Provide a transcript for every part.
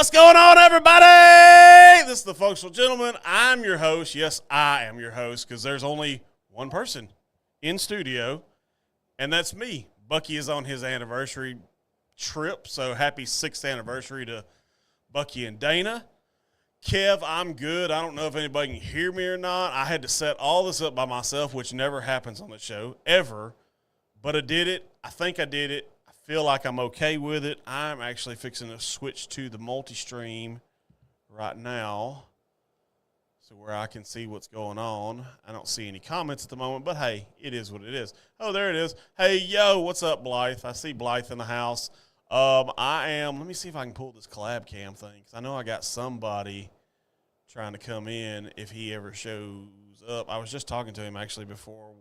What's going on, everybody? This is the Functional Gentleman. I'm your host. Yes, I am your host because there's only one person in studio, and that's me. Bucky is on his anniversary trip, so happy 6th anniversary to Bucky and Dana. Kev, I'm good. I don't know if anybody can hear me or not. I had to set all this up by myself, which never happens on the show, ever. But I did it. I think I did it. I feel like I'm okay with it. I'm actually fixing to switch to the multi-stream right now so where I can see what's going on. I don't see any comments at the moment, but hey, it is what it is. Oh, there it is. Hey, yo, what's up, Blythe? I see Blythe in the house. Let me see if I can pull this collab cam thing, because I know I got somebody trying to come in if he ever shows up. I was just talking to him, actually, before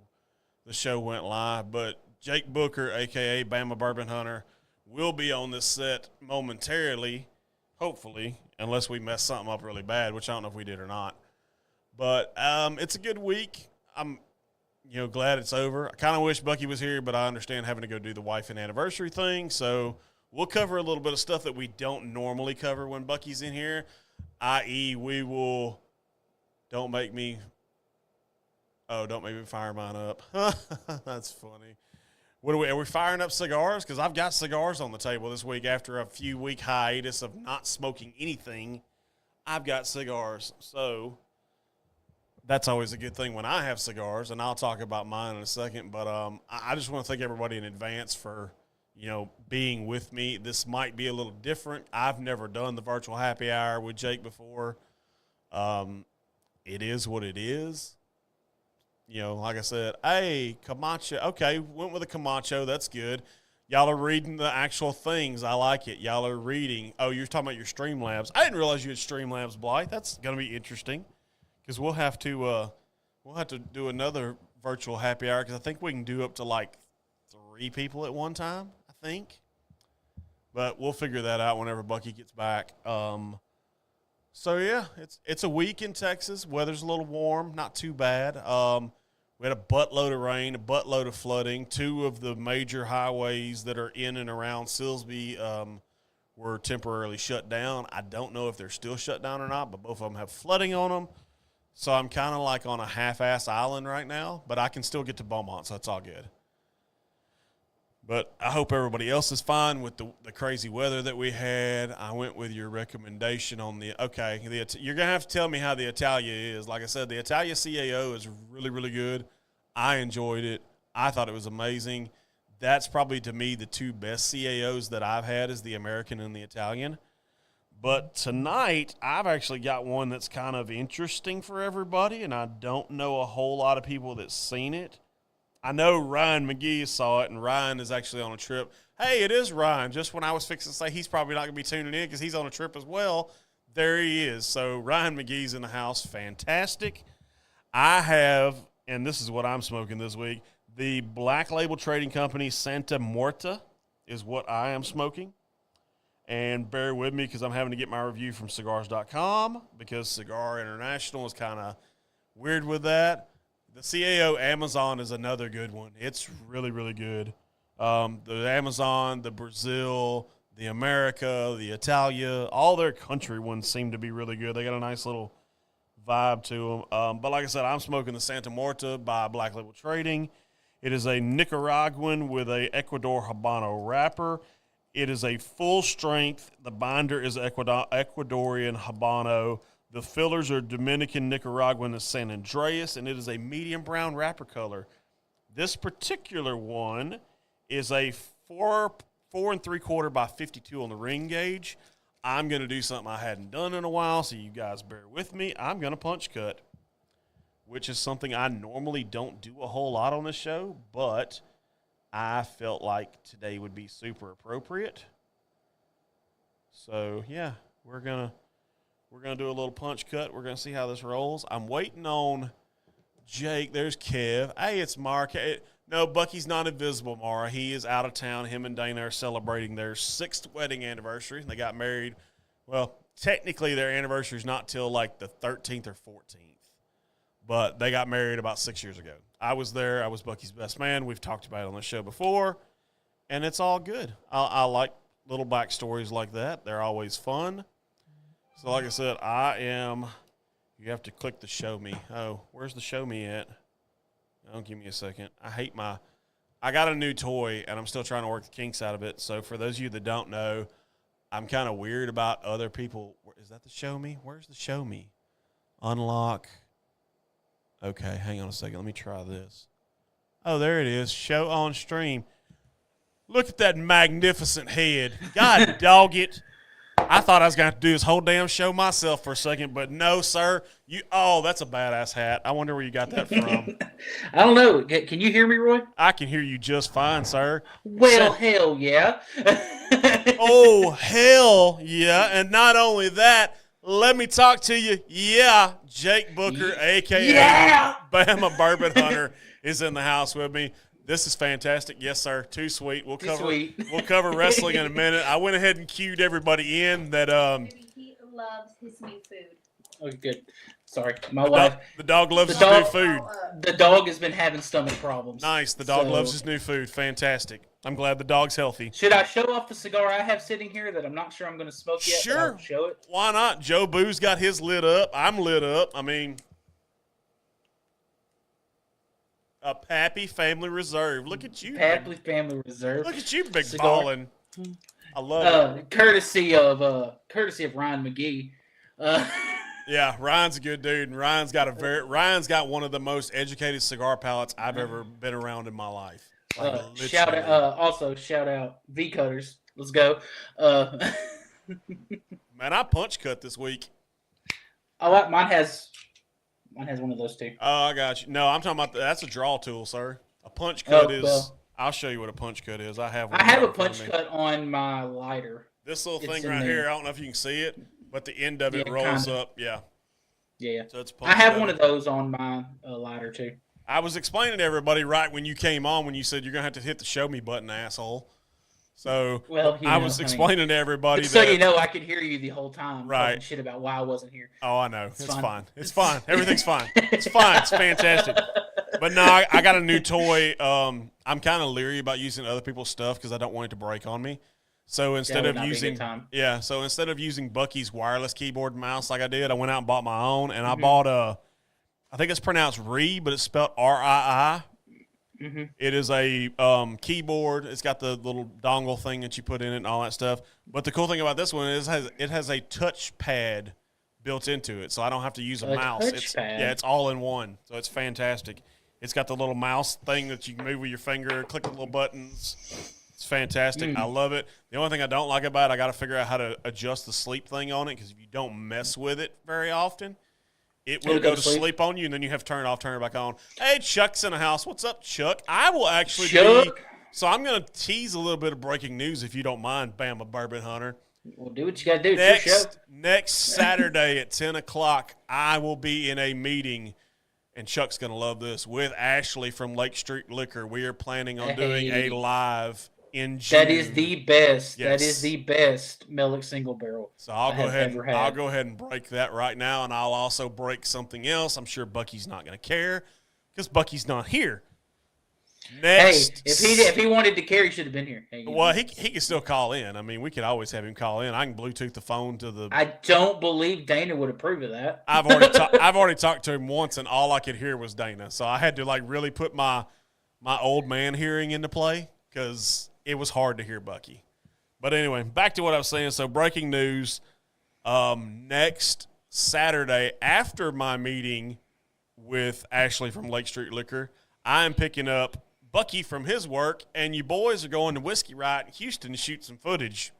the show went live, but Jake Booker, a.k.a. BamaBourbonHunter, will be on this set momentarily, hopefully, unless we mess something up really bad, which I don't know if we did or not. But it's a good week. I'm glad it's over. I kind of wish Bucky was here, but I understand having to go do the wife and anniversary thing, so we'll cover a little bit of stuff that we don't normally cover when Bucky's in here, i.e. don't make me fire mine up. That's funny. Are we firing up cigars? Because I've got cigars on the table this week after a few-week hiatus of not smoking anything. I've got cigars, so that's always a good thing when I have cigars, and I'll talk about mine in a second. But I just want to thank everybody in advance for being with me. This might be a little different. I've never done the virtual happy hour with Jake before. It is what it is. Like I said, hey, Camacho. Okay, went with a Camacho. That's good. Y'all are reading the actual things. I like it. Y'all are reading. Oh, you're talking about your Streamlabs. I didn't realize you had Streamlabs, Blythe. That's going to be interesting because we'll have to do another virtual happy hour because I think we can do up to like 3 people at one time, I think. But we'll figure that out whenever Bucky gets back. So, yeah, it's a week in Texas. Weather's a little warm, not too bad. We had a buttload of rain, a buttload of flooding. 2 of the major highways that are in and around Silsbee were temporarily shut down. I don't know if they're still shut down or not, but both of them have flooding on them. So I'm kind of like on a half-ass island right now, but I can still get to Beaumont, so it's all good. But I hope everybody else is fine with the crazy weather that we had. I went with your recommendation on you're going to have to tell me how the Italia is. Like I said, the Italia CAO is really, really good. I enjoyed it. I thought it was amazing. That's probably, to me, the 2 best CAOs that I've had is the American and the Italian. But tonight, I've actually got one that's kind of interesting for everybody, and I don't know a whole lot of people that's seen it. I know Ryan McGee saw it, and Ryan is actually on a trip. Hey, it is Ryan. Just when I was fixing to say he's probably not going to be tuning in because he's on a trip as well, there he is. So Ryan McGee's in the house. Fantastic. I have, and this is what I'm smoking this week, the Black Label Trading Company Santa Muerta is what I am smoking. And bear with me because I'm having to get my review from Cigars.com because Cigar International is kind of weird with that. The CAO Amazon is another good one. It's really, really good. The Amazon, the Brazil, the America, the Italia, all their country ones seem to be really good. They got a nice little vibe to them. But like I said, I'm smoking the Santa Muerta by Black Label Trading. It is a Nicaraguan with a Ecuador Habano wrapper. It is a full strength. The binder is Ecuadorian Habano. The fillers are Dominican, Nicaraguan, and San Andreas, and it is a medium brown wrapper color. This particular one is a 4 3/4 by 52 on the ring gauge. I'm going to do something I hadn't done in a while, so you guys bear with me. I'm going to punch cut, which is something I normally don't do a whole lot on this show, but I felt like today would be super appropriate. So, yeah, we're going to do a little punch cut. We're going to see how this rolls. I'm waiting on Jake. There's Kev. Hey, it's Mark. No, Bucky's not invisible, Mara. He is out of town. Him and Dana are celebrating their 6th wedding anniversary. They got married. Well, technically their anniversary is not till like the 13th or 14th. But they got married about 6 years ago. I was there. I was Bucky's best man. We've talked about it on the show before. And it's all good. I like little backstories like that. They're always fun. So like I said, you have to click the show me. Oh, where's the show me at? Oh, give me a second. I got a new toy, and I'm still trying to work the kinks out of it. So for those of you that don't know, I'm kind of weird about other people. Is that the show me? Where's the show me? Unlock. Okay, hang on a second. Let me try this. Oh, there it is. Show on stream. Look at that magnificent head. God dog it. I thought I was going to have to do this whole damn show myself for a second, but no, sir. That's a badass hat. I wonder where you got that from. I don't know. Can you hear me, Roy? I can hear you just fine, sir. Well, hell yeah. Oh, hell yeah. And not only that, let me talk to you. Yeah, Jake Booker, a.k.a. Bama Bourbon Hunter, is in the house with me. This is fantastic. Yes, sir. Too sweet. We'll cover wrestling in a minute. I went ahead and cued everybody in that he loves his new food. Okay, good. Sorry. My wife. The dog loves his new food. The dog has been having stomach problems. Nice. The dog loves his new food. Fantastic. I'm glad the dog's healthy. Should I show off the cigar I have sitting here that I'm not sure I'm going to smoke yet? Sure. Show it. Why not? Joe Boo's got his lit up. I'm lit up. I mean, a Pappy Family Reserve. Look at you. Pappy Family Reserve. Look at you, big ballin'. I love it. Courtesy of Ryan McGee. Yeah, Ryan's a good dude, and Ryan's got one of the most educated cigar palates I've ever been around in my life. Shout out V Cutters. Let's go. Man, I punch cut this week. Oh, mine has one of those too. Oh, I got you. No, I'm talking about that's a draw tool, sir. A punch cut is. Well, I'll show you what a punch cut is. I have a punch cut on my lighter. This little thing right here. I don't know if you can see it, but the end of it rolls up. Yeah. Yeah. So it's I have one of those on my lighter too. I was explaining to everybody right when you came on when you said you're gonna have to hit the show me button, asshole. So I was explaining to everybody so you know I could hear you the whole time. Right. Shit about why I wasn't here. Oh, I know. It's fine. It's fine. Everything's fine. It's fine. It's fantastic. But no, I got a new toy. I'm kind of leery about using other people's stuff because I don't want it to break on me. So instead of using Bucky's wireless keyboard and mouse like I did, I went out and bought my own, and I bought I think it's pronounced RII, but it's spelled RII. Mm-hmm. It is a keyboard. It's got the little dongle thing that you put in it and all that stuff. But the cool thing about this one is it has a touch pad built into it, so I don't have to use a mouse. It's all in one, so it's fantastic. It's got the little mouse thing that you can move with your finger, click the little buttons. It's fantastic. I love it. The only thing I don't like about it, I got to figure out how to adjust the sleep thing on it because if you don't mess with it very often, it will go to sleep on you, and then you have to turn it back on. Hey, Chuck's in the house. What's up, Chuck? I will actually so I'm going to tease a little bit of breaking news if you don't mind, Bama Bourbon Hunter. Well, do what you got to do. Next Saturday at 10 o'clock, I will be in a meeting, and Chuck's going to love this, with Ashley from Lake Street Liquor. We are planning on doing a live in June. That is the best. Yes. That is the best Mellick single barrel. So I'll go ahead and break that right now, and I'll also break something else. I'm sure Bucky's not going to care because Bucky's not here. Next, if he wanted to care, he should have been here. Well, he can still call in. I mean, we could always have him call in. I can Bluetooth the phone to the. I don't believe Dana would approve of that. I've already talked to him once, and all I could hear was Dana. So I had to really put my old man hearing into play because it was hard to hear Bucky. But anyway, back to what I was saying. So breaking news, next Saturday after my meeting with Ashley from Lake Street Liquor, I am picking up Bucky from his work, and you boys are going to Whiskey Riot in Houston to shoot some footage.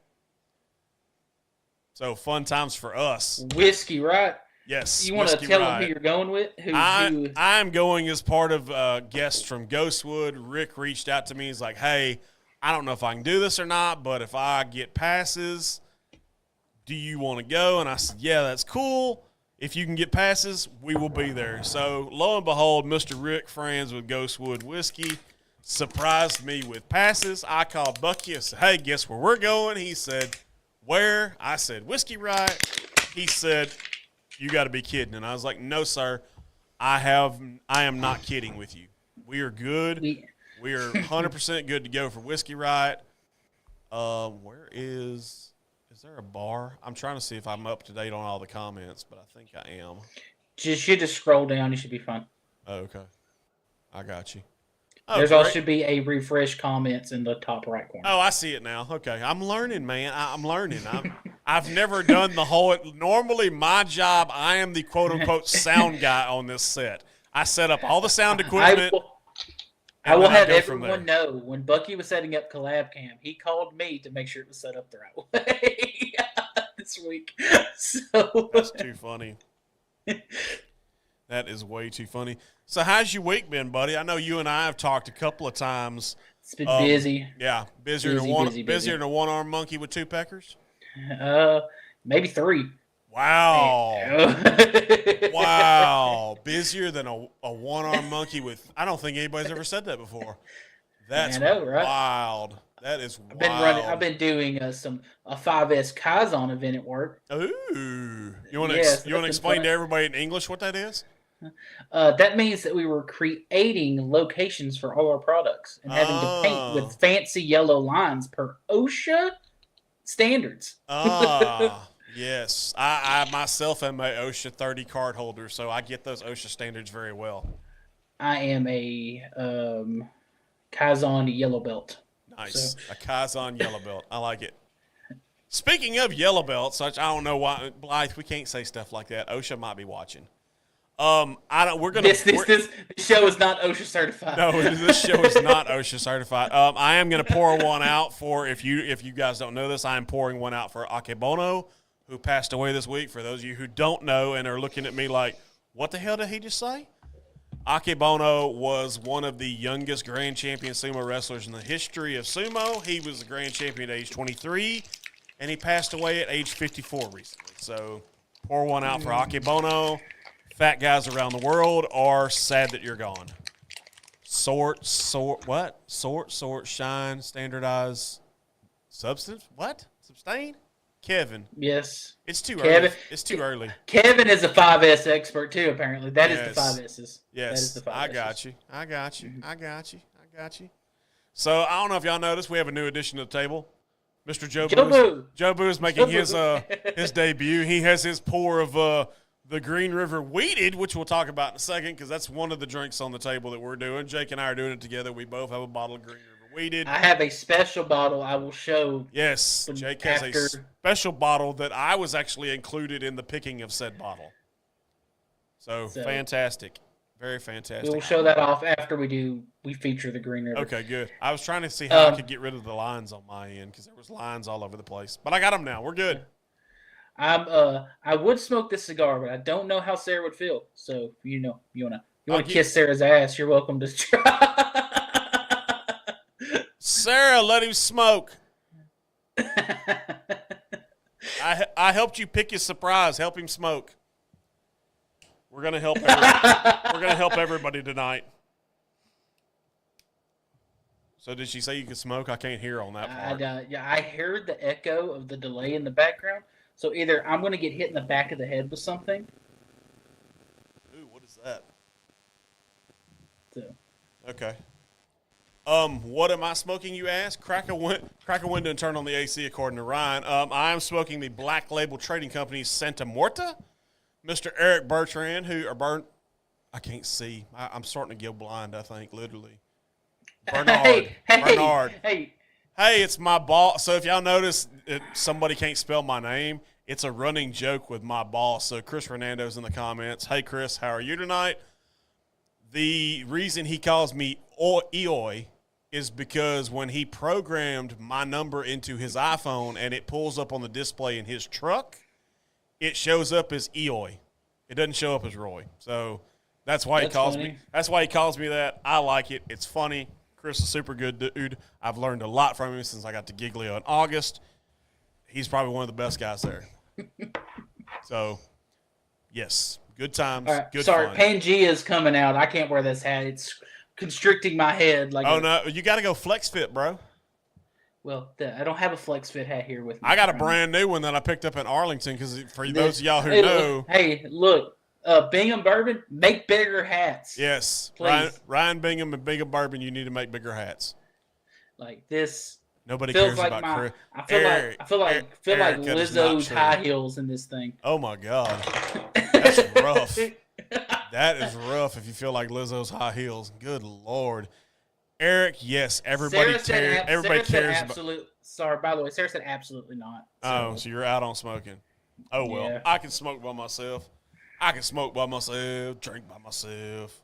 So fun times for us. Whiskey Riot? Yes. You want to tell them who you're going with? I'm going as part of guests from Ghostwood. Rick reached out to me. He's like, hey, I don't know if I can do this or not, but if I get passes, do you want to go? And I said, yeah, that's cool. If you can get passes, we will be there. So, lo and behold, Mr. Rick, friends with Ghostwood Whiskey, surprised me with passes. I called Bucky. I said, hey, guess where we're going? He said, where? I said, Whiskey Riot. He said, you got to be kidding. And I was like, no, sir. I am not kidding with you. We are good. We are 100% good to go for Whiskey Riot. Where is Is there a bar? I'm trying to see if I'm up to date on all the comments, but I think I am. You just scroll down. You should be fine. Oh, okay. I got you. Oh, There's great. also should be a refresh comments in the top right corner. Oh, I see it now. Okay. I'm learning, man. I'm learning. I've never done the whole – normally my job, I am the quote-unquote sound guy on this set. I set up all the sound equipment. I will have everyone know when Bucky was setting up Collab Cam, he called me to make sure it was set up the right way this week. So that's too funny. That is way too funny. So how's your week been, buddy? I know you and I have talked a couple of times. It's been busy. Yeah, busier than a one-armed monkey with two peckers? Maybe 3. Wow. Wow. Busier than a one-armed monkey with – I don't think anybody's ever said that before. That's right? wild. That is wild. I've been doing a 5S Kaizen event at work. Ooh. You want to explain to everybody in English what that is? That means that we were creating locations for all our products and having to paint with fancy yellow lines per OSHA standards. Yes. I myself am a OSHA 30 card holder, so I get those OSHA standards very well. I am a Kaizen yellow belt. Nice. A Kaizen yellow belt. I like it. Speaking of yellow belts, which I don't know why, Blythe, we can't say stuff like that. OSHA might be watching. This show is not OSHA certified. No, this show is not OSHA certified. I am going to pour one out for, if you guys don't know this, I am pouring one out for Akebono, who passed away this week. For those of you who don't know and are looking at me like, what the hell did he just say? Akebono was one of the youngest grand champion sumo wrestlers in the history of sumo. He was the grand champion at age 23, and he passed away at age 54 recently. So pour one out for Akebono. Fat guys around the world are sad that you're gone. Sort, shine, standardize, substance, what? Sustain? Kevin. Yes. It's too early. It's too early. Kevin is a 5S expert too, apparently. That is the 5Ss. Yes. That is the 5Ss. I got you. So I don't know if y'all noticed, we have a new addition to the table. Mr. Joe Boo. Joe Boo is making his debut. He has his pour of the Green River Wheated, which we'll talk about in a second, because that's one of the drinks on the table that we're doing. Jake and I are doing it together. We both have a bottle of Green River Wheated. I have a special bottle I will show. Yes, Jake has a special bottle that I was actually included in the picking of said bottle. So fantastic. Very fantastic. We'll show that off after we feature the Green River. Okay, good. I was trying to see how I could get rid of the lines on my end, because there was lines all over the place. But I got them now. We're good. I would smoke this cigar, but I don't know how Sarah would feel. So you wanna kiss Sarah's ass, you're welcome to try. Sarah, let him smoke. I helped you pick his surprise. Help him smoke. We're gonna help. We're gonna help everybody tonight. So did she say you could smoke? I can't hear on that part. I heard the echo of the delay in the background. So either I'm going to get hit in the back of the head with something. Ooh, what is that? So. Okay. What am I smoking, you ask? Crack a window and turn on the AC, according to Ryan. I am smoking the Black Label Trading Company's Santa Muerta. Mr. Eric Bertrand, I can't see. I'm starting to go blind, I think, literally. Bernard. Hey, it's my boss. So if y'all notice somebody can't spell my name, it's a running joke with my boss. So Chris Fernando's in the comments. Hey, Chris, how are you tonight? The reason he calls me Eoy is because when he programmed my number into his iPhone and it pulls up on the display in his truck, it shows up as Eoy. It doesn't show up as Roy. So that's why he calls me. That's why he calls me that. I like it. It's funny. Chris is super good dude. I've learned a lot from him since I got to Giglio in August. He's probably one of the best guys there. So, yes, good times, good fun. Pangea is coming out. I can't wear this hat. It's constricting my head. No, you got to go Flex Fit, bro. Well, I don't have a Flex Fit hat here with me. I got a brand new one that I picked up in Arlington because for those of y'all who know. Hey, look. Bingham Bourbon, make bigger hats. Yes. Ryan Bingham and Bingham Bourbon, you need to make bigger hats. Like this. Nobody Feels cares like about my. Chris. I feel like Erica does not Lizzo's true. high heels in this thing. Oh my God, that's rough. That is rough. If you feel like Lizzo's high heels, good Lord, Eric. Yes, everybody cares. Everybody cares about. Sorry, by the way, Sarah said absolutely not. Oh, so you're out on smoking. Oh well, Yeah. I can smoke by myself. I can smoke by myself, drink by myself.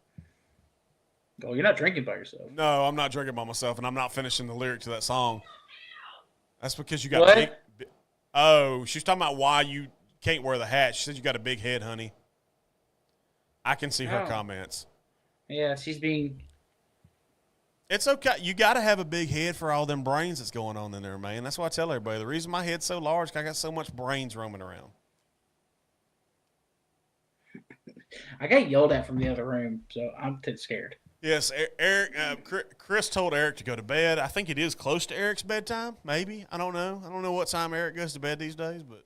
Oh, you're not drinking by yourself. No, I'm not drinking by myself, and I'm not finishing the lyric to that song. That's because you got What? big. Oh, she's talking about why you can't wear the hat. She said you got a big head, honey. I can see her Oh. comments. Yeah, she's being. It's okay. You got to have a big head for all them brains that's going on in there, man. That's why I tell everybody. The reason my head's so large is I got so much brains roaming around. I got yelled at from the other room, so I'm scared. Yes, Eric. Chris told Eric to go to bed. I think it is close to Eric's bedtime. Maybe, I don't know. I don't know what time Eric goes to bed these days, but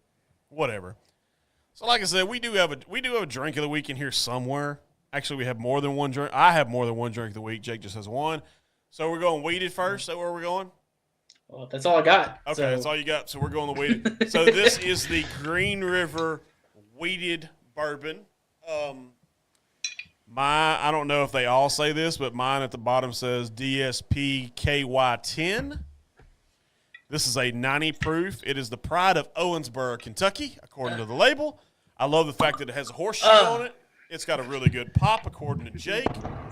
whatever. So, like I said, we do have a drink of the week in here somewhere. Actually, we have more than one drink. I have more than one drink of the week. Jake just has one. So we're going weeded first. Is that where we're going? Well, that's all I got. Okay, so. that's all you got. So we're going the weeded. So this is the Green River weeded bourbon. I don't know if they all say this, but mine at the bottom says DSP KY10. This is a 90 proof. It is the pride of Owensboro, Kentucky, according to the label. I love the fact that it has a horseshoe on it. It's got a really good pop, according to Jake.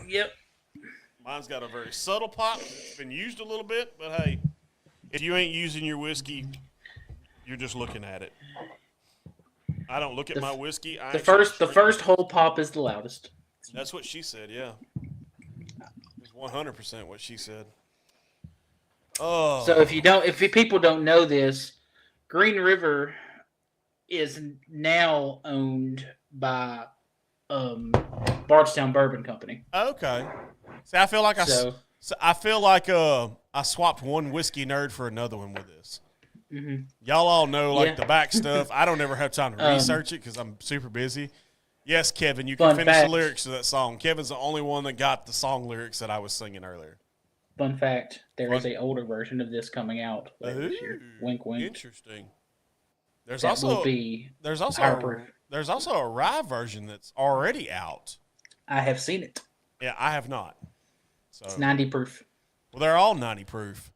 Yep. Mine's got a very subtle pop. It's been used a little bit, but hey, if you ain't using your whiskey, you're just looking at it. I don't look at my whiskey. The first whole pop is the loudest. That's what she said, yeah. It's 100% what she said. Oh. So if people don't know this, Green River is now owned by Bardstown Bourbon Company. Okay. See, I feel like I swapped one whiskey nerd for another one with this. Mm-hmm. Y'all all know the back stuff. I don't ever have time to research it because I'm super busy. Yes, Kevin, you can finish the lyrics to that song. Kevin's the only one that got the song lyrics that I was singing earlier. Fun fact, there is an older version of this coming out later this year. Wink, wink. Interesting. There's also a rye version that's already out. I have seen it. Yeah, I have not. So it's 90 proof. Well, they're all 90 proof.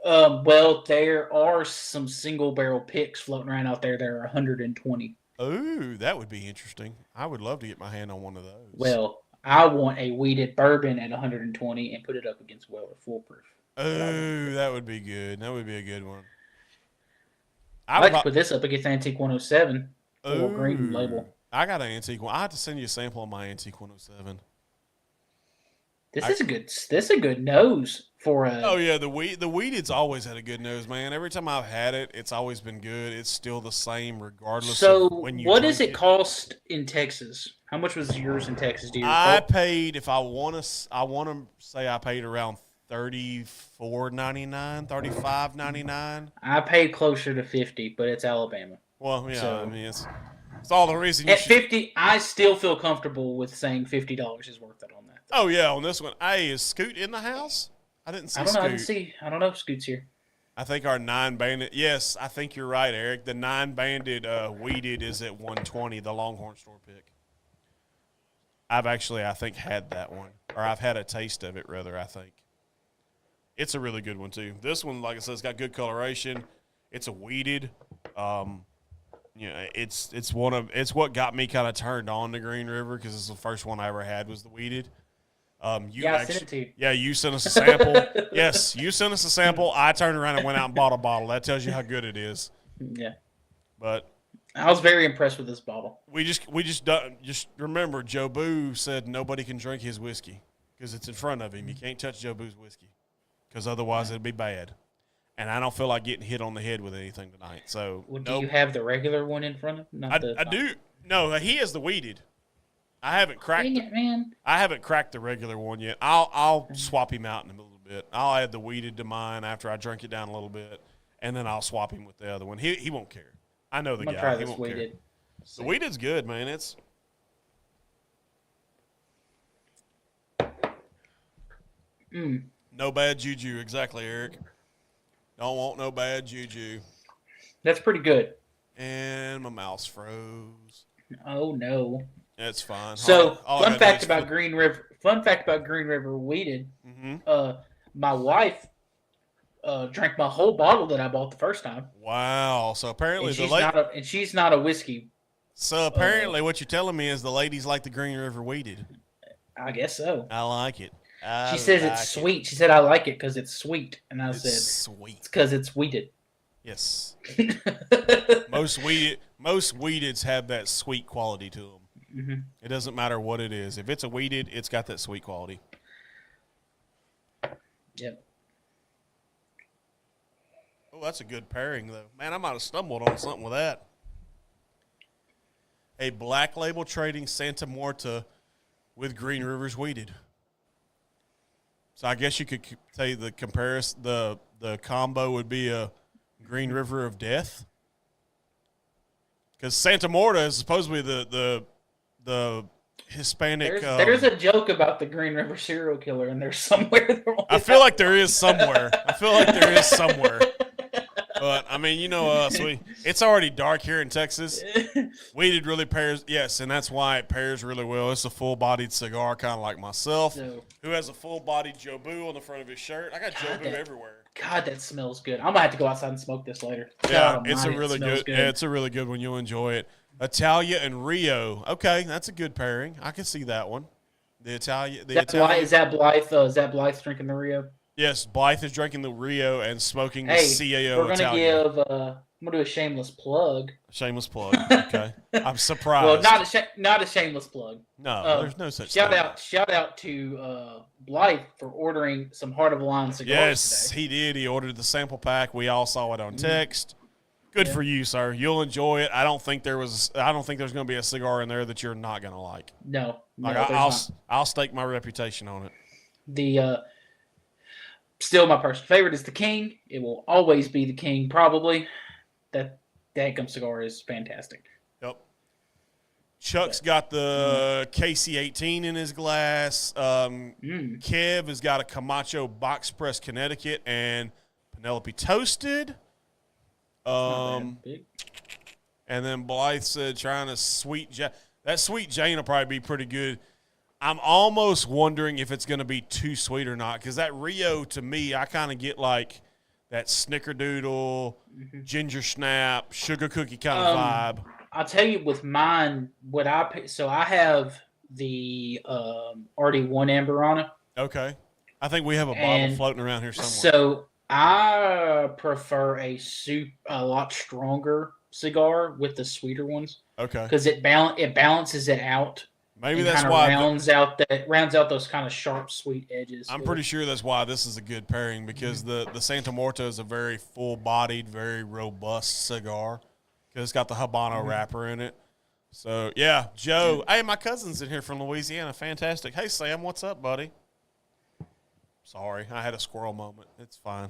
Well, there are some single barrel picks floating around out there. There are 120. Ooh, that would be interesting. I would love to get my hand on one of those. Well, I want a weeded bourbon at 120 and put it up against Weller Full Proof. Ooh, that would be good. That would be a good one. I'd like to put this up against Antique 107 or green label. I got an Antique one. I have to send you a sample of my Antique 107. This is a good nose for a. Oh yeah, the weeded's always had a good nose, man. Every time I've had it, it's always been good. It's still the same regardless of when you. So, what does it cost in Texas? How much was yours in Texas? Do you recall? I paid, if I want to say I paid around $34.99, $35.99. I paid closer to $50, but it's Alabama. Well, yeah, so, I mean it's all the reason. At $50, I still feel comfortable with saying $50 is worth it on that. Oh yeah, on this one. Hey, is Scoot in the house? I didn't see Scoot. I don't know if Scoot's here. I think our 9-banded. Yes, I think you're right, Eric. The 9-banded weeded is at 120. The Longhorn store pick. I've actually, I think, had that one, or I've had a taste of it. Rather, I think it's a really good one too. This one, like I said, it's got good coloration. It's a weeded. It's what got me kind of turned on to Green River because it's the first one I ever had was the weeded. I sent it to you. Yeah, you sent us a sample. Yes, you sent us a sample. I turned around and went out and bought a bottle. That tells you how good it is. Yeah. But I was very impressed with this bottle. We just remember Joe Boo said nobody can drink his whiskey because it's in front of him. You can't touch Joe Boo's whiskey because otherwise it'd be bad. And I don't feel like getting hit on the head with anything tonight. So, do you have the regular one in front of him? I do. No, he has the weeded. I haven't cracked. Dang it, man. I haven't cracked the regular one yet. I'll swap him out in a little bit. I'll add the weeded to mine after I drink it down a little bit, and then I'll swap him with the other one. He won't care. I know the guy. Try he this won't weeded. care. The weeded's good, man. It's. No bad juju, exactly, Eric. Don't want no bad juju. That's pretty good. And my mouse froze. Oh no. That's fine. So, All I fun gotta fact do is about Green River. Fun fact about Green River Weeded. Mm-hmm. My wife drank my whole bottle that I bought the first time. Wow. So apparently And she's not a whiskey. So apparently, what you're telling me is the ladies like the Green River Weeded. I guess so. I like it. She says it's sweet. She said I like it because it's sweet, and I said sweet. It's because it's weeded. Yes. Most weededs have that sweet quality to them. Mm-hmm. It doesn't matter what it is. If it's a weeded, it's got that sweet quality. Yep. Oh, that's a good pairing, though. Man, I might have stumbled on something with that. A Black Label Trading Santa Muerta with Green River's Weeded. So I guess you could say the comparison, the combo would be a Green River of Death. Because Santa Muerta is supposedly the Hispanic. There's a joke about the Green River serial killer, and there's somewhere. I feel like there is somewhere. But, I mean, you know us. It's already dark here in Texas. Weeded really pairs. Yes, and that's why it pairs really well. It's a full-bodied cigar, kind of like myself, who has a full-bodied Jobu on the front of his shirt. I got Jobu everywhere. God, that smells good. I'm going to have to go outside and smoke this later. Yeah, it's a really good. Yeah, it's a really good one. You'll enjoy it. Italia and Rio. Okay, that's a good pairing. I can see that one. The Italia. Is that Blythe? Is that Blythe drinking the Rio? Yes, Blythe is drinking the Rio and smoking the CAO. We're gonna give. I'm gonna do a shameless plug. Shameless plug. Okay, I'm surprised. Well, not a shameless plug. No, there's no such shout thing. Shout out to Blythe for ordering some Heart of Lion cigars. Yes, today. he did. He ordered the sample pack. We all saw it on text. Good for you, sir. You'll enjoy it. I don't think there's going to be a cigar in there that you're not going to like. No, I'll stake my reputation on it. The still my personal favorite is the King. It will always be the King, probably. That Daggum cigar is fantastic. Yep. Chuck's got the KC18 in his glass. Kev has got a Camacho Box Press Connecticut and Penelope Toasted. And then Blythe said trying a Sweet Jane. That Sweet Jane will probably be pretty good. I'm almost wondering if it's going to be too sweet or not, because that Rio, to me, I kind of get like that snickerdoodle, ginger snap, sugar cookie kind of vibe. I'll tell you with mine, I have the RD1 Amber on it. Okay. I think we have a bottle floating around here somewhere. So I prefer a lot stronger cigar with the sweeter ones. Okay. Because it balances it out. Maybe that's why rounds out those kind of sharp, sweet edges. I'm pretty sure that's why this is a good pairing, because the Santa Muerta is a very full-bodied, very robust cigar because it's got the Habano wrapper in it. So yeah, Joe. Hey, my cousin's in here from Louisiana. Fantastic. Hey, Sam, what's up, buddy? Sorry, I had a squirrel moment. It's fine.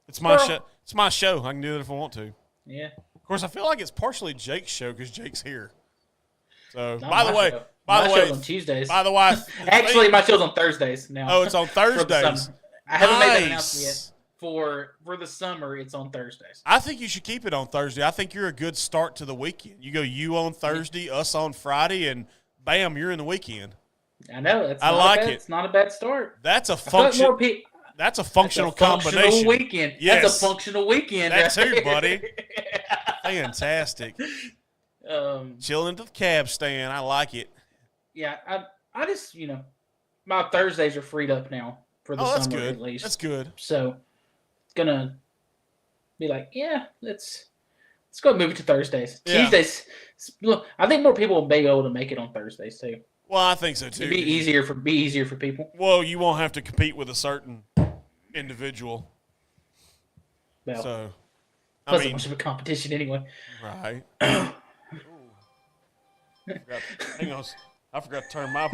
It's my show. It's my show. I can do it if I want to. Yeah. Of course, I feel like it's partially Jake's show because Jake's here. So, Not by the way, my show's on Tuesdays. By the way, actually, my show's on Thursdays now. Oh, it's on Thursdays. I haven't made that announcement yet. For the summer, it's on Thursdays. I think you should keep it on Thursday. I think you're a good start to the weekend. You go on Thursday, us on Friday, and bam, you're in the weekend. I know. I like it. It's not a bad start. That's a function. That's a functional combination. Weekend. Yes. That's a functional weekend. That too, buddy. Fantastic. Chilling to the cab stand. I like it. Yeah, I just, my Thursdays are freed up now for the summer good. at least. That's good. So it's gonna be like, yeah, let's go move it to Thursdays. Yeah. Tuesdays. Look, I think more people will be able to make it on Thursdays too. Well, I think so too. It'd be easier for people. Well, you won't have to compete with a certain individual. Well, so wasn't much of a competition anyway. Right. I forgot to turn my.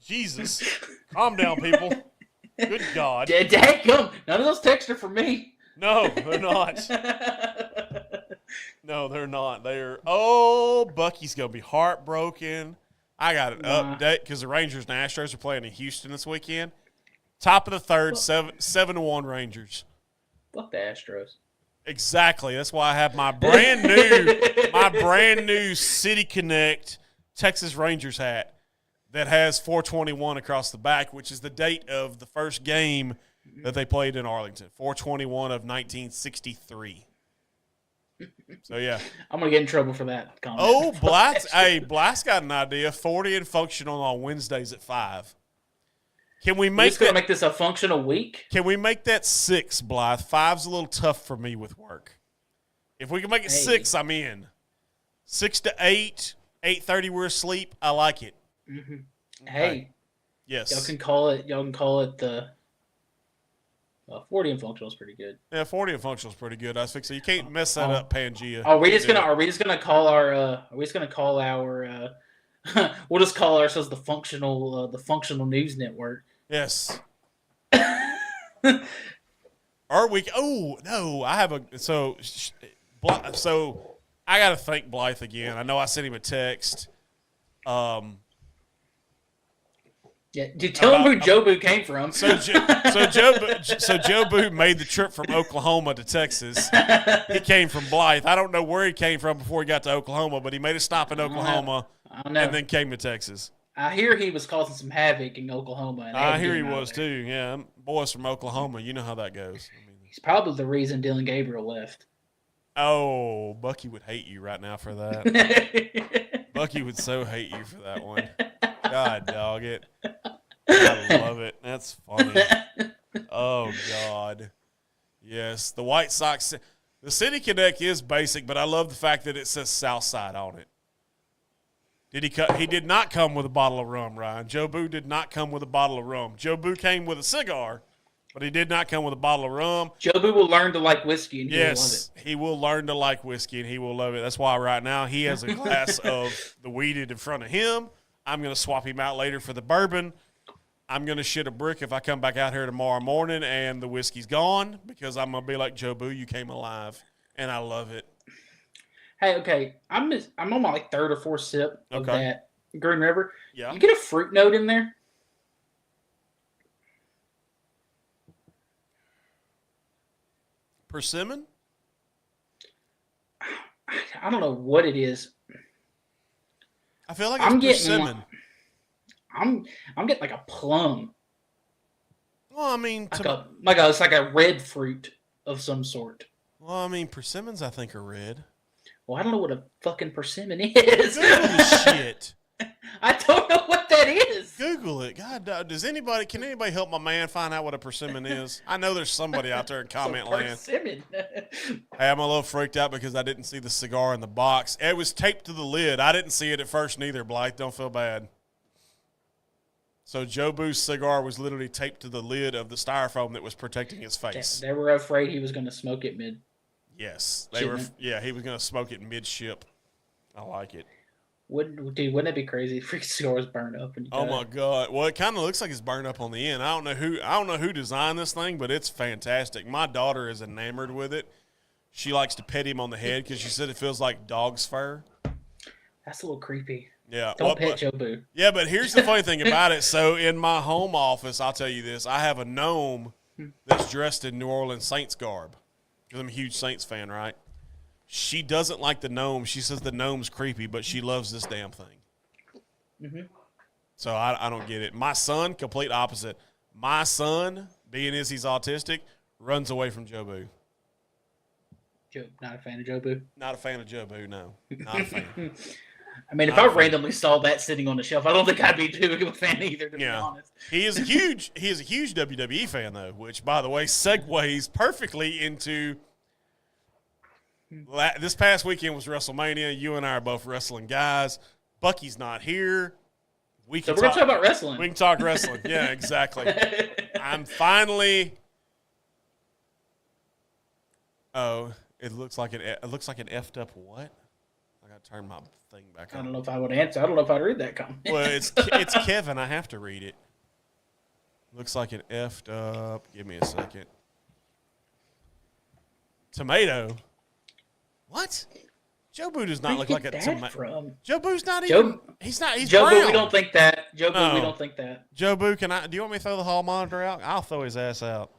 Jesus, calm down, people. Good God. Dadgum. None of those texts are for me. No, they're not. No, they're not. Oh, Bucky's gonna be heartbroken. I got an update because the Rangers and Astros are playing in Houston this weekend. Top of the third, 7-1 Rangers. Fuck the Astros. Exactly. That's why I have my brand new City Connect Texas Rangers hat that has 421 across the back, which is the date of the first game that they played in Arlington, 421 of 1963. So, yeah. I'm going to get in trouble for that comment. Oh, Blythe's got an idea. 40 and functional on Wednesdays at 5. Can we make going to make this a functional week? Can we make that 6, Blythe? 5's a little tough for me with work. If we can make it 6, I'm in. 6 to 8, 8:30 we're asleep. I like it. Mm-hmm. Okay. Hey. Yes. Y'all can call it the 40 and functional is pretty good. Yeah, 40 and functional is pretty good. I was fixing. You can't mess that up, Pangea. Are we just gonna call our we'll just call ourselves the functional news network. Yes. Are we? Oh no, I have a so I got to thank Blythe again. I know I sent him a text. Yeah, dude, tell him who Jobu came from. So Jobu made the trip from Oklahoma to Texas. He came from Blythe. I don't know where he came from before he got to Oklahoma, but he made a stop in Oklahoma and then came to Texas. I hear he was causing some havoc in Oklahoma. And I hear he was too. Yeah, boys from Oklahoma, you know how that goes. I mean, he's probably the reason Dylan Gabriel left. Oh, Bucky would hate you right now for that. Bucky would so hate you for that one. God, dog it. I love it. That's funny. Oh, God. Yes, the White Sox. The City Connect is basic, but I love the fact that it says Southside on it. He did not come with a bottle of rum, Ryan. Jobu did not come with a bottle of rum. Jobu came with a cigar, but he did not come with a bottle of rum. Jobu will learn to like whiskey, and he will love it. He will learn to like whiskey, and he will love it. That's why right now he has a glass of the weeded in front of him. I'm going to swap him out later for the bourbon. I'm going to shit a brick if I come back out here tomorrow morning and the whiskey's gone because I'm going to be like, Jobu, you came alive, and I love it. Hey, okay, I'm on my third or fourth sip of that Green River. Yeah. You get a fruit note in there? Persimmon? I don't know what it is. I feel like it's persimmon. I'm getting like a plum. Well, I mean, it's like a red fruit of some sort. Well, I mean, persimmons I think are red. Well, I don't know what a fucking persimmon is. Google this shit. I don't know what that is. Google it. God, can anybody help my man find out what a persimmon is? I know there's somebody out there in comment land. Persimmon. Hey, I'm a little freaked out because I didn't see the cigar in the box. It was taped to the lid. I didn't see it at first neither, Blythe. Don't feel bad. So Jobu's cigar was literally taped to the lid of the styrofoam that was protecting his face. They were afraid he was going to smoke it mid. Yes, they were. Yeah, he was going to smoke it mid-ship. I like it. Wouldn't it be crazy if freaking cigars burn up? Oh my God! Well, it kind of looks like it's burned up on the end. I don't know who designed this thing, but it's fantastic. My daughter is enamored with it. She likes to pet him on the head because she said it feels like dog's fur. That's a little creepy. Yeah, don't pet Jobu. Yeah, but here's the funny thing about it. So in my home office, I'll tell you this: I have a gnome that's dressed in New Orleans Saints garb because I'm a huge Saints fan, right? She doesn't like the gnome. She says the gnome's creepy, but she loves this damn thing. Mm-hmm. So I don't get it. My son, complete opposite. My son, being as he's autistic, runs away from Jobu. Not a fan of Jobu? Not a fan of Jobu, no. Not a fan. I mean, if I randomly saw that sitting on the shelf, I don't think I'd be too big of a fan either, to be honest. He is a huge WWE fan, though, which, by the way, segues perfectly into this past weekend was WrestleMania. You and I are both wrestling guys. Bucky's not here. We're going to talk about wrestling. We can talk wrestling. Yeah, exactly. I'm finally. Oh, it looks like an effed up what? I got to turn my thing back on. I don't know if I would answer. I don't know if I'd read that comment. Well, it's Kevin. I have to read it. Looks like an effed up. Give me a second. Tomato. What? Jobu does not look like a tomato. Jobu's not even. He's not. He's Jobu, brown. we don't think that. Jobu, we don't think that. Jobu, do you want me to throw the hall monitor out? I'll throw his ass out.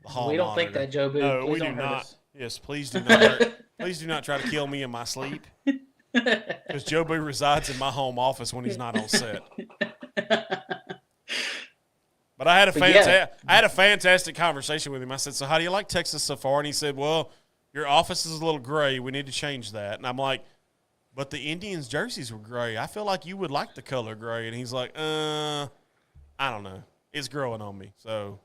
the hall We don't think monitor. that, Joe Boo. No, Please we do don't hurt not. us. Yes, please do not hurt. Please do not try to kill me in my sleep. Because Joe Boo resides in my home office when he's not on set. But I had a fantastic conversation with him. I said, "So how do you like Texas so far?" And he said, "Well, your office is a little gray. We need to change that." And I'm like, "But the Indians' jerseys were gray. I feel like you would like the color gray." And he's like, I don't know. It's growing on me." So,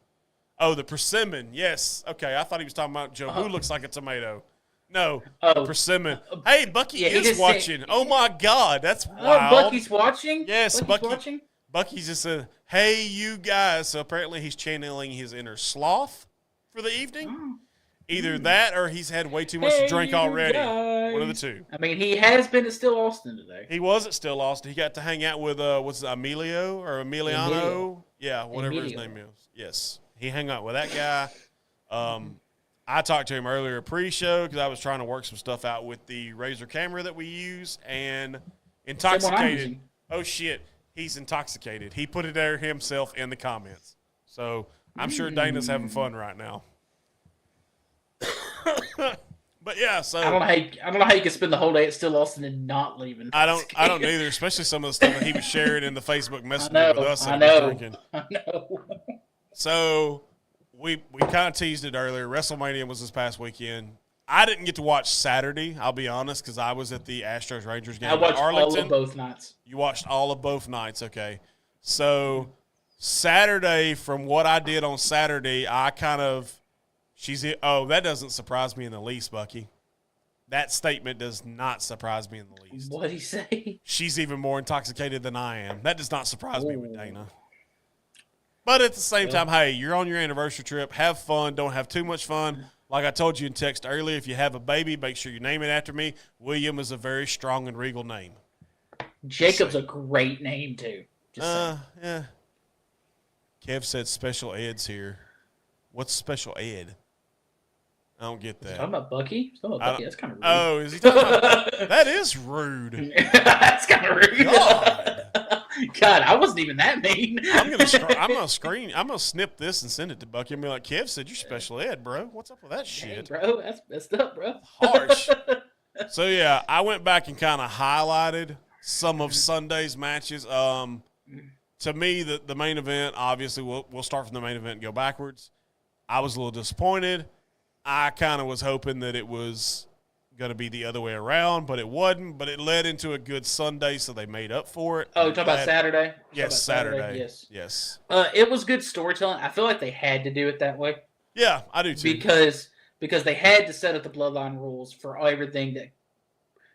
the persimmon. Yes. Okay. I thought he was talking about Joe Boo looks like a tomato. No, the persimmon. Hey, Bucky is watching. Oh my God, that's wild. Oh, Bucky's watching. Yes, Bucky's watching. Bucky just said, "Hey, you guys." So apparently he's channeling his inner sloth for the evening. Oh. Either that or he's had way too much to drink already. Guys. One of the two. I mean, he has been to Still Austin today. He was at Still Austin. He got to hang out with, Emilio or Emiliano? Emilio. Yeah, whatever his Emilio. name is. Yes. He hung out with that guy. I talked to him earlier pre-show because I was trying to work some stuff out with the Razor camera that we use, and intoxicated. Oh, shit. He's intoxicated. He put it there himself in the comments. So I'm sure Dana's having fun right now. But yeah, so I don't know how you can spend the whole day at Still Austin and not leaving. I don't either, especially some of the stuff that he was sharing in the Facebook Messenger with us. I know. So we kind of teased it earlier. WrestleMania was this past weekend. I didn't get to watch Saturday, I'll be honest, because I was at the Astros Rangers game. I watched in Arlington. all of both nights. You watched all of both nights, okay. So Saturday, from what I did on Saturday, that doesn't surprise me in the least, Bucky. That statement does not surprise me in the least. What'd he say? She's even more intoxicated than I am. That does not surprise me with Dana. But at the same time, hey, you're on your anniversary trip. Have fun. Don't have too much fun. Like I told you in text earlier, if you have a baby, make sure you name it after me. William is a very strong and regal name. Jacob's a great name, too. Yeah. Kev said special ed's here. What's special ed? I don't get that. Talking about Bucky? That's kind of rude. Oh, is he talking about that? Is rude. That's kind of rude. God, I wasn't even that mean. I'm gonna snip this and send it to Bucky and be like, Kev said you're special ed, bro. What's up with that shit? Hey, bro, that's messed up, bro. Harsh. So yeah, I went back and kind of highlighted some of Sunday's matches. To me, the main event, obviously, we'll start from the main event and go backwards. I was a little disappointed. I kind of was hoping that it was going to be the other way around, but it wasn't. But it led into a good Sunday, so they made up for it. Oh, you're talking about Saturday? Yes, Saturday. Yes. It was good storytelling. I feel like they had to do it that way. Yeah, I do too. Because they had to set up the bloodline rules for everything that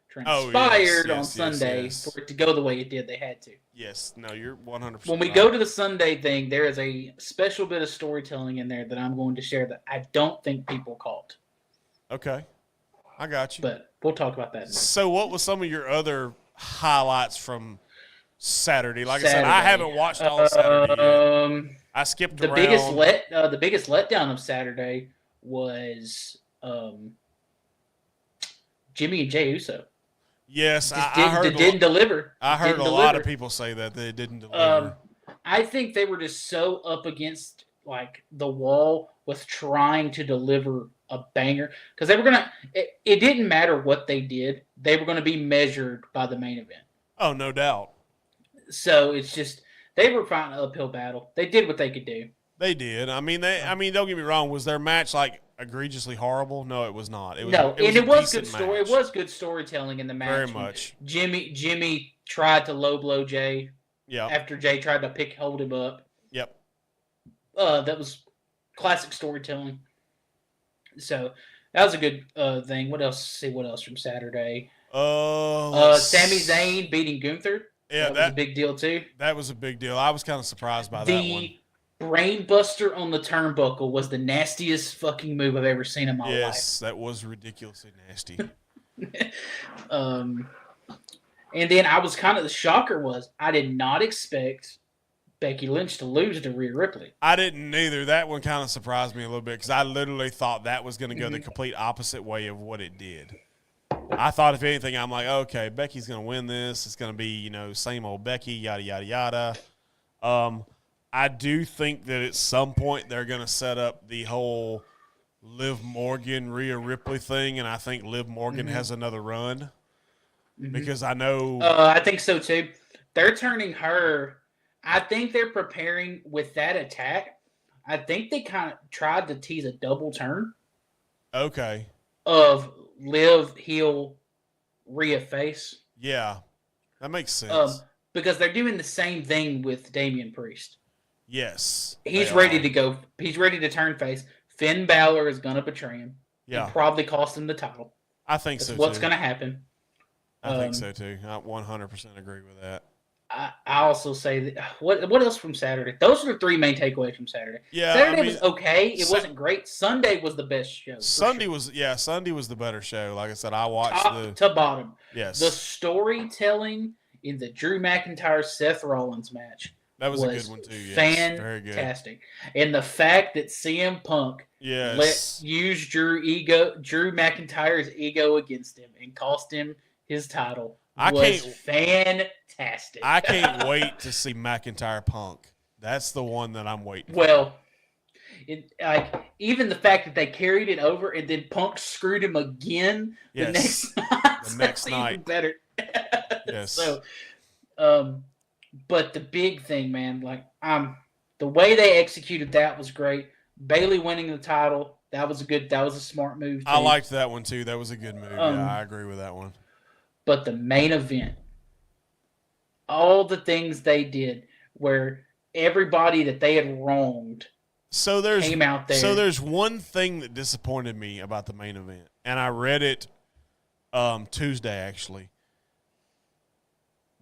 transpired on Sunday for it to go the way it did. They had to. Yes. No, you're 100%. When we go to the Sunday thing, there is a special bit of storytelling in there that I'm going to share that I don't think people caught. Okay. I got you. But we'll talk about that next. So what was some of your other highlights from Saturday? Like I said, I haven't watched all of Saturday yet. I skipped around. The biggest letdown of Saturday was Jimmy and Jey Uso. Yes, I heard. Didn't deliver. I heard a lot of people say that they didn't deliver. I think they were just so up against like the wall with trying to deliver a banger because they were gonna. It didn't matter what they did; they were going to be measured by the main event. Oh, no doubt. So it's just they were fighting an uphill battle. They did what they could do. They did. I mean, don't get me wrong. Was their match like egregiously horrible? No, it was not. It was good story. It was good storytelling in the match. Very much. Jimmy tried to low blow Jey. Yeah. After Jey tried to hold him up. Yep. That was classic storytelling. So that was a good thing. What else? See what else from Saturday? Sami Zayn beating Gunther. Yeah, that was a big deal too. That was a big deal. I was kind of surprised by that one. The brainbuster on the turnbuckle was the nastiest fucking move I've ever seen in my life. Yes, that was ridiculously nasty. And then I was the shocker was I did not expect Becky Lynch to lose to Rhea Ripley. I didn't either. That one kind of surprised me a little bit because I literally thought that was going to go the complete opposite way of what it did. I thought, if anything, I'm like, okay, Becky's going to win this. It's going to be, same old Becky, yada, yada, yada. I do think that at some point they're going to set up the whole Liv Morgan, Rhea Ripley thing, and I think Liv Morgan has another run because I know. I think so too. They're turning her. I think they're preparing with that attack. I think they kind of tried to tease a double turn. Okay. Of Liv heel, Rhea face. Yeah, that makes sense. Because they're doing the same thing with Damian Priest. Yes. He's ready to go. He's ready to turn face. Finn Balor is going to betray him. Yeah. And probably cost him the title. I think so, what's going to happen. I think so, too. I 100% agree with that. I also say that what else from Saturday? Those are the three main takeaways from Saturday. Yeah, Saturday was okay. It wasn't great. Sunday was the best show. Sunday was the better show. Like I said, I watched top to bottom. Yes. The storytelling in the Drew McIntyre Seth Rollins match. That was a good one too. Yes. Fantastic. And the fact that CM Punk used Drew McIntyre's ego against him and cost him his title was fantastic. I can't wait to see McIntyre Punk. That's the one that I'm waiting for. Well, even the fact that they carried it over and then Punk screwed him again the next night. The next night. Even better. Yes. So, but the big thing, man, the way they executed that was great. Bayley winning the title, that was a smart move too. I liked that one too. That was a good move. Yeah, I agree with that one. But the main event, all the things they did where everybody that they had wronged came out there. So there's one thing that disappointed me about the main event, and I read it Tuesday actually.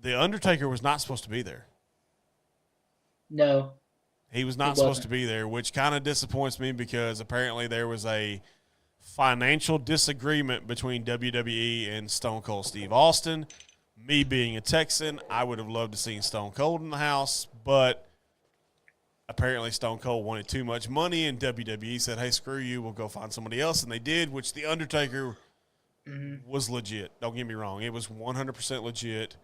The Undertaker was not supposed to be there. No. He was not supposed to be there, which kind of disappoints me because apparently there was a financial disagreement between WWE and Stone Cold Steve Austin. Me being a Texan, I would have loved to see Stone Cold in the house, but apparently Stone Cold wanted too much money, and WWE said, hey, screw you, we'll go find somebody else, and they did, which The Undertaker was legit. Don't get me wrong. It was 100% legit.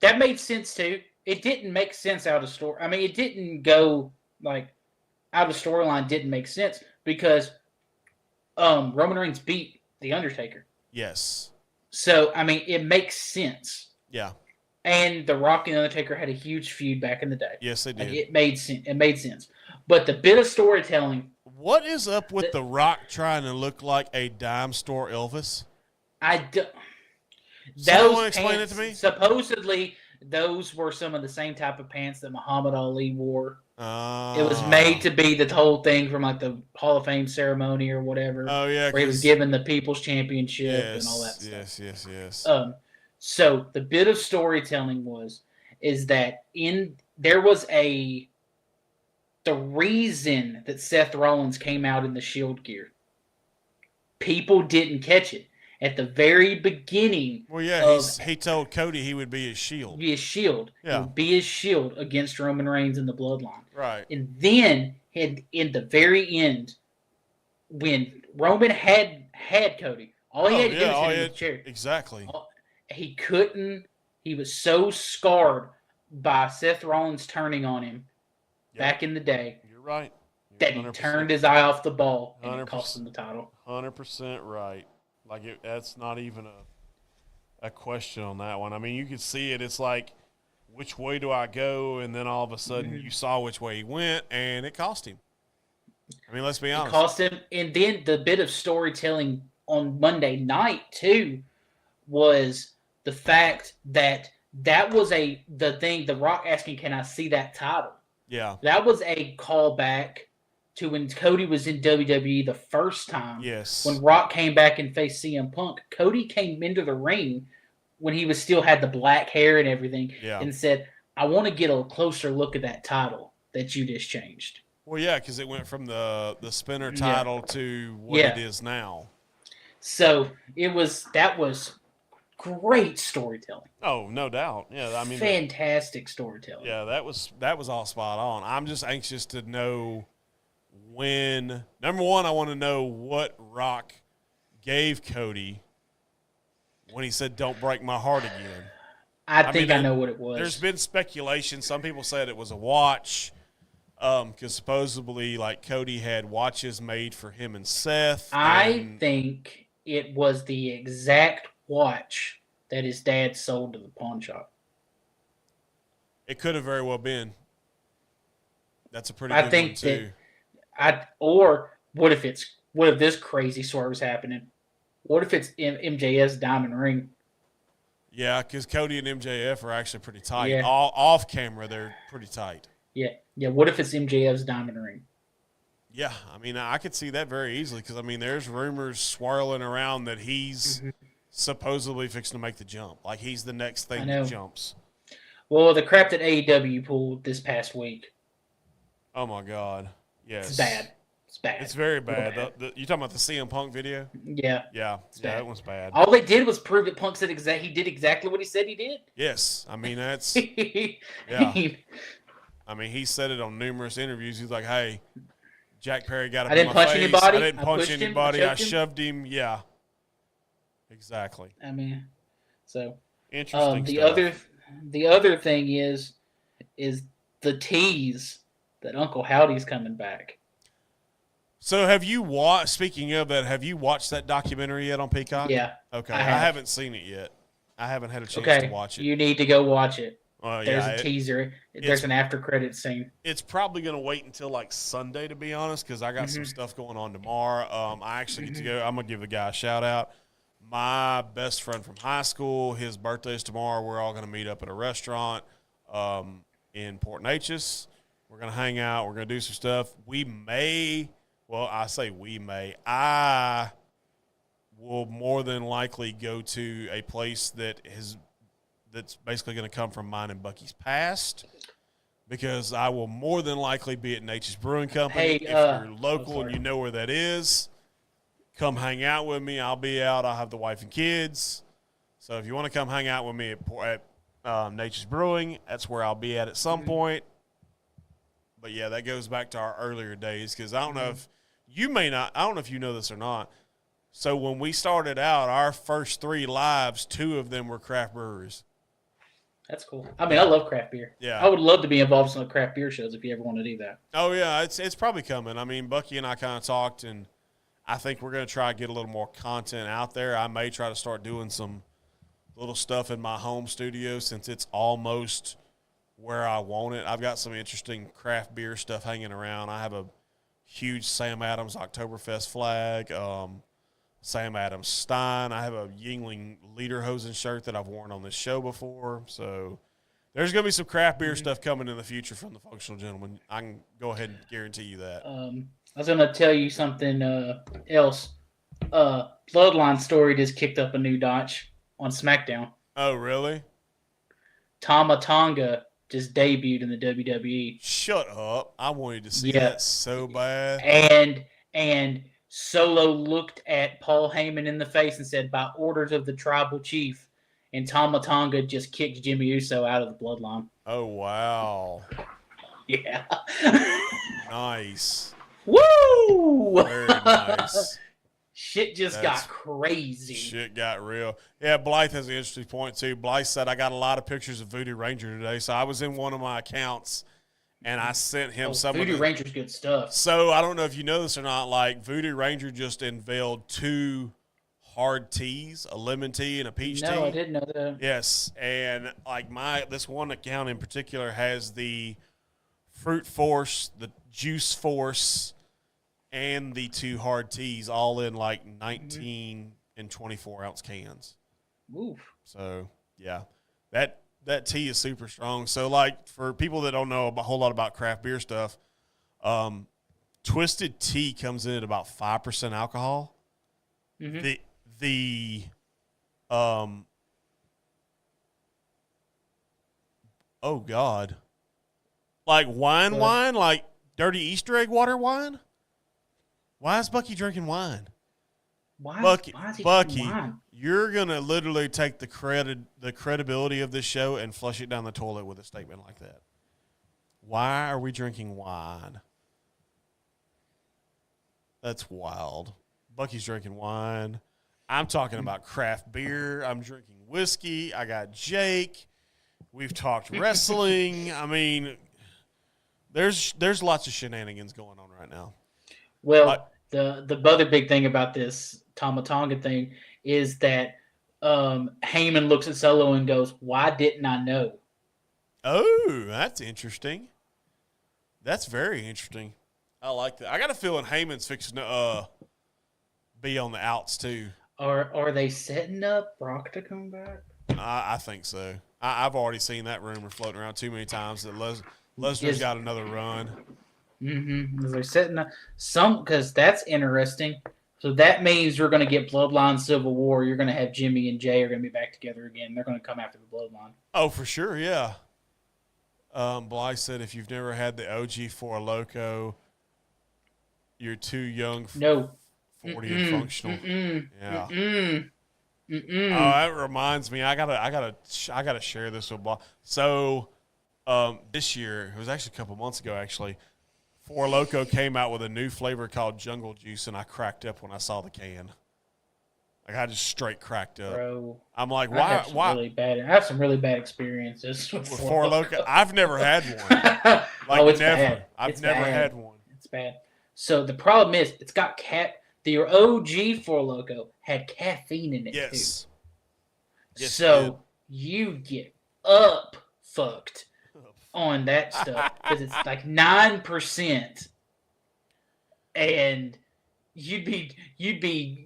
That made sense, too. It didn't make sense out of story. I mean, it didn't go, out of storyline didn't make sense because Roman Reigns beat The Undertaker. Yes. So, I mean, it makes sense. Yeah. And The Rock and The Undertaker had a huge feud back in the day. Yes, they did. It made sense. But the bit of storytelling. What is up with The Rock trying to look like a dime store Elvis? Someone explain it to me? Supposedly, those were some of the same type of pants that Muhammad Ali wore. It was made to be the whole thing from the Hall of Fame ceremony or whatever. Oh, yeah. Where he was given the People's Championship and all that stuff. Yes. So the bit of storytelling is that there was the reason that Seth Rollins came out in the Shield gear. People didn't catch it. At the very beginning. Well, yeah, he told Cody he would be his shield. Be his shield. Yeah. He would be his shield against Roman Reigns and the Bloodline. Right. And then, in the very end, when Roman had Cody, all he had to do was hit him with the chair. Exactly. He couldn't. He was so scarred by Seth Rollins turning on him back in the day. You're right. That he turned his eye off the ball and it cost him the title. 100% right. That's not even a question on that one. I mean, you could see it. It's like, which way do I go? And then all of a sudden you saw which way he went, and it cost him. I mean, let's be honest. It cost him. And then the bit of storytelling on Monday night, too, was the fact that was the thing, The Rock asking, can I see that title? Yeah. That was a callback to when Cody was in WWE the first time. Yes. When Rock came back and faced CM Punk, Cody came into the ring when he still had the black hair and everything and said, I want to get a closer look at that title that you just changed. Well, yeah, because it went from the spinner title to what it is now. So that was great storytelling. Oh, no doubt. Yeah, I mean, fantastic storytelling. Yeah, that was all spot on. I'm just anxious to know when, number one, I want to know what Rock gave Cody when he said, don't break my heart again. I think I know what it was. There's been speculation. Some people said it was a watch. Because supposedly, like, Cody had watches made for him and Seth. I think it was the exact watch that his dad sold to the pawn shop. It could have very well been. That's a pretty I good think one, too. or what if this crazy story was happening? What if it's MJF's diamond ring? Yeah, because Cody and MJF are actually pretty tight. Yeah. All off camera, they're pretty tight. Yeah. What if it's MJF's diamond ring? Yeah, I mean, I could see that very easily because, I mean, there's rumors swirling around that he's supposedly fixing to make the jump. Like, he's the next thing that jumps. Well, the crap that AEW pulled this past week. Oh, my God. Yes. It's bad. It's bad. It's very bad. You talking about the CM Punk video? Yeah. Yeah, that one's bad. All they did was prove that Punk said he did exactly what he said he did. Yes. I mean, that's... yeah. I mean, he said it on numerous interviews. He's like, hey, Jack Perry got up I didn't punch anybody. I didn't punch anybody. I shoved him. Yeah. Exactly. I mean, so... Interesting stuff. The other thing is the tease that Uncle Howdy's coming back. So have you watched, speaking of that, have you watched that documentary yet on Peacock? Yeah. Okay. I haven't seen it yet. I haven't had a chance to watch it. You need to go watch it. There's a teaser. There's an after credit scene. It's probably going to wait until like Sunday, to be honest, because I got some stuff going on tomorrow. I actually get to go. I'm going to give the guy a shout out. My best friend from high school, his birthday is tomorrow. We're all going to meet up at a restaurant in Port Neches. We're going to hang out. We're going to do some stuff. I will more than likely go to a place that's basically going to come from mine and Bucky's past, because I will more than likely be at Nature's Brewing Company. Hey, if you're local and you know where that is, come hang out with me. I'll be out. I'll have the wife and kids. So if you want to come hang out with me at Nature's Brewing, that's where I'll be at some point. But, yeah, that goes back to our earlier days, because I don't know if you know this or not. So when we started out, our first 3 lives, 2 of them were craft breweries. That's cool. I mean, I love craft beer. Yeah. I would love to be involved in some craft beer shows if you ever want to do that. Oh, yeah, it's probably coming. I mean, Bucky and I kind of talked, and I think we're going to try to get a little more content out there. I may try to start doing some little stuff in my home studio since it's almost where I want it. I've got some interesting craft beer stuff hanging around. I have a huge Sam Adams Oktoberfest flag, Sam Adams Stein. I have a Yingling Lederhosen shirt that I've worn on this show before. So there's going to be some craft beer stuff coming in the future from the Functional Gentleman. I can go ahead and guarantee you that. I was going to tell you something else. Bloodline story just kicked up a new notch on SmackDown. Oh, really? Tama Tonga just debuted in the WWE. Shut up. I wanted to see that so bad. And Solo looked at Paul Heyman in the face and said, by orders of the tribal chief, and Tama Tonga just kicked Jimmy Uso out of the bloodline. Oh, wow. Yeah. Nice. Woo! Very nice. Shit just got crazy. Shit got real. Yeah, Blythe has an interesting point, too. Blythe said, I got a lot of pictures of Voodoo Ranger today, so I was in one of my accounts, and I sent him some Voodoo of the... Ranger's good stuff. So, I don't know if you know this or not, like, Voodoo Ranger just unveiled 2 hard teas, a lemon tea and a peach tea. No, I didn't know that. Yes, and, like, this one account in particular has the Fruit Force, the Juice Force, and the 2 hard teas all in like 19 and 24-ounce cans. Oof. So, yeah, that tea is super strong. So, like, for people that don't know a whole lot about craft beer stuff, Twisted Tea comes in at about 5% alcohol. Oh, God. Like wine, like dirty Easter egg water wine? Why is Bucky drinking wine? Why is he drinking wine? You're going to literally take the credibility of this show and flush it down the toilet with a statement like that. Why are we drinking wine? That's wild. Bucky's drinking wine. I'm talking about craft beer. I'm drinking whiskey. I got Jake. We've talked wrestling. I mean, There's lots of shenanigans going on right now. Well, the other big thing about this Tamatonga thing is that Heyman looks at Solo and goes, "Why didn't I know?" Oh, that's interesting. That's very interesting. I like that. I got a feeling Heyman's fixing to be on the outs too. Are they setting up Brock to come back? I think so. I've already seen that rumor floating around too many times that Lesnar's got another run. Mm-hmm. They're setting up because that's interesting. So that means you're going to get Bloodline Civil War. You're going to have Jimmy and Jay are going to be back together again. They're going to come after the Bloodline. Oh, for sure, yeah. Blythe said, if you've never had the OG Four Loko, you're too young. 40 and functional. Yeah. Oh, that reminds me. I gotta share this with Blythe. So, this year, it was actually a couple months ago. Actually, Four Loko came out with a new flavor called Jungle Juice, and I cracked up when I saw the can. Like I just straight cracked up. Bro, I'm like, why? I have some really bad experiences with Four Loko. I've never had one. Like it's never. bad. I've never had one. It's bad. So the problem is, it's got the OG Four Loko had caffeine in it too. Yes, so you get fucked on that stuff because it's like 9%, and you'd be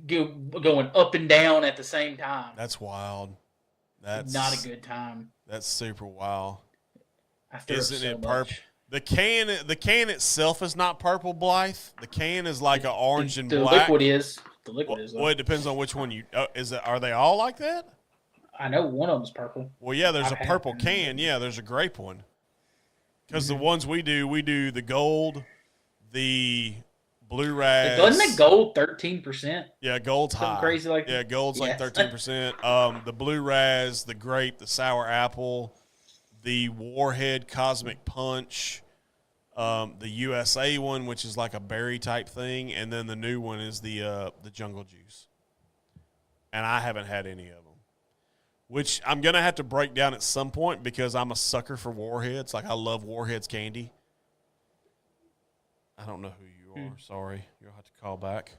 going up and down at the same time. That's wild. That's not a good time. That's super wild. Isn't it purple? The can itself is not purple, Blythe. The can is like an orange and black. The liquid is. Well, it depends on which one you. Are they all like that? I know one of them's purple. Well, yeah, there's a purple can. Yeah, there's a grape one. Because the ones we do the gold, the blue raz. Doesn't it gold 13%? Yeah, gold's something high. Crazy like yeah, gold's like 13%. The blue raz, the grape, the sour apple, the Warhead Cosmic Punch, the USA one, which is like a berry type thing, and then the new one is the Jungle Juice. And I haven't had any of them, which I'm gonna have to break down at some point because I'm a sucker for Warheads. Like I love Warheads candy. I don't know who you are. Sorry, you'll have to call back.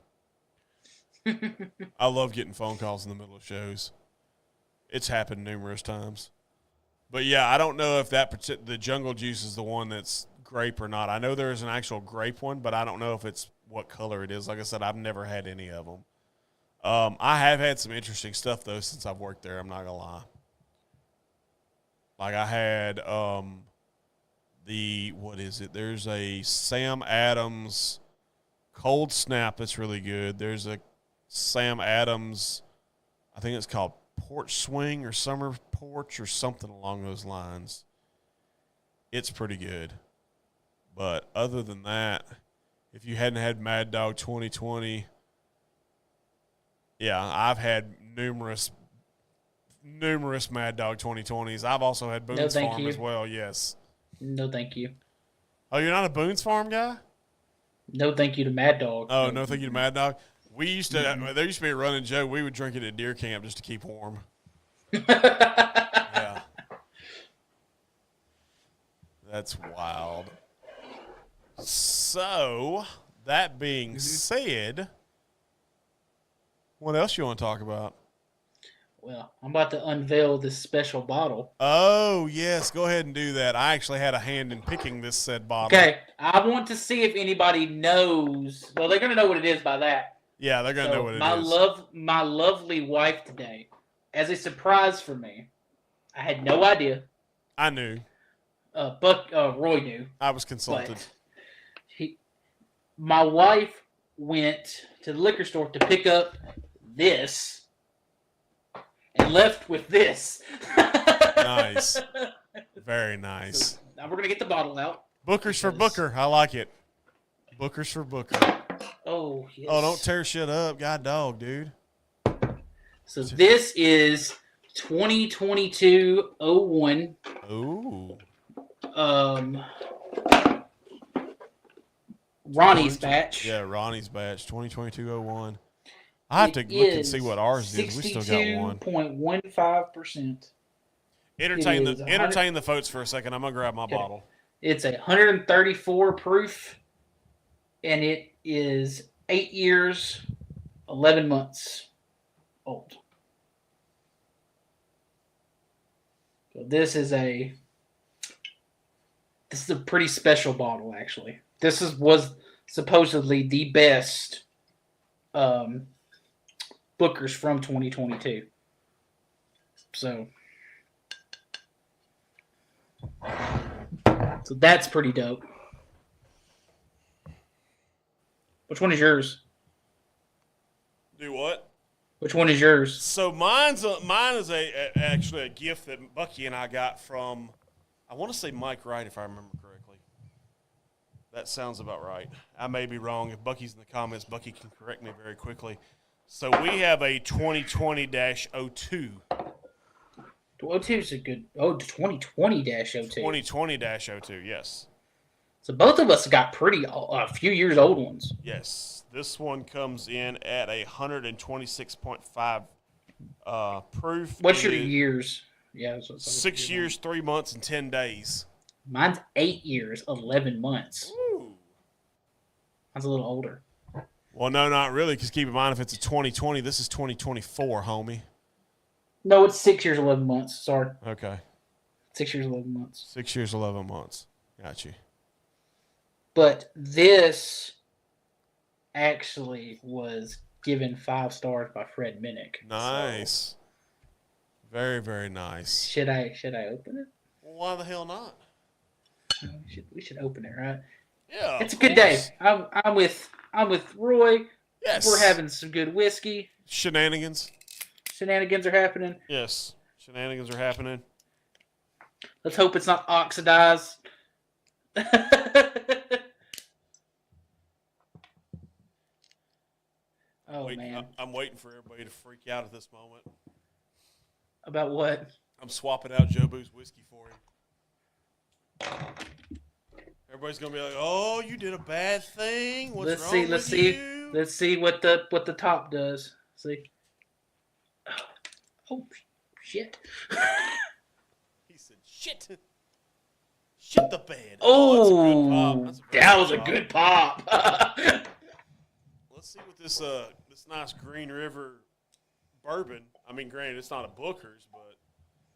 I love getting phone calls in the middle of shows. It's happened numerous times. But yeah, I don't know if the Jungle Juice is the one that's grape or not. I know there is an actual grape one, but I don't know if it's what color it is. Like I said, I've never had any of them. I have had some interesting stuff though since I've worked there. I'm not gonna lie. Like I had what is it? There's a Sam Adams Cold Snap that's really good. There's a Sam Adams, I think it's called Porch Swing or Summer Porch or something along those lines. It's pretty good. But other than that, if you hadn't had Mad Dog 2020, yeah, I've had numerous Mad Dog 2020s. I've also had Boone's Farm as well, yes. No, thank you. Oh, you're not a Boone's Farm guy? No, thank you to Mad Dog. Oh, no, thank you to Mad Dog. We used to, there used to be a running joke. We would drink it at deer camp just to keep warm. Yeah. That's wild. So, that being said, what else you want to talk about? Well, I'm about to unveil this special bottle. Oh, yes. Go ahead and do that. I actually had a hand in picking this said bottle. Okay. I want to see if anybody knows. Well, they're going to know what it is by that. Yeah, they're going to know what it is. My lovely wife today, as a surprise for me, I had no idea. I knew. Roy knew. I was consulted. My wife went to the liquor store to pick up this and left with this. Nice. Very nice. So now we're going to get the bottle out. Bookers for Booker. I like it. Bookers for Booker. Oh, yes. Oh, don't tear shit up. God dog, dude. So this is 2022-01. Ooh. Ronnie's batch. Yeah, Ronnie's batch, 2022-01. I have to look and see what ours is. We still got one. 62.15%. Entertain the folks for a second. I'm gonna grab my bottle. It's 134 proof, and it is 8 years, 11 months old. So this is a pretty special bottle, actually. This was supposedly the best Booker's from 2022. So that's pretty dope. Which one is yours? Do what? Which one is yours? So mine is actually a gift that Bucky and I got from, I want to say Mike Wright, if I remember correctly. That sounds about right. I may be wrong. If Bucky's in the comments, Bucky can correct me very quickly. So we have a 2020-02. 02 is a good. Oh, 2020-02. 2020-02, yes. So both of us got a few years old ones. Yes. This one comes in at 126.5 proof. What's your years? Yeah, 6 years, 3 months, and 10 days. Mine's 8 years, 11 months. Ooh. Mine's a little older. Well, no, not really, because keep in mind, if it's a 2020, this is 2024, homie. No, it's 6 years, 11 months. Sorry. Okay. 6 years, 11 months. 6 years, 11 months. Got you. But this actually was given 5 stars by Fred Minnick. Nice. So, very, very nice. should I open it? Well, why the hell not? We should open it, right? Yeah. It's a good day. I'm with Roy. Yes. We're having some good whiskey. Shenanigans. Shenanigans are happening. Yes. Shenanigans are happening. Let's hope it's not oxidized. Oh, man. I'm waiting for everybody to freak out at this moment. About what? I'm swapping out Jobu's whiskey for him. Everybody's gonna be like, "Oh, you did a bad thing. What's Let's wrong see. with you?" Let's see what the top does. See. Oh shit! He said, "Shit, shit the bed." Oh, that was a pop. good pop. Let's see what this nice Green River bourbon. I mean, granted, it's not a Booker's, but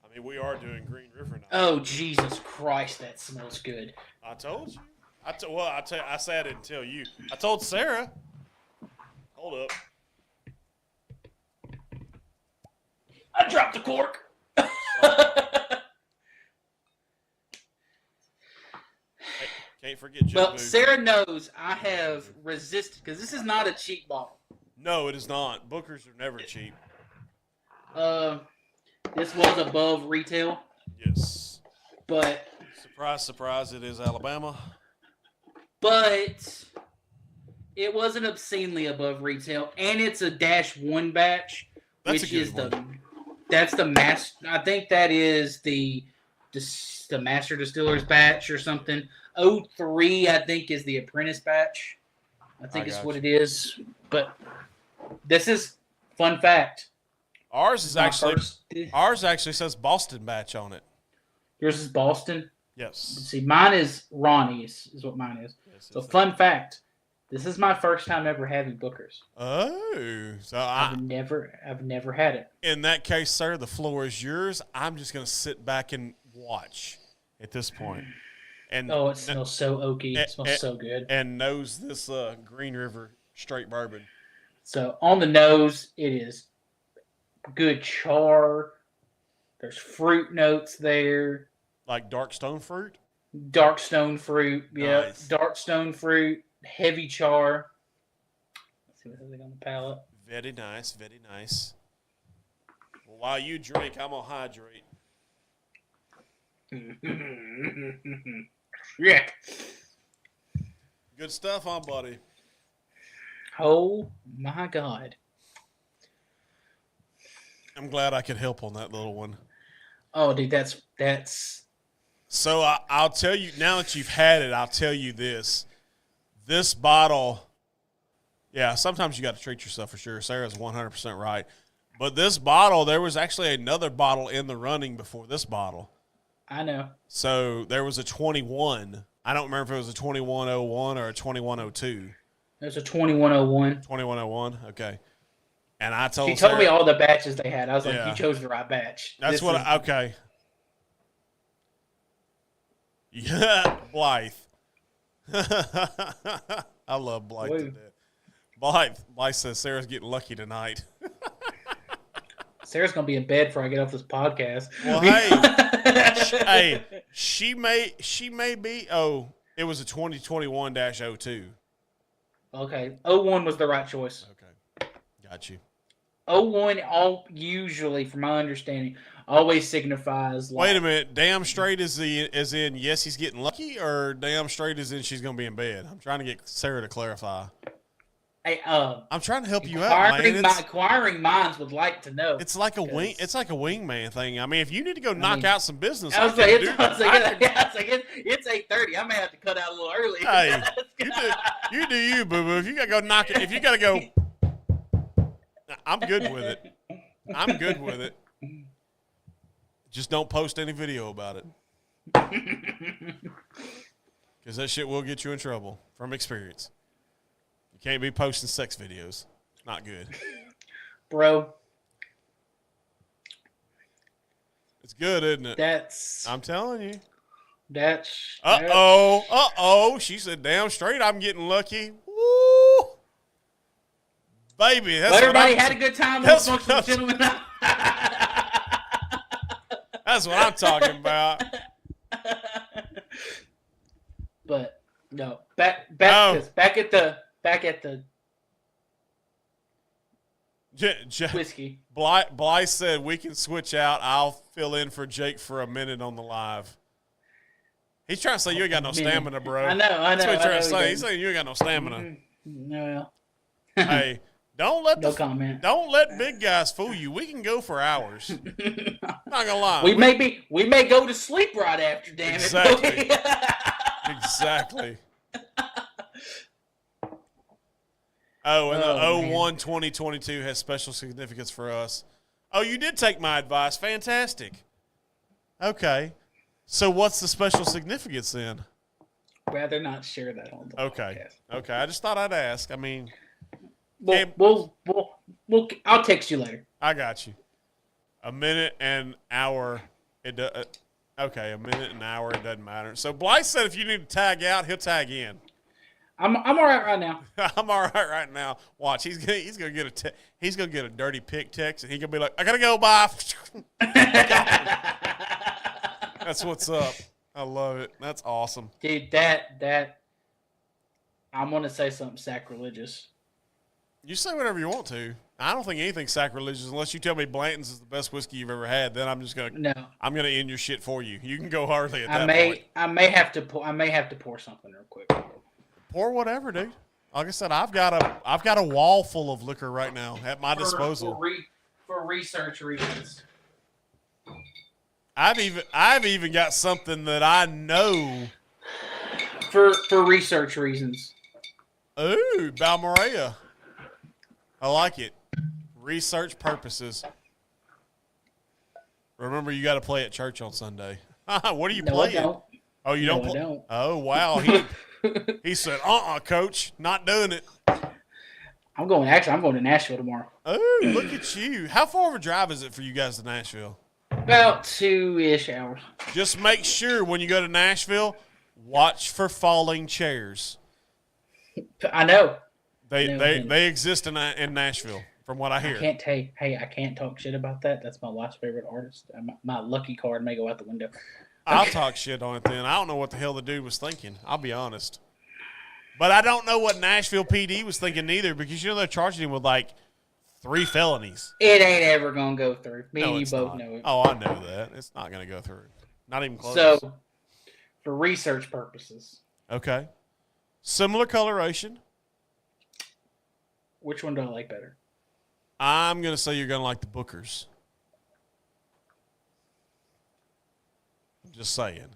I mean, we are doing Green River now. Oh Jesus Christ, that smells good. I told you. I say I didn't tell you. I told Sarah. Hold up. I dropped the cork. Can't forget Joe. Well, Sarah knows I have resisted because this is not a cheap bottle. No, it is not. Booker's are never cheap. This was above retail, Yes. but Surprise, surprise, it is Alabama. it wasn't obscenely above retail, and it's a -1 batch, That's which a good is one. that's the master. I think that is the master distiller's batch or something. 03, I think, is the apprentice batch. I think it's what it is. But this is fun fact. Ours actually says Boston batch on it. Yours is Boston. Yes. See, mine is Ronnie's, is what mine is. Yes, So, fun fact: this is my first time ever having Booker's. Oh, so I've never had it. in that case, sir, the floor is yours. I'm just gonna sit back and watch at this point. And Oh, it smells so oaky. It smells so good. And nose this Green River straight bourbon. So on the nose, it is good char. There's fruit notes there. Like dark stone fruit? Dark stone fruit. Yeah, Nice. dark stone fruit. Heavy char. Let's see what has it on the palate. Very nice, very nice. Well, while you drink, I'm gonna hydrate. Yeah. Good stuff, huh, buddy? Oh my God. I'm glad I could help on that little one. Oh, dude, that's. So I'll tell you, now that you've had it, I'll tell you this. This bottle, yeah, sometimes you got to treat yourself for sure. Sarah's 100% right. But this bottle, there was actually another bottle in the running before this bottle. I know. So there was a 21. I don't remember if it was a 2101 or a 2102. There's a 2101. 2101. Okay. And I told She told Sarah, me all the batches they had. I was like, Yeah. you chose the right batch. That's okay. Yeah, Blythe. I love Blythe to death. Blythe says Sarah's getting lucky tonight. Sarah's gonna be in bed before I get off this podcast. Well, hey, she may be. Oh, it was a 2021-02. Okay, 01 was the right choice. Okay, got you. 01 usually, from my understanding, always signifies. Wait a minute. Damn straight is in yes, he's getting lucky, or damn straight is in she's gonna be in bed. I'm trying to get Sarah to clarify. Hey, I'm trying to help you out, man. Inquiring minds would like to know. It's like a wing. It's like a wingman thing. I mean, if you need to go knock out some business, I was like, it's 8:30. I may have to cut out a little early. Hey, you do you, boo boo. If you gotta go knock it, if you gotta go, I'm good with it. I'm good with it. Just don't post any video about it, because that shit will get you in trouble from experience. You can't be posting sex videos. Not good. Bro. It's good, isn't it? I'm telling you. Uh-oh. She said, damn straight, I'm getting lucky. Woo! Baby, that's everybody had a good time. That's what gentlemen. That's what I'm talking about. But no, back at the whiskey. Blythe said we can switch out. I'll fill in for Jake for a minute on the live. He's trying to say you ain't got no stamina, bro. I know. That's what he's trying to say. He's saying you ain't got no stamina. No. Hey, don't let big guys fool you. We can go for hours. Not gonna lie. We may go to sleep right after. Damn exactly. it. Exactly. Oh, and the 01-2022 has special significance for us. Oh, you did take my advice. Fantastic. Okay. So what's the special significance then? Rather not share that on the podcast. Okay. I just thought I'd ask. I mean, I'll text you later. I got you. A minute and hour. A minute and hour. It doesn't matter. So Blythe said if you need to tag out, he'll tag in. I'm all right now. I'm all right right now. Watch, he's gonna get a dirty pic text, and he's gonna be like, "I gotta go, bye." That's what's up. I love it. That's awesome, dude. That I'm gonna say something sacrilegious. You say whatever you want to. I don't think anything's sacrilegious unless you tell me Blanton's is the best whiskey you've ever had. Then I'm gonna end your shit for you. You can go hardly at that point. I may have to pour something real quick. Pour whatever, dude. Like I said, I've got a wall full of liquor right now at my disposal. For research reasons. I've even got something that I know. For research reasons. Ooh, Balmorea. I like it. Research purposes. Remember, you got to play at church on Sunday. What are you playing? I don't. Oh, you don't play? I don't. Oh, wow. He said, coach, not doing it. I'm going to Nashville tomorrow. Oh, look at you. How far of a drive is it for you guys to Nashville? About 2-ish hours. Just make sure when you go to Nashville, watch for falling chairs. I know. They exist in Nashville, from what I hear. I can't talk shit about that. That's my wife's favorite artist. My lucky card may go out the window. I'll talk shit on it then. I don't know what the hell the dude was thinking. I'll be honest. But I don't know what Nashville PD was thinking neither, because they're charging him with like 3 felonies. It ain't ever going to go through. Me and you both know it. Oh, I know that. It's not going to go through. Not even close. So, for research purposes. Okay. Similar coloration. Which one do I like better? I'm going to say you're going to like the Bookers. I'm just saying.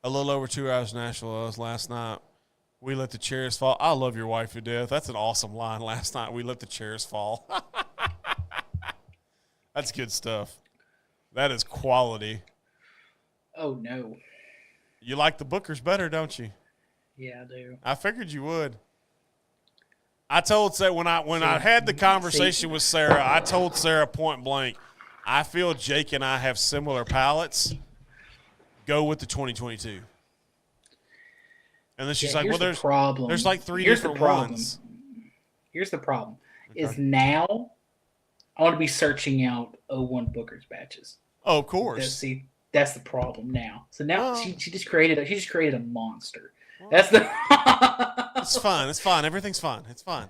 A little over 2 hours in Nashville last night. We let the chairs fall. I love your wife to death. That's an awesome line last night. We let the chairs fall. That's good stuff. That is quality. Oh no. You like the Bookers better, don't you? Yeah, I do. I figured you would. I told Sarah when I had the conversation with Sarah, I told Sarah point blank, I feel Jake and I have similar palates. Go with the 2022. And then she's like, "Well, there's like three different ones." Here's the problem: Okay. is now I want to be searching out 01 Booker's batches. Oh, of course. See, that's the problem now. So now she just created a monster. Well, that's the. It's fine. It's fine. Everything's fine. It's fine.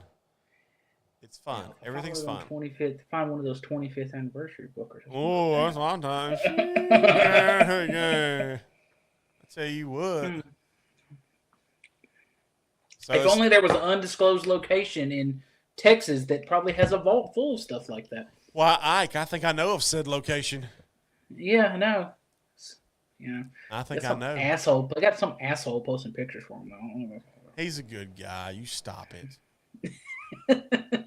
It's fine. Yeah, Everything's fine. Find one of those 25th anniversary Bookers. Oh, that's a long time. Yeah. I tell you what. So if only there was an undisclosed location in Texas that probably has a vault full of stuff like that. Why, Ike, I think I know of said location. Yeah, I know. I think I know. I got some asshole posting pictures for him. Though. He's a good guy. You stop it.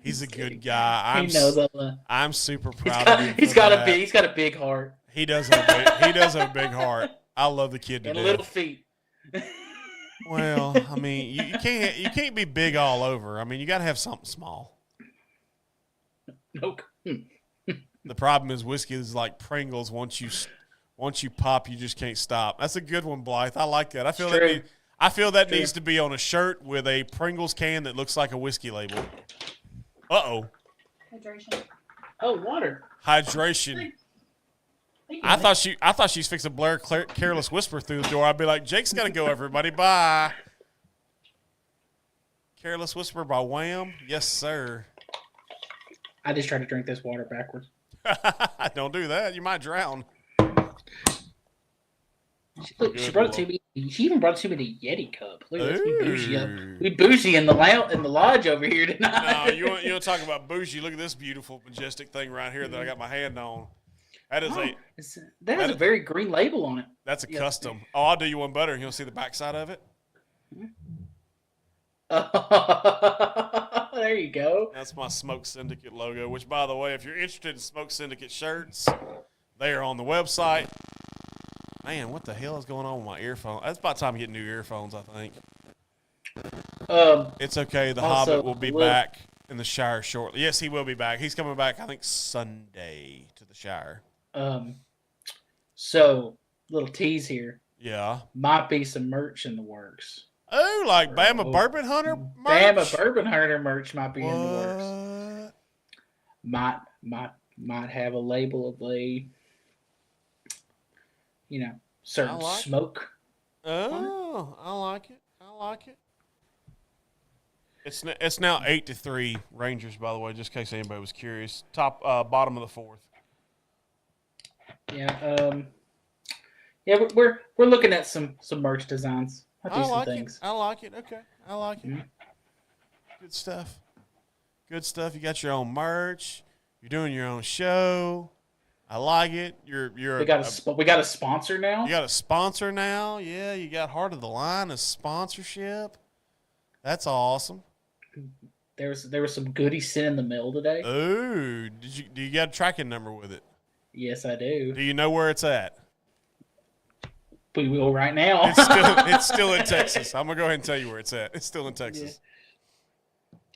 He's a good guy. He knows all that. I'm super proud of him. He's got a big heart. He does have a big heart. I love the kid to and death. little feet. Well, I mean, you can't be big all over. I mean, you got to have something small. Nope. The problem is whiskey is like Pringles. Once you pop, you just can't stop. That's a good one, Blythe. I like that. I feel that needs to be on a shirt with a Pringles can that looks like a whiskey label. Uh-oh. Hydration. Oh, water. Hydration. I thought she's fixing to blare Careless Whisper through the door. I'd be like, Jake's got to go, everybody. Bye. Careless Whisper by Wham. Yes, sir. I just tried to drink this water backwards. Don't do that. You might drown. She brought it to me. She even brought it to me in a Yeti cup. Look at this. We bougie in the lodge over here tonight. No, you want to talk about bougie? Look at this beautiful, majestic thing right here that I got my hand on. That is that has a very green label on it. That's a custom. Oh, I'll do you one better. You'll see the backside of it. There you go. That's my Smoke Syndicate logo, which, by the way, if you're interested in Smoke Syndicate shirts, they are on the website. Man, what the hell is going on with my earphones? It's about time to get new earphones, I think. It's okay. The Hobbit will be back in the Shire shortly. Yes, he will be back. He's coming back, I think, Sunday to the Shire. So, little tease here. Yeah. Might be some merch in the works. Oh, like BamaBourbonHunter merch? BamaBourbonHunter merch might be in the works. Might have a label of a, certain smoke. Oh, I like it. I like it. It's now 8-3 Rangers, by the way, just in case anybody was curious. Bottom of the fourth. Yeah. We're looking at some merch designs. I like it. Okay. I like it. Mm-hmm. Good stuff. Good stuff. You got your own merch. You're doing your own show. I like it. We got a sponsor now. You got a sponsor now. Yeah, you got Heart of the Line as sponsorship. That's awesome. There was some goodies sent in the mail today. Oh, do you got a tracking number with it? Yes, I do. Do you know where it's at? We will right now. It's still in Texas. I'm gonna go ahead and tell you where it's at. It's still in Texas.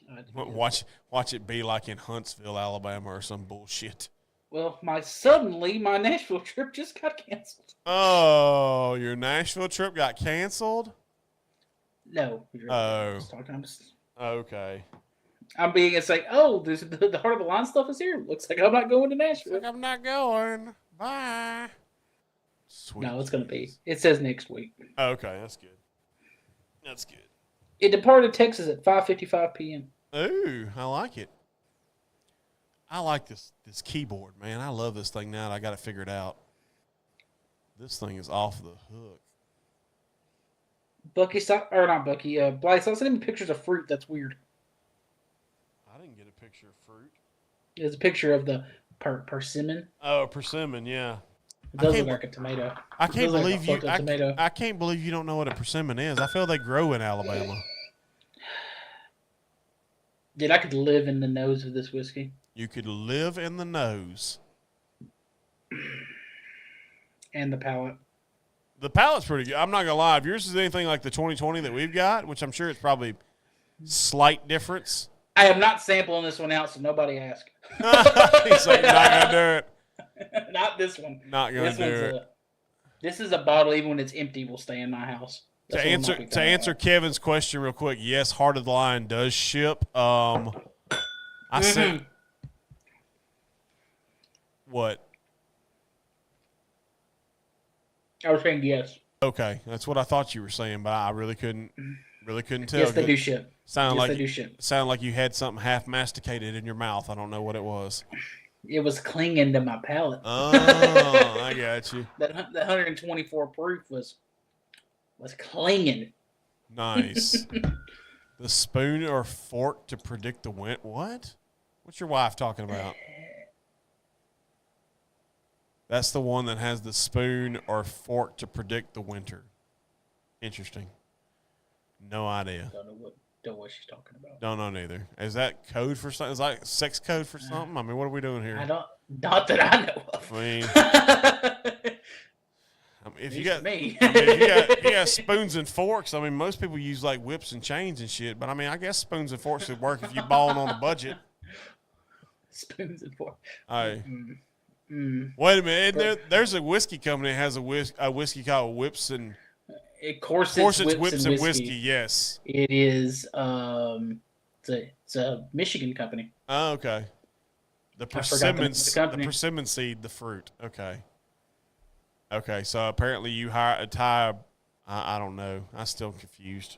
Yeah. Watch it be like in Huntsville, Alabama, or some bullshit. Well, my Nashville trip just got canceled. Oh, your Nashville trip got canceled? No. Okay. It's like, the Heart of the Line stuff is here. Looks like I'm not going to Nashville. Looks like I'm not going. Bye. Sweet. No, it's going to be. It says next week. Okay, that's good. That's good. It departed Texas at 5:55 p.m. Ooh, I like it. I like this keyboard, man. I love this thing now. I got it figured out. This thing is off the hook. Blythe, stop sending me pictures of fruit. That's weird. I didn't get a picture of fruit. There's a picture of the persimmon. Oh, persimmon, yeah. It does look like a tomato. I can't believe you don't know what a persimmon is. I feel they grow in Alabama. Dude, I could live in the nose of this whiskey. You could live in the nose. And the palate. The palate's pretty good. I'm not gonna lie. If yours is anything like the 2020 that we've got, which I'm sure it's probably slight difference. I am not sampling this one out, so nobody ask. He's like, not gonna do it. Not this one. Not gonna do it. This is a bottle, even when it's empty, will stay in my house. To answer Kevin's question real quick, yes, Heart of the Lion does ship. I said what? I was saying yes. Okay, that's what I thought you were saying, but I really couldn't tell. Yes, they do ship. Sounded they do ship. Sounded like you had something half masticated in your mouth. I don't know what it was. It was clinging to my palate. Oh, I got you. That 124 proof was clinging. Nice. The spoon or fork to predict the wind. What? What's your wife talking about? That's the one that has the spoon or fork to predict the winter. Interesting. No idea. Don't know what she's talking about. Don't know neither. Is that code for something? Is that sex code for something? I mean, what are we doing here? Not that I know of. If you got spoons and forks, I mean, most people use like whips and chains and shit. But I mean, I guess spoons and forks would work if you're balling on a budget. Spoons and forks. Hey. Wait a minute. There's a whiskey company that has a whiskey called Whips and Corsets, Whips and whiskey. Yes, it is. It's a Michigan company. Oh, okay. The persimmon seed, the fruit. Okay. Okay, so apparently you hire a tie. I don't know. I'm still confused.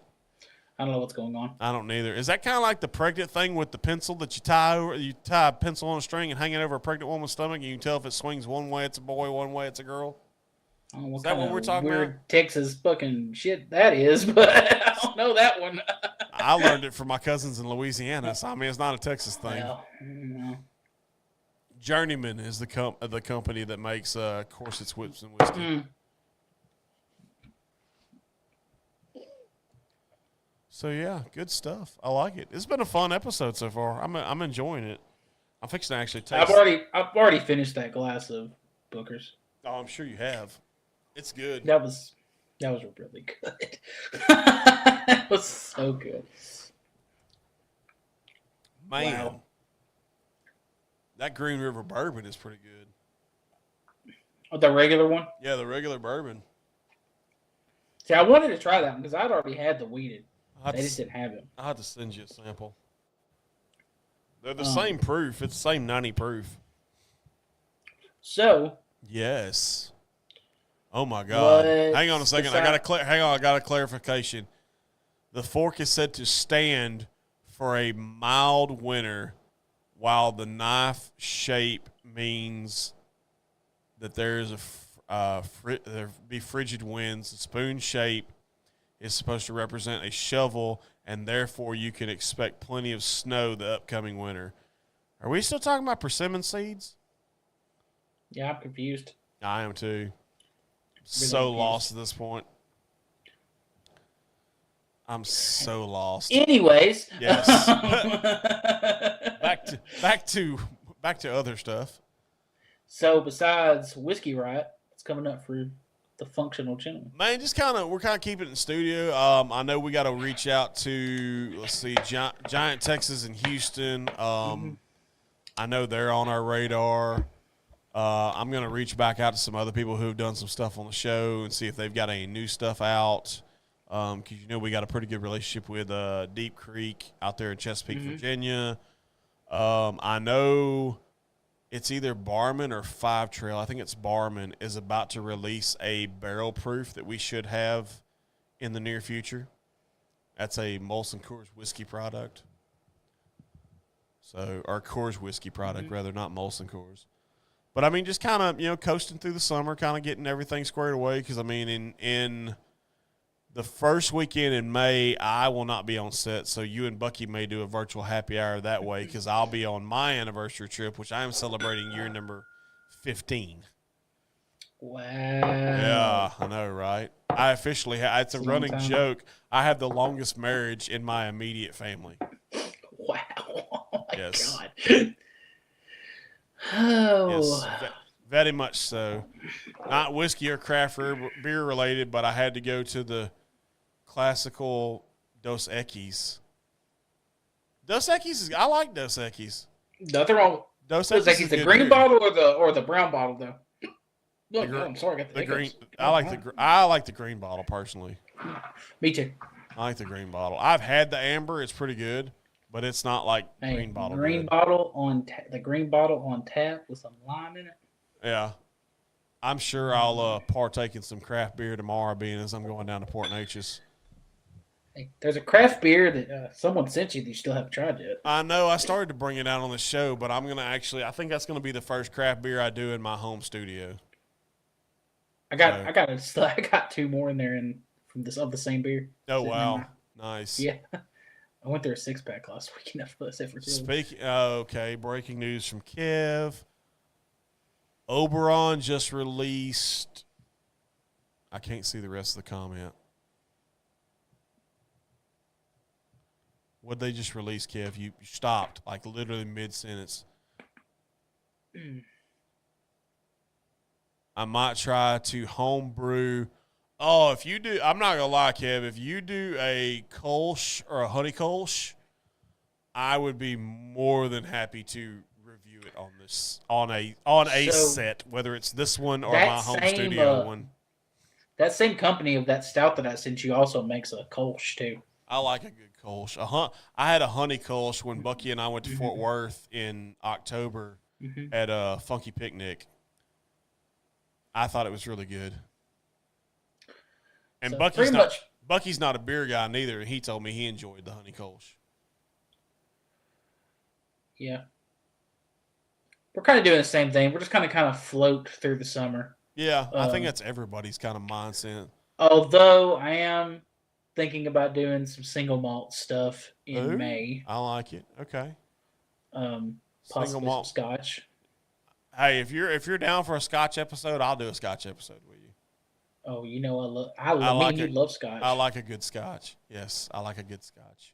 I don't know what's going on. I don't neither. Is that kind of like the pregnant thing with the pencil that you tie over? You tie a pencil on a string and hang it over a pregnant woman's stomach, and you can tell if it swings one way it's a boy, one way it's a girl? Is that what we're talking about? Texas fucking shit that is, but I don't know that one. I learned it from my cousins in Louisiana, so I mean it's not a Texas thing. Well, no. Journeyman is the company that makes Corsets, Whips, and whiskey. So yeah, good stuff. I like it. It's been a fun episode so far. I'm enjoying it. I'm fixing to actually taste. I've already finished that glass of Booker's. Oh, I'm sure you have. It's good. That was really good. That was so good. Man. Wow. That Green River bourbon is pretty good. Oh, the regular one? Yeah, the regular bourbon. See, I wanted to try that one because I'd already had the weeded. They just didn't have it. I'll have to send you a sample. They're the same proof. It's the same 90 proof. So. Yes. Oh my God! Hang on a second. I got a clarification. The fork is said to stand for a mild winter, while the knife shape means that there be frigid winds. The spoon shape is supposed to represent a shovel, and therefore you can expect plenty of snow the upcoming winter. Are we still talking about persimmon seeds? Yeah, I'm confused. I am too. So lost at this point. I'm so lost. Anyways. Yes. back to other stuff. So besides Whiskey Riot, what's coming up for the Functional Gentleman? Man, we're kind of keeping it in studio. I know we got to reach out to, let's see, Giant Texas and Houston. I know they're on our radar. I'm going to reach back out to some other people who have done some stuff on the show and see if they've got any new stuff out. Because, we got a pretty good relationship with Deep Creek out there in Chesapeake, Virginia. I know it's either Barman or Five Trail. I think it's Barman is about to release a barrel proof that we should have in the near future. That's a Molson Coors whiskey product. Or Coors whiskey product, rather, not Molson Coors. But, I mean, just kind of, coasting through the summer, kind of getting everything squared away. Because, I mean, in the first weekend in May, I will not be on set. So you and Bucky may do a virtual happy hour that way because I'll be on my anniversary trip, which I am celebrating year number 15. Wow. Yeah, I know, right? I officially it's a running joke. I have the longest marriage in my immediate family. Wow. Oh, my yes. God. Oh. Yes. Very much so. Not whiskey or craft beer related, but I had to go to the classical Dos Equis. Dos Equis I like Dos Equis. Nothing wrong. Dos Dos Equis Equis, is the good green beer. bottle or the brown bottle though. Look, I'm sorry, I got the green. hiccups. I like the green bottle personally. Me too. I like the green bottle. I've had the amber; it's pretty good, but it's not like green bottle. The green bottle on tap with some lime in it. Yeah, I'm sure I'll partake in some craft beer tomorrow, being as I'm going down to Port Neches. Hey, there's a craft beer that someone sent you that you still haven't tried yet. I know. I started to bring it out on the show, but I'm gonna actually. I think that's gonna be the first craft beer I do in my home studio. I got 2 more in there from the same beer. Oh wow, nice. Yeah, I went through a 6-pack last weekend. Okay, breaking news from Kev. Oberon just released. I can't see the rest of the comment. What'd they just release, Kev? You stopped, like literally mid-sentence. I might try to homebrew. Oh, if you do, I'm not going to lie, Kev. If you do a Kolsch or a honey Kolsch, I would be more than happy to review it on a set, whether it's this one or my home studio one. That same company of that stout that I sent you also makes a Kolsch too. I like a good Kolsch. I had a honey Kolsch when Bucky and I went to Fort Worth in October at a Funky Picnic. I thought it was really good. And so Bucky's not a beer guy neither, and he told me he enjoyed the honey Kolsch. Yeah. We're kind of doing the same thing. We're just kind of float through the summer. Yeah, I think that's everybody's kind of mindset. Although I am thinking about doing some single malt stuff in May. I like it. Okay. Possibly some scotch. Hey, if you're down for a scotch episode, I'll do a scotch episode with you. Oh, you know I love scotch. I like a good scotch. Yes, I like a good scotch.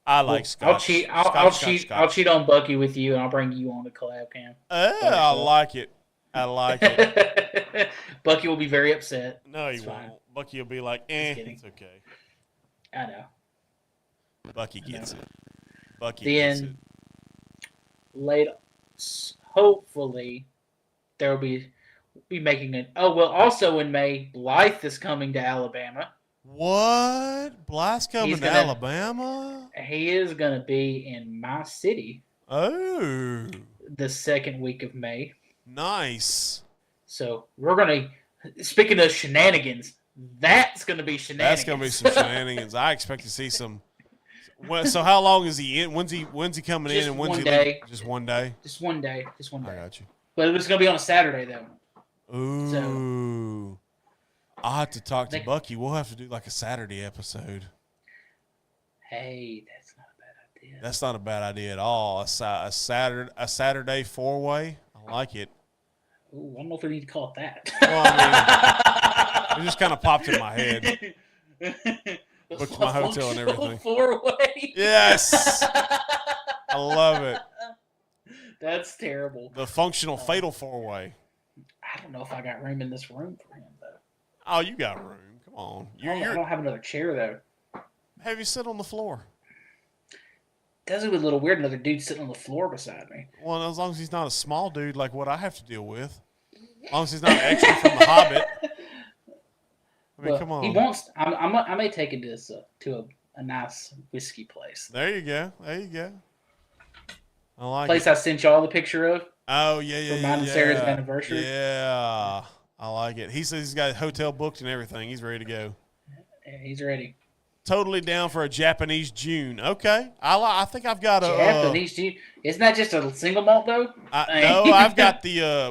I like scotch. I'll cheat on Bucky with you, and I'll bring you on the collab cam. I like it. I like it. Bucky will be very upset. No, he won't. Bucky will be like, it's okay. I know. Bucky gets it. Bucky gets it. Later, hopefully, there will be making it. Oh, well, also in May, Blythe is coming to Alabama. What? Blythe's coming to Alabama? He is going to be in my city. Oh. The second week of May. Nice. So we're going to, speaking of shenanigans, that's going to be shenanigans. That's going to be some shenanigans. I expect to see some. So how long is he in? When's he coming in and when's he leaving? Just one day? Just one day. I got you. But it was going to be on a Saturday, though. Ooh. So, I'll have to talk to Bucky. We'll have to do like a Saturday episode. Hey, that's not a bad idea. That's not a bad idea at all. A Saturday 4-way. I like it. Ooh, I don't know if we need to call it that. Well, I mean, it just kind of popped in my head. Booked my hotel and everything. 4-way. Yes. I love it. That's terrible. The functional fatal 4-way. I don't know if I got room in this room for him, though. Oh, you got room. Come on. I don't have another chair, though. Have you sit on the floor? Does it look a little weird, another dude sitting on the floor beside me. Well, as long as he's not a small dude like what I have to deal with. As long as he's not an extra from The Hobbit. I mean, come on. He wants. I may take him to a nice whiskey place. There you go. I like place it. I sent y'all the picture of. Oh yeah. For mine and Sarah's anniversary. Yeah, I like it. He says he's got a hotel booked and everything. He's ready to go. Yeah, he's ready. Totally down for a Japanese June. Okay, I think I've got a Japanese June. Isn't that just a single malt though? No, I've got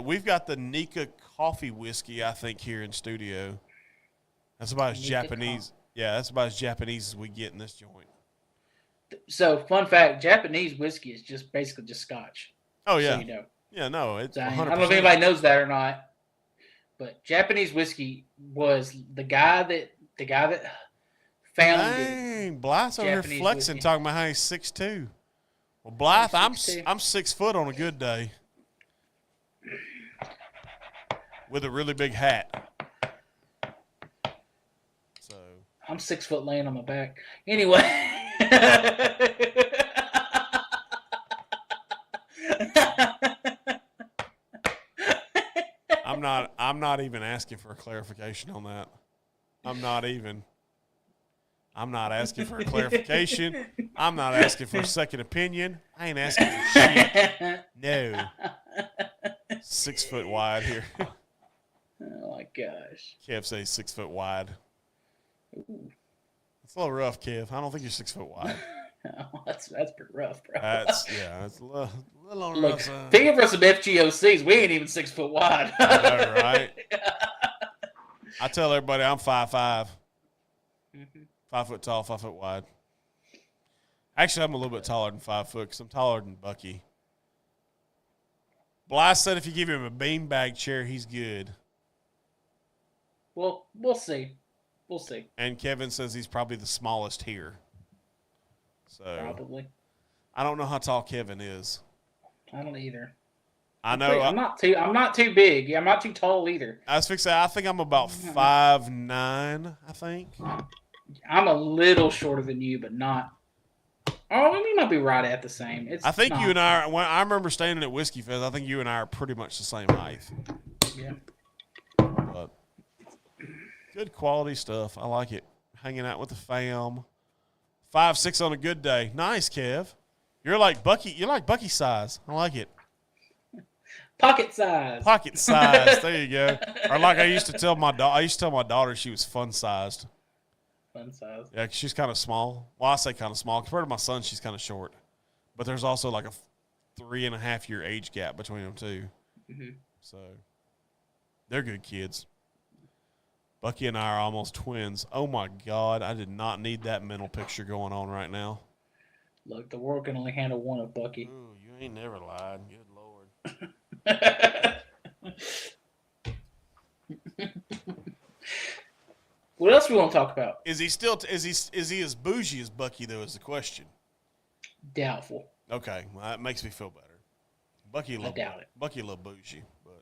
we've got the Nika coffee whiskey. I think here in studio. That's about as Japanese. Yeah, that's about as Japanese as we get in this joint. So, fun fact: Japanese whiskey is basically just Scotch. Oh yeah. So you know. Yeah, no, it's 100%. I don't know if anybody knows that or not, but Japanese whiskey was the guy that founded. Dang, Blythe's over here flexing, talking about how he's 6'2". Well, Blythe, I'm 6 foot on a good day. with a really big hat. So I'm 6 foot laying on my back. Anyway. I'm not even asking for a clarification on that. I'm not asking for a clarification. I'm not asking for a second opinion. I ain't asking for shit. No. 6 foot wide here. Oh my gosh. Kev says 6 foot wide. Ooh. It's a little rough, Kev. I don't think you're 6 foot wide. Oh, that's pretty rough, bro. It's a little on the Look, rough side. thinking for some FGOCs, we ain't even 6 foot wide. I know, right? I tell everybody I'm 5'5". 5 foot tall, 5 foot wide. Actually, I'm a little bit taller than 5 foot because I'm taller than Bucky. Blythe said if you give him a beanbag chair, he's good. Well, we'll see. We'll see. And Kevin says he's probably the smallest here. So Probably. I don't know how tall Kevin is. I don't either. I know I'm not too big. Yeah, I'm not too tall either. I was fixing. I think I'm about 5'9". I think. I'm a little shorter than you, but not. Oh, we might be right at the same. I think you and I. When I remember standing at Whiskey Fest, I think you and I are pretty much the same height. Yeah. But good quality stuff. I like it. Hanging out with the fam. 5'6" on a good day. Nice, Kev. You're like Bucky. You're like Bucky size. I like it. Pocket size. Pocket size. There you go. Or like I used to tell my daughter. I used to tell my daughter she was fun sized. Fun size. Yeah, 'cause she's kind of small. Well, I say kind of small. Compared to my son, she's kind of short. But there's also like a 3.5 year age gap between them too. Mm-hmm. So they're good kids. Bucky and I are almost twins. Oh my God, I did not need that mental picture going on right now. Look, the world can only handle one of Bucky. Ooh, you ain't never lied. Good Lord. What else we want to talk about? Is he still? Is he as bougie as Bucky though? Is the question. Doubtful. Okay, well, that makes me feel better. Bucky a I doubt it. Bucky a little bougie, but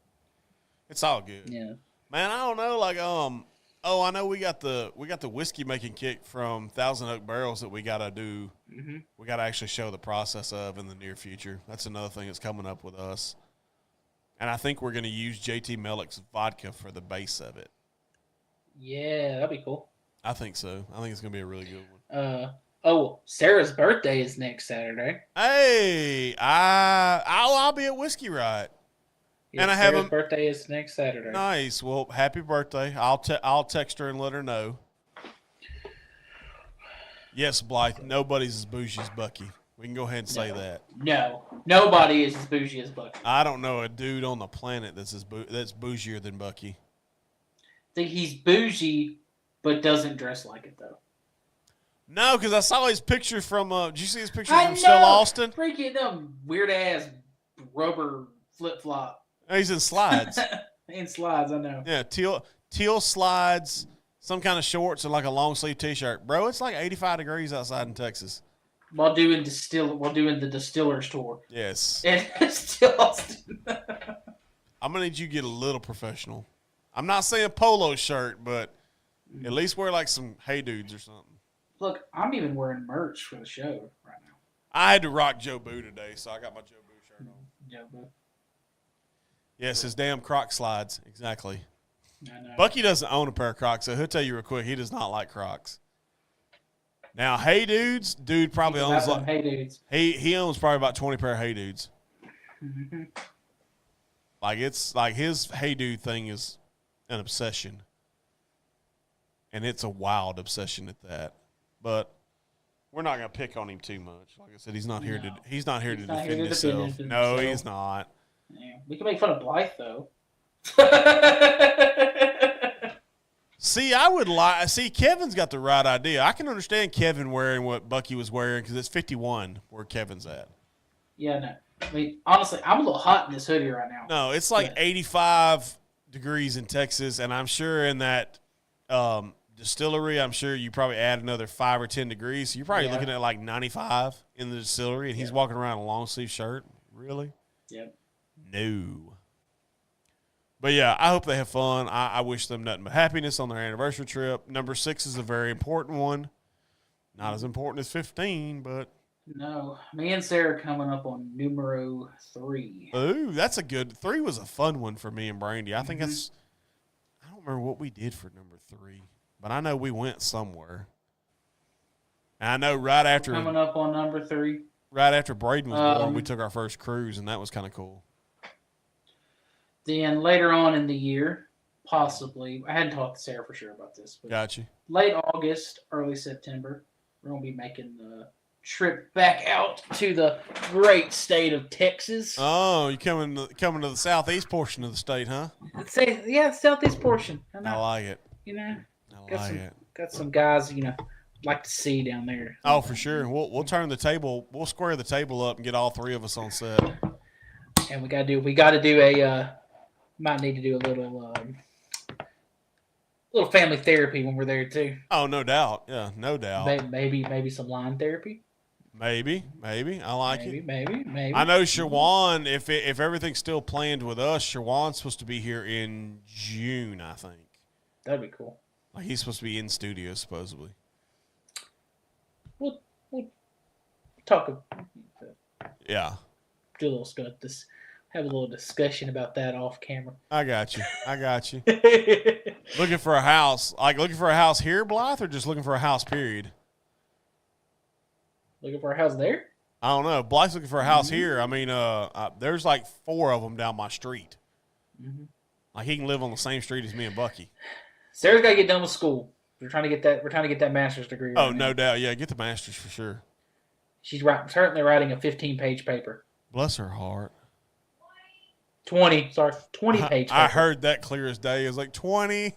it's all good. Yeah. Man, I don't know. Like, oh, I know we got the whiskey making kit from Thousand Oak Barrels that we gotta do. Mm-hmm. We gotta actually show the process of in the near future. That's another thing that's coming up with us. And I think we're gonna use JT Mellick's vodka for the base of it. Yeah, that'd be cool. I think so. I think it's gonna be a really good one. Sarah's birthday is next Saturday. Hey, I'll be at Whiskey Riot. Yeah, and I Sarah's have birthday is next Saturday. Nice. Well, happy birthday. I'll text her and let her know. Yes, Blythe. Nobody's as bougie as Bucky. We can go ahead and say that. No, nobody is as bougie as Bucky. I don't know a dude on the planet that's that's bougier than Bucky. I think he's bougie, but doesn't dress like it though. No, because I saw his picture from. Did you see his picture from Still Austin? Freaking them weird ass rubber flip flop. He's in slides. In slides, I know. Yeah, teal slides, some kind of shorts, and like a long sleeve T-shirt. Bro, it's like 85 degrees outside in Texas. While doing the distillers tour. Yes. And Still Austin. I'm gonna need you to get a little professional. I'm not saying polo shirt, but at least wear like some Hey Dudes or something. Look, I'm even wearing merch for the show right now. I had to rock Joe Boo today, so I got my Joe Boo shirt on. Joe Boo. Yes, his damn Croc slides. Exactly. I know. Bucky doesn't own a pair of Crocs, so he'll tell you real quick, he does not like Crocs. Now, Hey Dudes, dude probably owns like Hey Dudes. he owns probably about 20 pair of Hey Dudes. Mm-hmm. Like it's like his Hey Dude thing is an obsession. And it's a wild obsession at that. But we're not gonna pick on him too much. Like I said, he's not here to defend himself. No, he's not. Yeah. We can make fun of Blythe though. See, I would like. See, Kevin's got the right idea. I can understand Kevin wearing what Bucky was wearing because it's 51 where Kevin's at. Yeah, no. I mean, honestly, I'm a little hot in this hoodie right now. No, it's like 85 degrees in Texas, and I'm sure in that distillery, I'm sure you probably add another 5 or 10 degrees. So you're probably looking at like 95 in the distillery, and he's walking around in a long sleeve shirt. Really? Yep. No. But yeah, I hope they have fun. I wish them nothing but happiness on their anniversary trip. Number 6 is a very important one. Not as important as 15, but No, me and Sarah are coming up on numero 3. ooh, that's a good 3 was a fun one for me and Brandy. I think that's I don't remember what we did for number 3, but I know we went somewhere. And I know Coming up on number 3. right after Braden was born, we took our first cruise, and that was kind of cool. Then later on in the year, possibly, I hadn't talked to Sarah for sure about this, but Got you. late August, early September, we're going to be making the trip back out to the great state of Texas. Oh, you coming to the southeast portion of the state, huh? Southeast portion. I like it. You know, I like it. got some guys, like to see down there. Oh, for sure. We'll turn the table. We'll square the table up and get all 3 of us on set. And we got to do a. Might need to do a little family therapy when we're there too. Oh, no doubt. Yeah, no doubt. Maybe some line therapy. Maybe. I like it. Maybe. I know Shawan, if everything's still planned with us, Shawan's supposed to be here in June, I think. That'd be cool. Like he's supposed to be in studio, supposedly. We'll talk. Yeah. Do a little stuff. Have a little discussion about that off camera. I got you. Looking for a house. Like looking for a house here, Blythe, or just looking for a house, period? Looking for a house there? I don't know. Blythe's looking for a house here. I mean, there's like 4 of them down my street. Mm-hmm. Like he can live on the same street as me and Bucky. Sarah's got to get done with school. We're trying to get that master's degree. Oh, no doubt. Yeah, get the master's for sure. She's currently writing a 15-page paper. Bless her heart. 20 page paper. I heard that clear as day. It was like 20.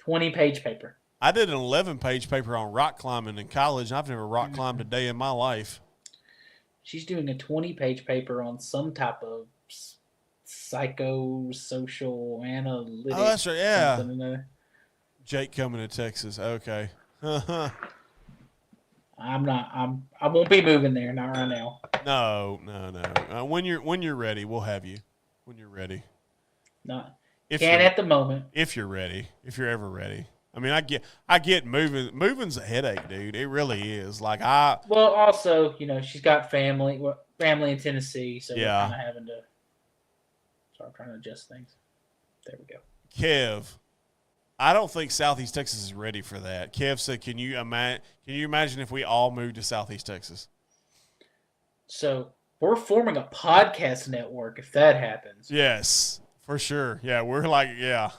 20-page paper. I did an 11-page paper on rock climbing in college, and I've never rock climbed a day in my life. She's doing a 20-page paper on some type of psychosocial analytics. Oh, that's right, yeah. Jake coming to Texas. Okay. I won't be moving there, not right now. No. When you're ready, we'll have you. When you're ready. Not at the moment. If you're ready. If you're ever ready. I mean, I get moving. Moving's a headache, dude. It really is. Well, also, she's got family in Tennessee, so we're kind of having to start trying to adjust things. There we go. Kev, I don't think Southeast Texas is ready for that. Kev said, "Can you imagine if we all moved to Southeast Texas?" So we're forming a podcast network if that happens. Yes, for sure. Yeah, we're like, yeah.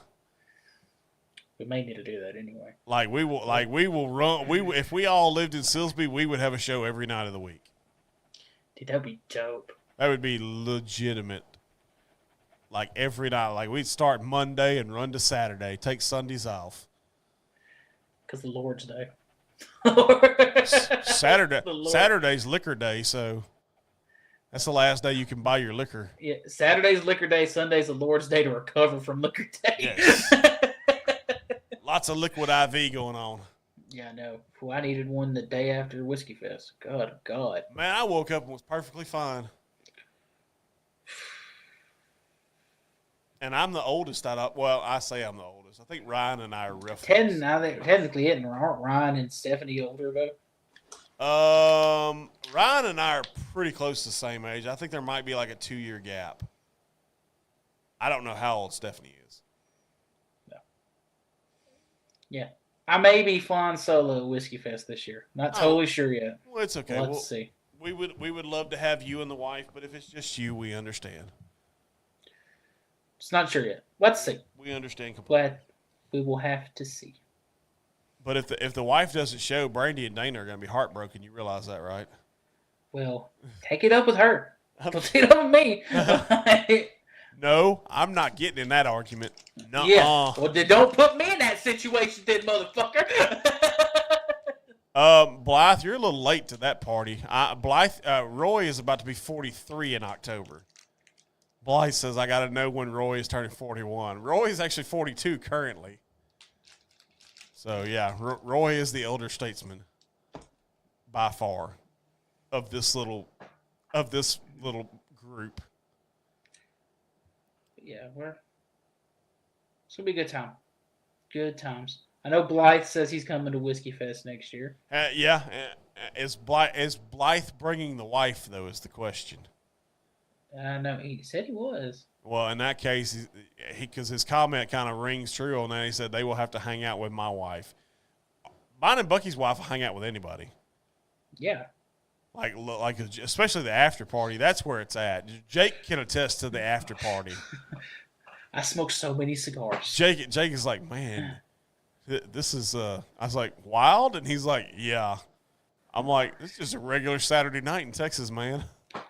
We may need to do that anyway. We will run. If we all lived in Silsbee, we would have a show every night of the week. Dude, that'd be dope. That would be legitimate. Like every night, like we'd start Monday and run to Saturday, take Sundays off. Because the Lord's Day. Saturday's liquor day, so that's the last day you can buy your liquor. Yeah, Saturday's liquor day, Sunday's the Lord's Day to recover from liquor day. Yes. Lots of liquid IV going on. Yeah, I know. Well, I needed one the day after Whiskey Fest. God. Man, I woke up and was perfectly fine. And I'm the oldest. I say I'm the oldest. I think Ryan and I are roughly. Technically, aren't Ryan and Stephanie older, though? Ryan and I are pretty close to the same age. I think there might be like a 2-year gap. I don't know how old Stephanie is. No. Yeah. I may be flying solo at Whiskey Fest this year. Not totally sure yet. Well, it's okay. Let's see. We would love to have you and the wife, but if it's just you, we understand. It's not sure yet. Let's see. We understand completely. But we will have to see. But if the wife doesn't show, Brandy and Dana are going to be heartbroken. You realize that, right? Well, take it up with her. Don't take it up with me. No, I'm not getting in that argument. Nuh-uh. Yeah. Well, then don't put me in that situation, then, motherfucker. Blythe, you're a little late to that party. Roy is about to be 43 in October. Blythe says, I got to know when Roy is turning 41. Roy is actually 42 currently. So, yeah, Roy is the elder statesman by far of this little group. Yeah, it's gonna be a good time. Good times. I know Blythe says he's coming to Whiskey Fest next year. Yeah. Is Blythe bringing the wife, though, is the question. I know he said he was. Well, in that case, because his comment kind of rings true on that. He said they will have to hang out with my wife. Mine and Bucky's wife will hang out with anybody. Yeah. Like especially the after party. That's where it's at. Jake can attest to the after party. I smoked so many cigars. Jake is like, man, this is. I was like, wild, and he's like, yeah. I'm like, it's just a regular Saturday night in Texas, man.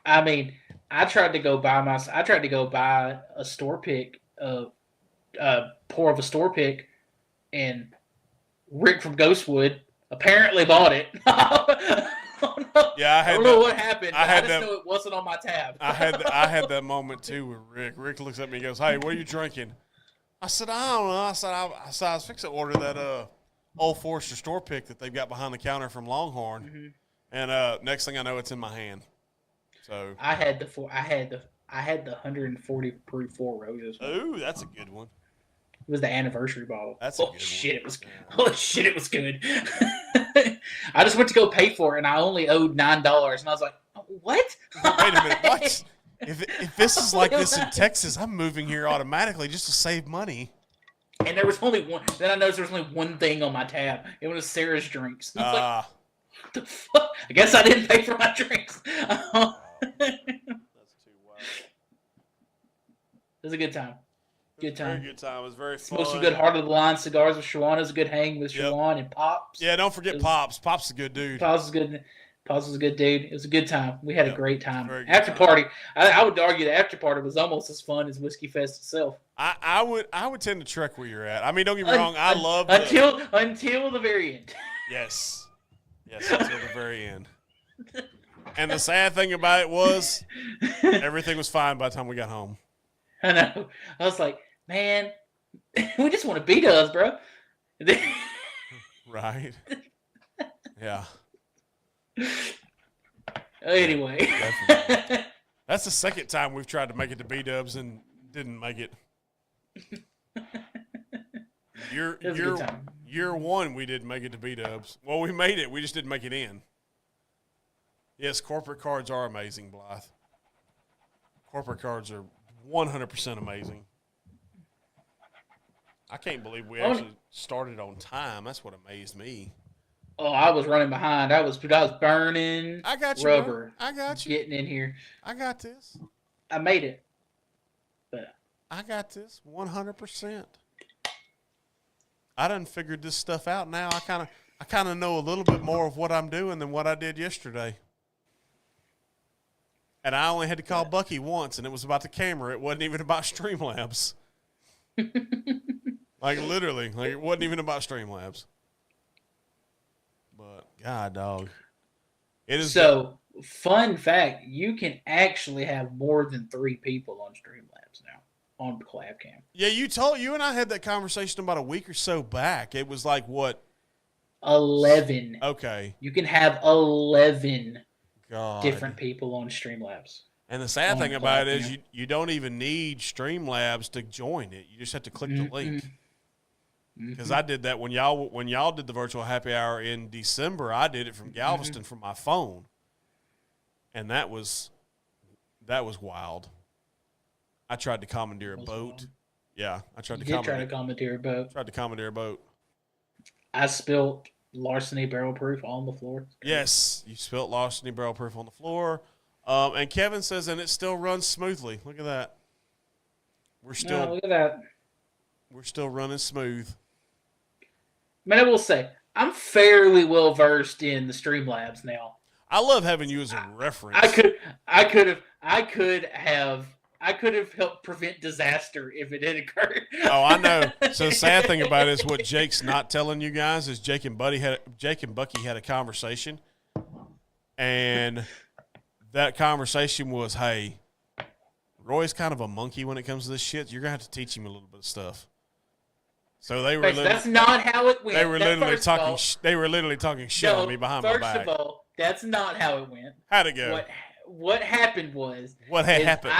I mean, I tried to go buy a store pick, pour of a store pick, and Rick from Ghostwood apparently bought it. Yeah, I don't know what happened. I just know it wasn't on my tab. I had that moment too with Rick. Rick looks at me and goes, "Hey, what are you drinking?" I said, "I don't know." I said, I was fixing to order that Old Forester store pick that they've got behind the counter from Longhorn, and next thing I know, it's in my hand. So I had the 140 proof Four Roses. Ooh, that's a good one. It was the anniversary bottle. That's Holy shit, it was good. I just went to go pay for it, and I only owed $9, and I was like, "What? Wait a minute, what? If this is like this in Texas, I'm moving here automatically just to save money." And there was only one. Then I noticed there was only one thing on my tab. It was Sarah's drinks. I was like, what the fuck? I guess I didn't pay for my drinks. That's too wild. It was a good time. Good time. Very good time. It was very fun. Smoked some good heart of the line cigars with Shawan. It was a good hang with Shawan and Pops. Yeah, don't forget Pops. Pops is a good dude. Pops was good. Pops was a good dude. It was a good time. We had a great time. After party, I would argue the after party was almost as fun as Whiskey Fest itself. I would tend to trek where you're at. I mean, don't get me wrong. I love until the very end. Yes, until the very end. And the sad thing about it was, everything was fine by the time we got home. I know. I was like, man, we just want to beat us, bro. Right. Yeah. Anyway. That's the second time we've tried to make it to B-Dubs and didn't make it. Year one, we didn't make it to B-Dubs. Well, we made it. We just didn't make it in. Yes, corporate cards are amazing, Blythe. Corporate cards are 100% amazing. I can't believe we actually started on time. That's what amazed me. Oh, I was running behind. I was burning. I got you, rubber. bro. I got you. Getting in here. I got this. I made it. But I got this 100%. I done figured this stuff out now. I kind of know a little bit more of what I'm doing than what I did yesterday. And I only had to call Bucky once, and it was about the camera. It wasn't even about Streamlabs. Like, literally. Like, it wasn't even about Streamlabs. But, God, dog. It is. So, fun fact, you can actually have more than 3 people on Streamlabs now on Collab Cam. Yeah, you and I had that conversation about a week or so back. It was like, what? 11. Okay. You can have 11 God. different people on Streamlabs. And the sad thing about it is you don't even need Streamlabs to join it. You just have to click the link. Because I did that when y'all did the virtual happy hour in December. I did it from Galveston from my phone, and that was wild. I tried to commandeer a boat. Wild. Yeah, I tried to commandeer a boat. Tried to commandeer a boat. I spilled larceny barrel proof on the floor. Yes, you spilt larceny barrel proof on the floor. And Kevin says, and it still runs smoothly. Look at that. Look at that. We're still running smooth. Man, I will say, I'm fairly well versed in the Streamlabs now. I love having you as a reference. I could have helped prevent disaster if it had occurred. Oh, I know. So the sad thing about it is what Jake's not telling you guys is Jake and Bucky had a conversation, and that conversation was, hey, Roy's kind of a monkey when it comes to this shit. You're gonna have to teach him a little bit of stuff. So they were. That's not how it went. They were literally talking. They were literally talking shit on me behind my back. First of all, that's not how it went. How'd it go? what happened was What had is happened?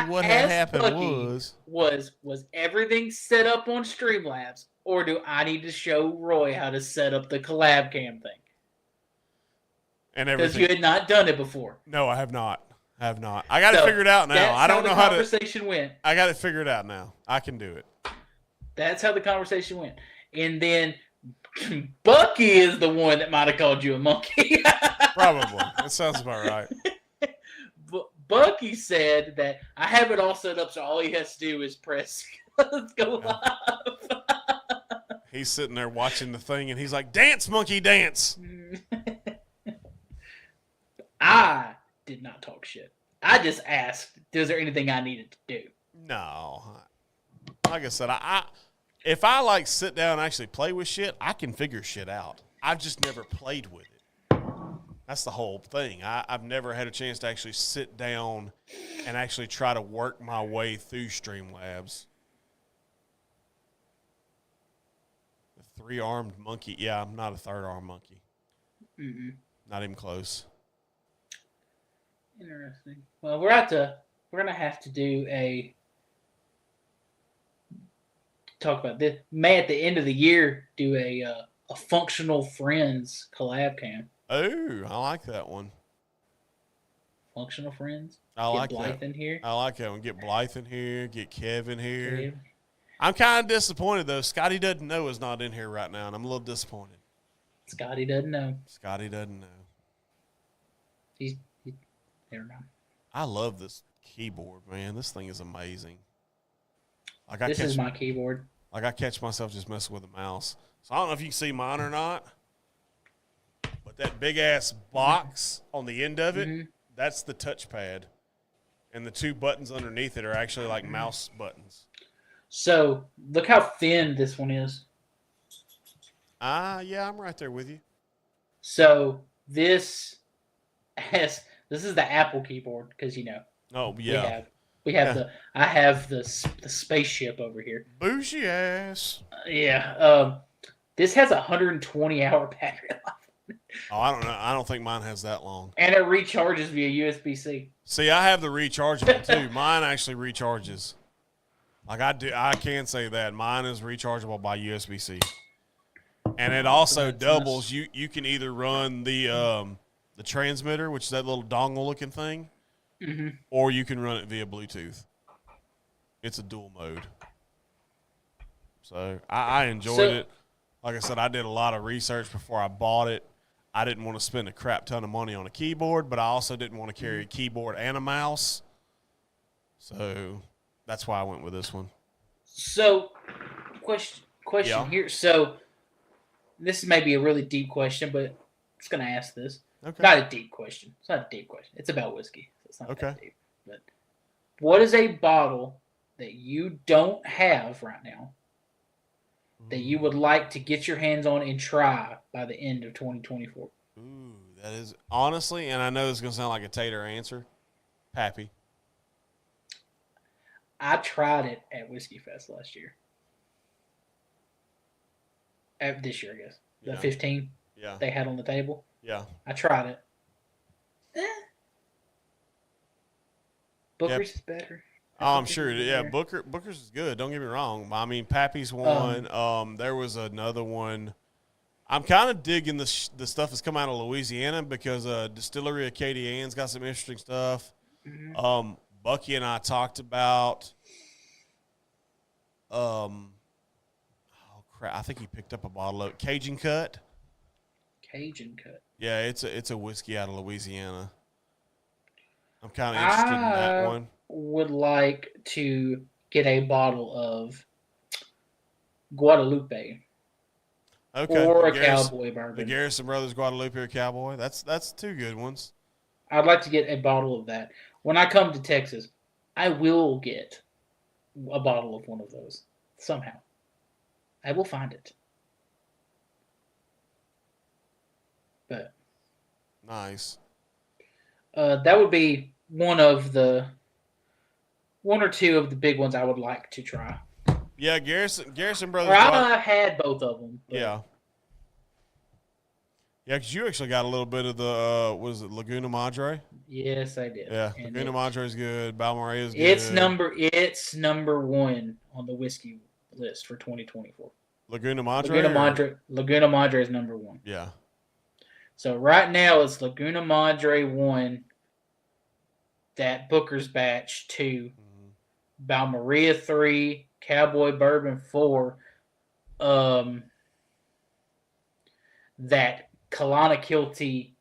What had happened Bucky was everything set up on Streamlabs, or do I need to show Roy how to set up the collab cam thing? And Because everything. you had not done it before. No, I have not. I got it figured out now. I don't know how to. Conversation went. I got it figured out now. I can do it. That's how the conversation went. And then Bucky is the one that might have called you a monkey. Probably. That sounds about right. Bucky said that I have it all set up, so all he has to do is press let's go live. He's sitting there watching the thing, and he's like, "Dance, monkey, dance." I did not talk shit. I just asked, is there anything I needed to do? No. Like I said, if I like sit down and actually play with shit, I can figure shit out. I've just never played with it. That's the whole thing. I've never had a chance to actually sit down and actually try to work my way through Streamlabs. The 3-armed monkey. Yeah, I'm not a 3rd-armed monkey. Mm-mm. Not even close. Interesting. Well, we're gonna have to do talk about this. May at the end of the year do a functional friends collab cam. Oh, I like that one. Functional friends. I like Get Blythe that. in here. I like that one. Get Blythe in here. Get Kevin here. Kev. I'm kind of disappointed, though. Scotty doesn't know is not in here right now, and I'm a little disappointed. Scotty doesn't know. Scotty doesn't know. He's never mind. I love this keyboard, man. This thing is amazing. Like This is my keyboard. Like I catch myself just messing with the mouse. So I don't know if you can see mine or not, but that big ass box on the end of it, that's the touchpad, and the 2 buttons underneath it are actually like mouse buttons. So look how thin this one is. Yeah, I'm right there with you. So this is the Apple keyboard because Oh yeah, I have the spaceship over here. bougie ass. This has a 120-hour battery life. Oh, I don't know. I don't think mine has that long. And it recharges via USB-C. See, I have the rechargeable too. Mine actually recharges. Like I do, I can say that mine is rechargeable by USB-C, and it also doubles. Nice. You can either run the transmitter, which is that little dongle-looking thing, or you can run it via Bluetooth. It's a dual mode. So I enjoyed it. Like I said, I did a lot of research before I bought it. I didn't want to spend a crap ton of money on a keyboard, but I also didn't want to carry a keyboard and a mouse. So that's why I went with this one. So, question here. So this may be a really deep question, but I'm just going to ask this. Okay. Not a deep question. It's not a deep question. It's about whiskey. So it's not that deep. But what is a bottle that you don't have right now that you would like to get your hands on and try by the end of 2024? Ooh, that is honestly, and I know this is going to sound like a tater answer, Pappy. I tried it at Whiskey Fest last year. This year, I guess. The 15 they had on the table. Yeah. I tried it. Booker's is better. Oh, I'm sure. Yeah, Booker's is good. Don't get me wrong. I mean, Pappy's one. There was another one. I'm kind of digging the stuff that's come out of Louisiana because Distillery Acadienne's got some interesting stuff. Bucky and I talked about. Oh crap! I think he picked up a bottle of Cajun Cut. Cajun Cut. Yeah, it's a whiskey out of Louisiana. I'm kind of interested in that one. Would like to get a bottle of Guadalupe. Okay. Or a Cowboy bourbon. The Garrison Brothers Guadalupe or Cowboy. That's 2 good ones. I'd like to get a bottle of that. When I come to Texas, I will get a bottle of one of those somehow. I will find it. But nice. That would be one or 2 of the big ones I would like to try. Yeah, Garrison Brothers. I had both of them. Yeah. Yeah, because you actually got a little bit of the what is it, Laguna Madre? Yes, I did. Yeah, And Laguna Madre is good. Balmoral is good. It's number one on the whiskey list for 2024. Laguna Madre. Laguna Madre is number one. Yeah. So right now it's Laguna Madre 1, that Booker's Batch 2, Balmaria 3, Cowboy Bourbon 4, that Kalana Kilty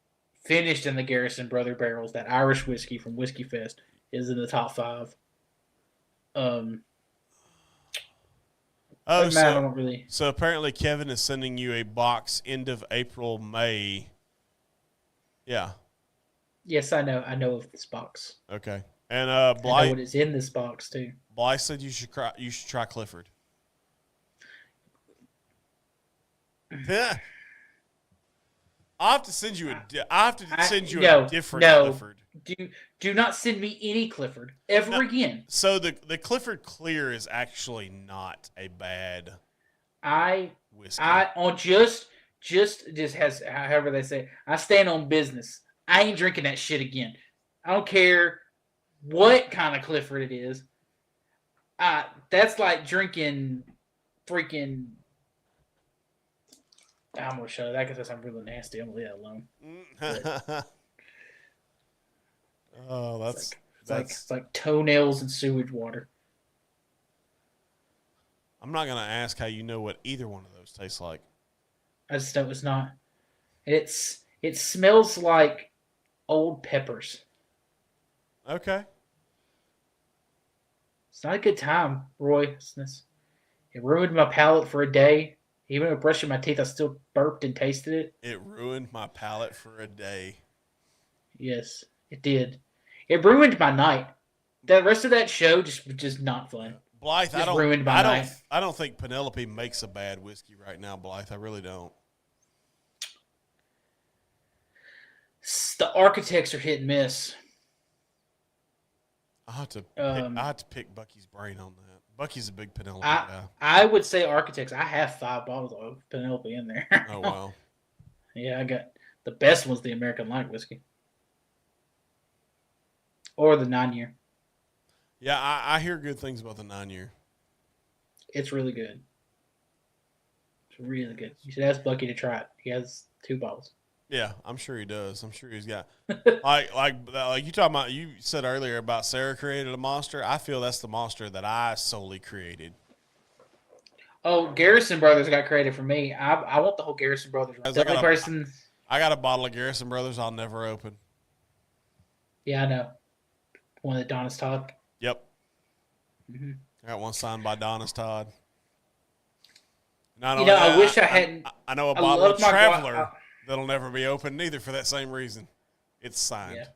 finished in the Garrison Brother barrels, that Irish whiskey from Whiskey Fest is in the top 5. So apparently Kevin is sending you a box end of April, May. Yeah. Yes, I know. I know of this box. Okay. And Blythe, I know what is in this box too. Blythe said you should try Clifford. Yeah. I have to send you a different Clifford. Do not send me any Clifford ever again. So the Clifford Clear is actually not a bad whiskey. Just has, however they say, I stand on business. I ain't drinking that shit again. I don't care what kind of Clifford it is. That's like drinking freaking. I'm gonna show that because that's something really nasty. I'm gonna leave that alone. Oh, it's like toenails and sewage water. I'm not gonna ask how you know what either one of those tastes like. I just know it's not. It smells like old peppers. Okay. It's not a good time, Roy. It ruined my palate for a day. Even with brushing my teeth, I still burped and tasted it. It ruined my palate for a day. Yes, it did. It ruined my night. The rest of that show just not fun. Blythe, ruined my night. I don't think Penelope makes a bad whiskey right now, Blythe. I really don't. The architects are hit and miss. I have to pick Bucky's brain on that. Bucky's a big Penelope guy. I would say architects. I have 5 bottles of Penelope in there. Oh wow. Yeah, I got the best one's the American Light whiskey. Or the 9-year. Yeah, I hear good things about the 9-year. It's really good. It's really good. You should ask Bucky to try it. He has 2 bottles. Yeah, I'm sure he does. I'm sure he's got like you talking about. You said earlier about Sarah created a monster. I feel that's the monster that I solely created. Oh, Garrison Brothers got created for me. I want the whole Garrison Brothers. I got a bottle of Garrison Brothers I'll never open. Yeah, I know. One of the Donis Todd. Yep. Mm-hmm. I got one signed by Donis Todd. I wish I hadn't. I know a bottle of Traveler that'll never be opened either for that same reason. It's signed. Yeah.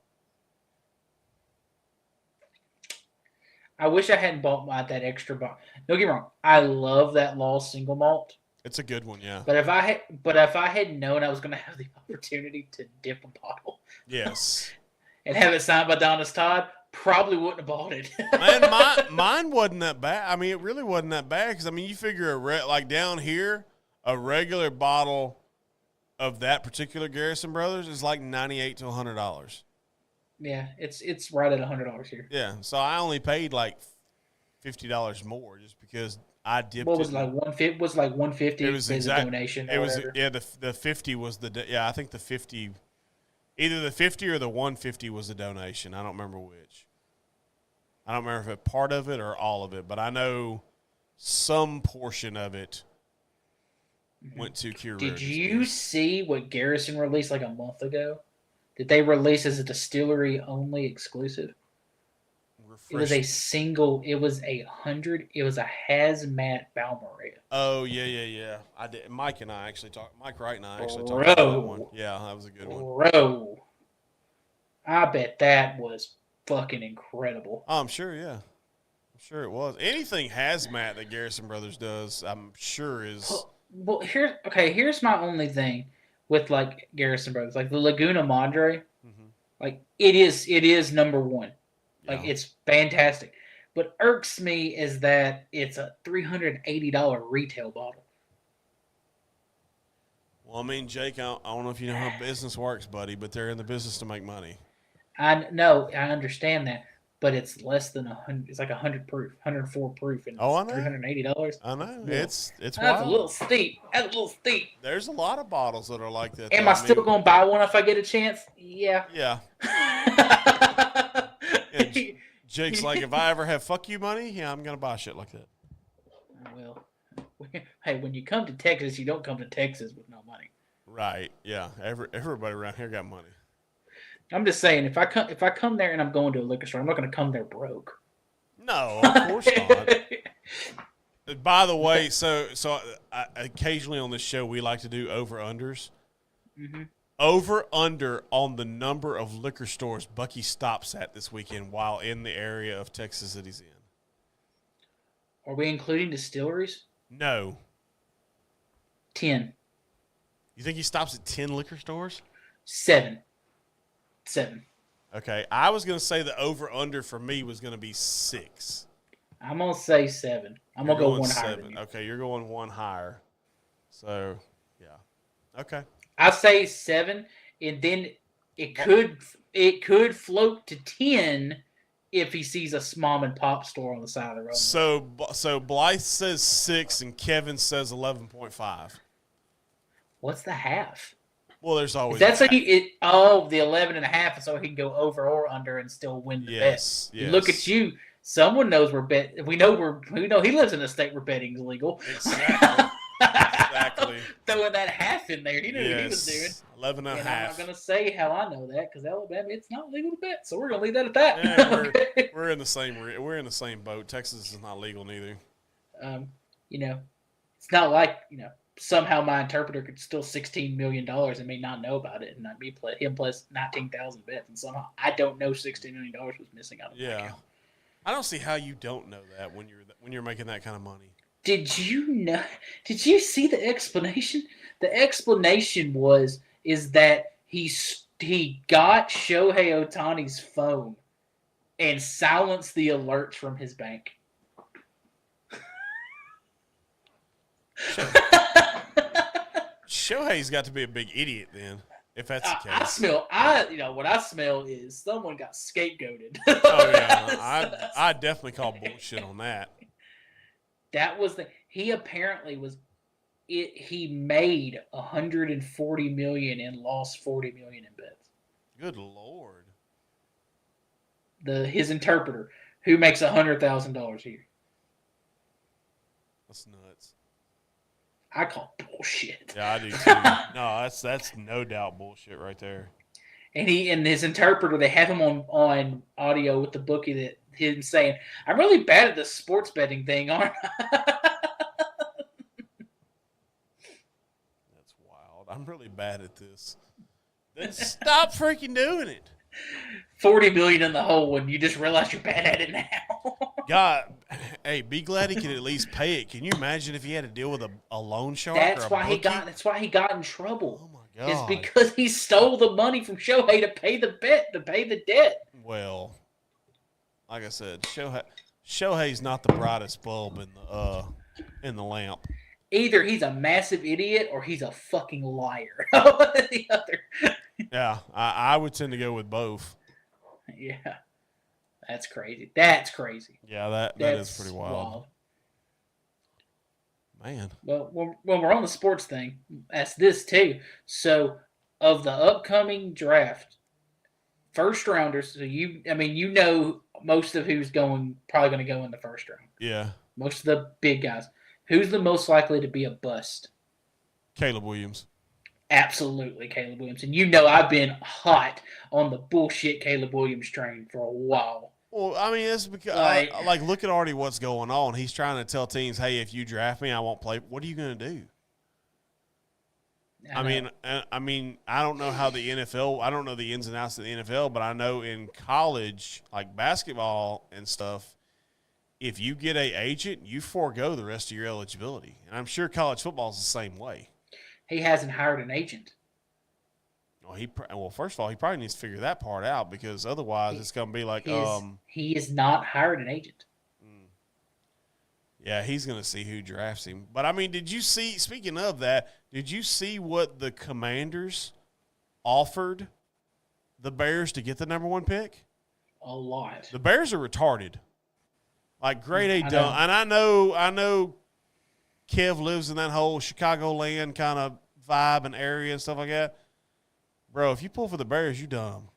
I wish I hadn't bought that extra bottle. Don't get me wrong. I love that Law single malt. It's a good one, yeah. But if I had known I was going to have the opportunity to dip a bottle, yes, and have it signed by Donis Todd, probably wouldn't have bought it. Man, mine wasn't that bad. I mean, it really wasn't that bad because you figure like down here, a regular bottle of that particular Garrison Brothers is like $98 to $100. Yeah, it's right at $100 here. Yeah, so I only paid like $50 more just because I dipped. What was it like $150? Was like $150? It was a donation. It was the 50 was I think the 50, either the 50 or the 150 was the donation. I don't remember which. I don't remember if part of it or all of it, but I know some portion of it went to Cure. Did you see what Garrison released like a month ago? Did they release as a distillery only exclusive? It was a single. It was a hazmat Balmaria. Oh yeah. I did. Mike and I actually talked. Mike Wright and I actually talked about that one. Yeah, that was a good one. Bro, I bet that was fucking incredible. Oh, I'm sure. Yeah, I'm sure it was. Anything hazmat that Garrison Brothers does, I'm sure is. Well, here's my only thing with like Garrison Brothers, like the Laguna Madre, like it is number one, like it's fantastic. What irks me is that it's a $380 retail bottle. Well, I mean, Jake, I don't know if you know how business works, buddy, but they're in the business to make money. I know, I understand that, but it's less than 100. It's like 100 proof, 104 proof, and Oh, I it's know. $380. I know. Yeah. It's That's wild. a little steep. That's a little steep. There's a lot of bottles that are like that. Am though. I still going to buy one if I get a chance? Yeah. Yeah. Yeah, Jake's like, if I ever have fuck you money, yeah, I'm going to buy shit like that. Well, hey, when you come to Texas, you don't come to Texas with no money. Right. Yeah. Everybody around here got money. I'm just saying, if I come there and I'm going to a liquor store, I'm not going to come there broke. No, of course not. By the way, so occasionally on this show we like to do over-unders. Mm-hmm. Over-under on the number of liquor stores Bucky stops at this weekend while in the area of Texas that he's in. Are we including distilleries? No. 10. You think he stops at 10 liquor stores? 7. Okay, I was going to say the over-under for me was going to be 6. I'm going to say 7. I'm going to go one higher than you. Okay, you're going one higher. So, yeah. Okay. I say 7, and then it could float to 10 if he sees a mom and pop store on the side of the road. So Blythe says 6 and Kevin says 11.5. What's the half? Well, there's always That's like the 11.5, so he can go over or under and still win the bet. Yes. Look at you. Someone knows we know he lives in a state where betting's legal. Exactly. Throwing that half in there. He knew what he was doing. 11 and a And half. I'm not going to say how I know that because Alabama, it's not legal to bet. So we're going to leave that at that. Yeah, we're in the same boat. Texas is not legal neither. It's not like, somehow my interpreter could steal $16 million and me not know about it and not be him plus 19,000 bets. And somehow I don't know $16 million was missing out of my account. I don't see how you don't know that when you're making that kind of money. Did you see the explanation? The explanation is that he got Shohei Ohtani's phone and silenced the alerts from his bank. Shohei's got to be a big idiot then, if that's the case. What I smell is someone got scapegoated. Oh yeah, I definitely call bullshit on that. That was he apparently he made $140 million and lost $40 million in bets. Good Lord. His interpreter, who makes $100,000 a year. That's nuts. I call bullshit. Yeah, I do too. No, that's no doubt bullshit right there. And his interpreter, they have him on audio with the bookie that him saying, "I'm really bad at the sports betting thing, aren't I?" That's wild. I'm really bad at this. Then stop freaking doing it. 40 million in the hole when you just realize you're bad at it now. God, hey, be glad he could at least pay it. Can you imagine if he had to deal with a loan shark? That's why he got in trouble. Oh my God! It's because he stole the money from Shohei to pay the bet, to pay the debt. Well, like I said, Shohei's not the brightest bulb in the lamp. Either he's a massive idiot or he's a fucking liar. The other. Yeah, I would tend to go with both. Yeah. That's crazy. Yeah, that is pretty wild. Man. Well, when we're on the sports thing, that's this too. So, of the upcoming draft, first rounders, so most of who's probably going to go in the first round. Yeah. Most of the big guys. Who's the most likely to be a bust? Caleb Williams. Absolutely, Caleb Williams. And I've been hot on the bullshit Caleb Williams train for a while. Well, I mean, it's because look at already what's going on. He's trying to tell teams, "Hey, if you draft me, I won't play." What are you going to do? I mean, I don't know how the NFL. I don't know the ins and outs of the NFL, but I know in college, like basketball and stuff, if you get an agent, you forego the rest of your eligibility. And I'm sure college football is the same way. He hasn't hired an agent. Well, first of all, he probably needs to figure that part out because otherwise it's going to be like he is not hired an agent. Yeah, he's going to see who drafts him. But I mean, did you see? Speaking of that, Did you see what the Commanders offered the Bears to get the number 1 pick? A lot. The Bears are retarded. Like grade A I dumb. know. And I know Kev lives in that whole Chicagoland kind of vibe and area and stuff like that. Bro, if you pull for the Bears, you dumb.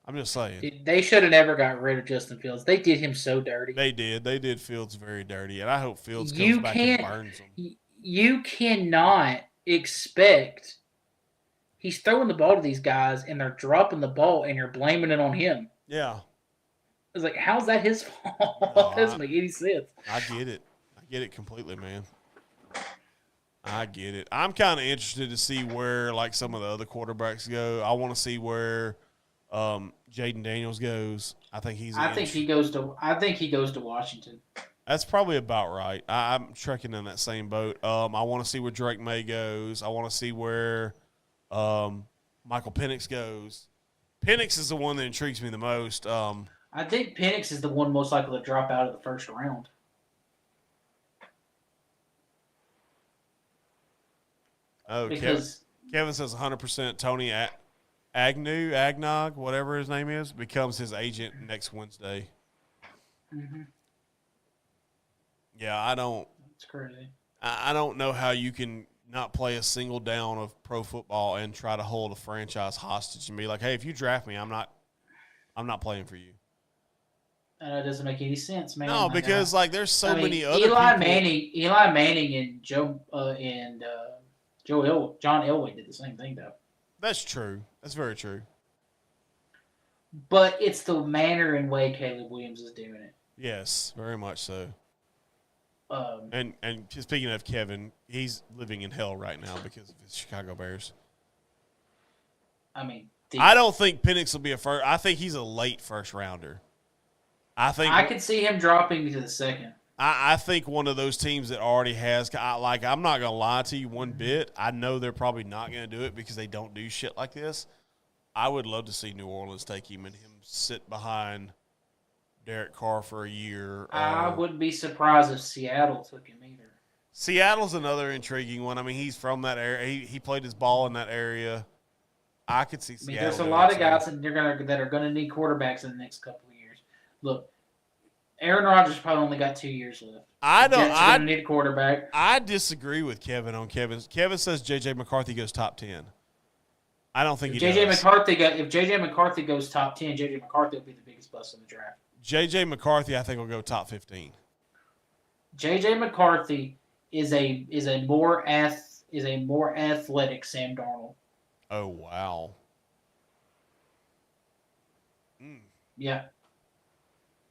I'm just saying. Dude, they should have never got rid of Justin Fields. They did him so dirty. They did. They did Fields very dirty. And I hope Fields comes You back can't- and burns them. You cannot expect. He's throwing the ball to these guys, and they're dropping the ball, and you're blaming it on him. Yeah. It's like, how's that his fault? No, That doesn't make any sense. I get it. I get it completely, man. I get it. I'm kind of interested to see where, like, some of the other quarterbacks go. I want to see where Jaden Daniels goes. I think he's. I think he goes to Washington. That's probably about right. I'm trekking in that same boat. I want to see where Drake May goes. I want to see where Michael Penix goes. Penix is the one that intrigues me the most. I think Penix is the one most likely to drop out of the first round. Oh, Because Kevin says 100% Tony Agnog, whatever his name is, becomes his agent next Wednesday. Mhm. Yeah, I don't. It's crazy. I don't know how you can not play a single down of pro football and try to hold a franchise hostage and be like, "Hey, if you draft me, I'm not playing for you." That doesn't make any sense, man. No, because like there's so many other Eli people. Manning, and John Elway did the same thing though. That's true. That's very true. But it's the manner and way Caleb Williams is doing it. Yes, very much so. Um, And speaking of Kevin, he's living in hell right now because of his Chicago Bears. I mean, I don't think Penix will be a first. I think he's a late first rounder. I could see him dropping to the second. I think one of those teams that already has, I'm not going to lie to you one bit. I know they're probably not going to do it because they don't do shit like this. I would love to see New Orleans take him and him sit behind Derek Carr for a year. I wouldn't be surprised if Seattle took him either. Seattle's another intriguing one. I mean, he's from that area. He played his ball in that area. I could see Seattle. There's a lot of guys that are going to need quarterbacks in the next couple of years. Look, Aaron Rodgers probably only got 2 years left. I don't need a quarterback. I disagree with Kevin on Kevin. Kevin says J.J. McCarthy goes top 10. I don't think If he does. If J.J. McCarthy goes top 10, J.J. McCarthy will be the biggest bust in the draft. J.J. McCarthy, I think, will go top 15. J.J. McCarthy is a more athletic Sam Darnold. Oh, wow. Yeah.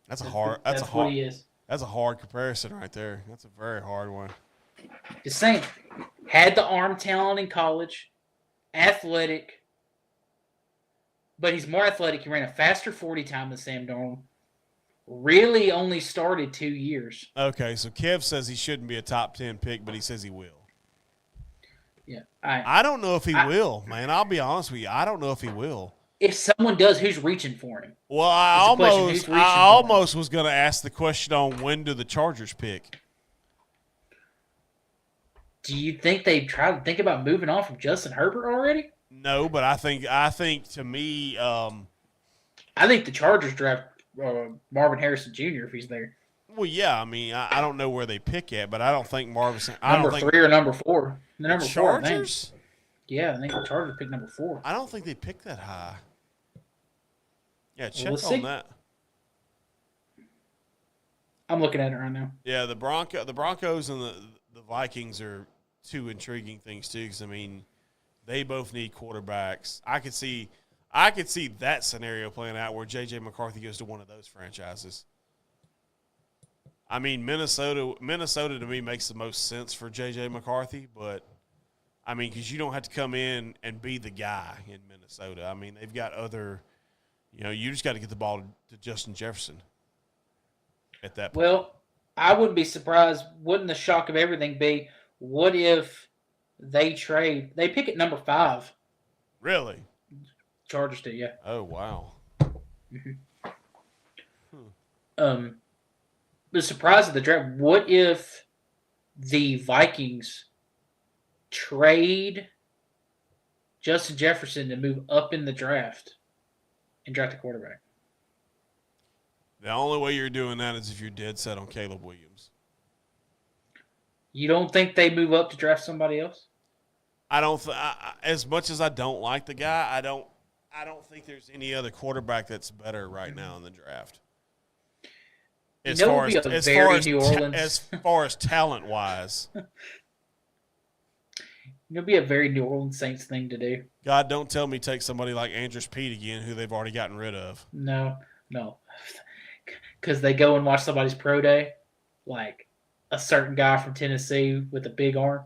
That's what he is. That's a hard comparison right there. That's a very hard one. Just saying, had the arm talent in college, athletic, but he's more athletic. He ran a faster 40 time than Sam Darnold. Really only started 2 years. Okay, so Kev says he shouldn't be a top 10 pick, but he says he will. Yeah. I don't know if he will, man. I'll be honest with you. I don't know if he will. If someone does, who's reaching for him? Well, I almost was going to ask the question on when do the Chargers pick. Do you think they've tried to think about moving on from Justin Herbert already? No, but I think to me, I think the Chargers draft Marvin Harrison Jr. if he's there. Well, yeah. I mean, I don't know where they pick at, but I don't think Marvin. Number 3 or number 4. The number 4. Chargers. Yeah, I think the Chargers picked number 4. I don't think they picked that high. Yeah, check We'll on see. that. I'm looking at it right now. Yeah, the Broncos and the Vikings are two intriguing things too. Because I mean, they both need quarterbacks. I could see that scenario playing out where J.J. McCarthy goes to one of those franchises. I mean, Minnesota to me makes the most sense for J.J. McCarthy, but I mean, because you don't have to come in and be the guy in Minnesota. I mean, they've got other. You just got to get the ball to Justin Jefferson at that point. Well, I wouldn't be surprised. Wouldn't the shock of everything be, what if they trade? They pick at number 5. Really? Chargers do, yeah. Oh, wow. The surprise of the draft, what if the Vikings trade Justin Jefferson to move up in the draft and draft a quarterback. The only way you're doing that is if you're dead set on Caleb Williams. You don't think they move up to draft somebody else? I don't. As much as I don't like the guy, I don't think there's any other quarterback that's better right now in the draft. As far as talent wise, it'll be a very New Orleans Saints thing to do. God, don't tell me take somebody like Andrews Pete again, who they've already gotten rid of. No, because they go and watch somebody's pro day, like a certain guy from Tennessee with a big arm.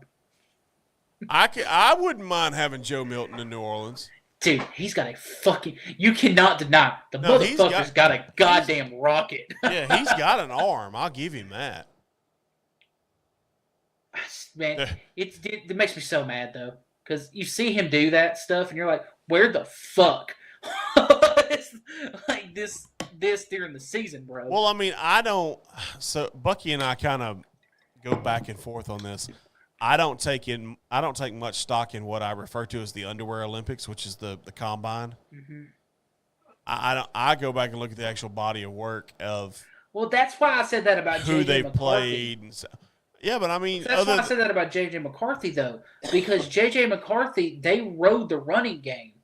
I wouldn't mind having Joe Milton in New Orleans. Dude, he's got a fucking. You cannot deny the motherfucker's got a goddamn rocket. Yeah, he's got an arm. I'll give him that. Man, it makes me so mad though, because you see him do that stuff, and you're like, where the fuck? Like this during the season, bro. Well, I mean, I don't. So Bucky and I kind of go back and forth on this. I don't take much stock in what I refer to as the underwear Olympics, which is the combine. Mm-hmm. I go back and look at the actual body of work of. Well, that's why I said that about who J.J. they McCarthy. played. And so, yeah, but I mean, that's why I said that about J.J. McCarthy though, because J.J. McCarthy, they rode the running game.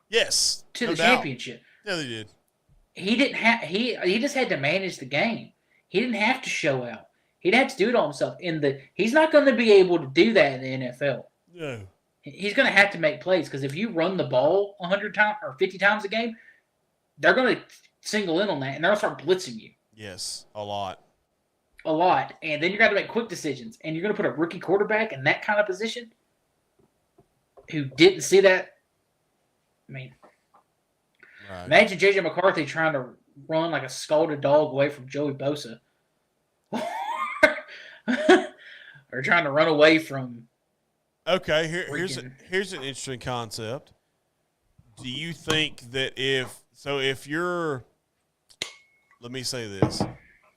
Yes, to the championship. Yeah, they did. He didn't have he just had to manage the game. He didn't have to show out. He'd have to do it all himself. He's not going to be able to do that in the NFL. No. He's going to have to make plays because if you run the ball 100 times or 50 times a game, they're going to single in on that and they'll start blitzing you. Yes, a lot. And then you're going to make quick decisions. And you're going to put a rookie quarterback in that kind of position who didn't see that. I mean, right. Imagine J.J. McCarthy trying to run like a scalded dog away from Joey Bosa. Or trying to run away from. Okay, here's an interesting concept. Do you think that if you're, let me say this,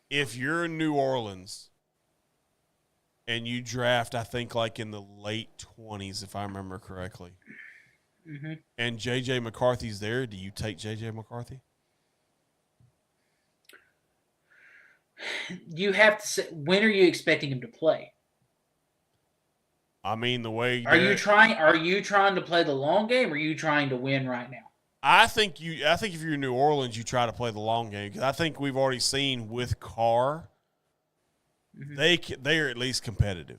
if you're in New Orleans and you draft, I think like in the late 20s, if I remember correctly, mm-hmm. and J.J. McCarthy's there, do you take J.J. McCarthy? You have to say, when are you expecting him to play? I mean, the way are you trying to play the long game, or are you trying to win right now? I think if you're in New Orleans, you try to play the long game because I think we've already seen with Carr, mm-hmm. they are at least competitive.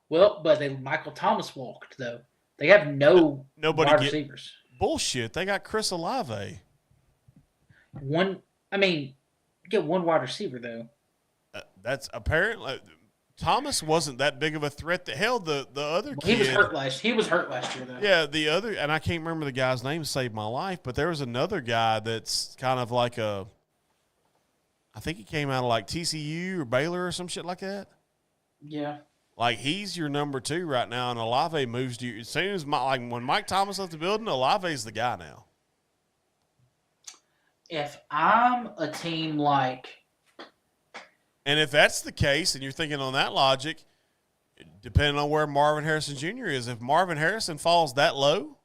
Well, but Michael Thomas walked though. They have nobody wide receivers. Bullshit. They got Chris Olave. Get one wide receiver though. That's apparently Thomas wasn't that big of a threat. Hell, the other kid. He was hurt last year though. Yeah, the other, and I can't remember the guy's name to save my life, but there was another guy that's kind of like I think he came out of like TCU or Baylor or some shit like that. Yeah. Like he's your number 2 right now, and Olave moves to you as soon as when Mike Thomas left the building. Olave's the guy now. If I'm a team like, and if that's the case, and you're thinking on that logic, depending on where Marvin Harrison Jr. is, if Marvin Harrison falls that low,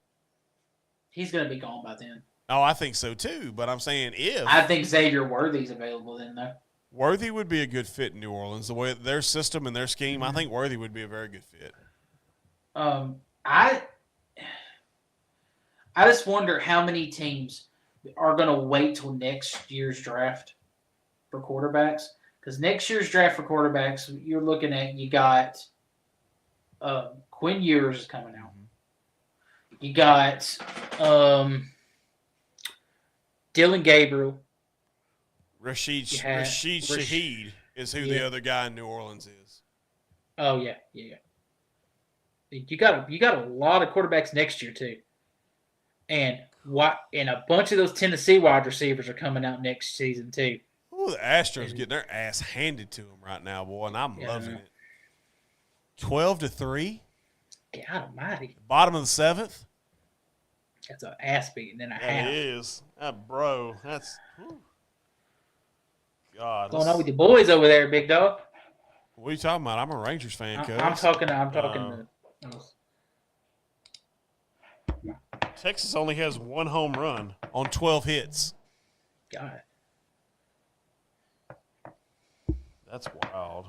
he's going to be gone by then. Oh, I think so too. But I'm saying I think Xavier Worthy's available then, though. Worthy would be a good fit in New Orleans. The way their system and their scheme, I think Worthy would be a very good fit. I just wonder how many teams are going to wait till next year's draft for quarterbacks. Because next year's draft for quarterbacks, you're looking at, you got Quinn Ewers is coming out. You got Dylan Gabriel. Rashid Shaheed is who the other guy in New Orleans is. Oh, yeah. You got a lot of quarterbacks next year, too. And a bunch of those Tennessee wide receivers are coming out next season, too. Ooh, the Astros getting their ass handed to them right now, boy, and I'm loving it. 12-3. God almighty. Bottom of the 7th. That's an ass beating and a half. It is. Bro, that's God. What's going on with your boys over there, big dog? What are you talking about? I'm a Rangers fan, cuz. I'm talking to Texas only has 1 home run on 12 hits. God. That's wild.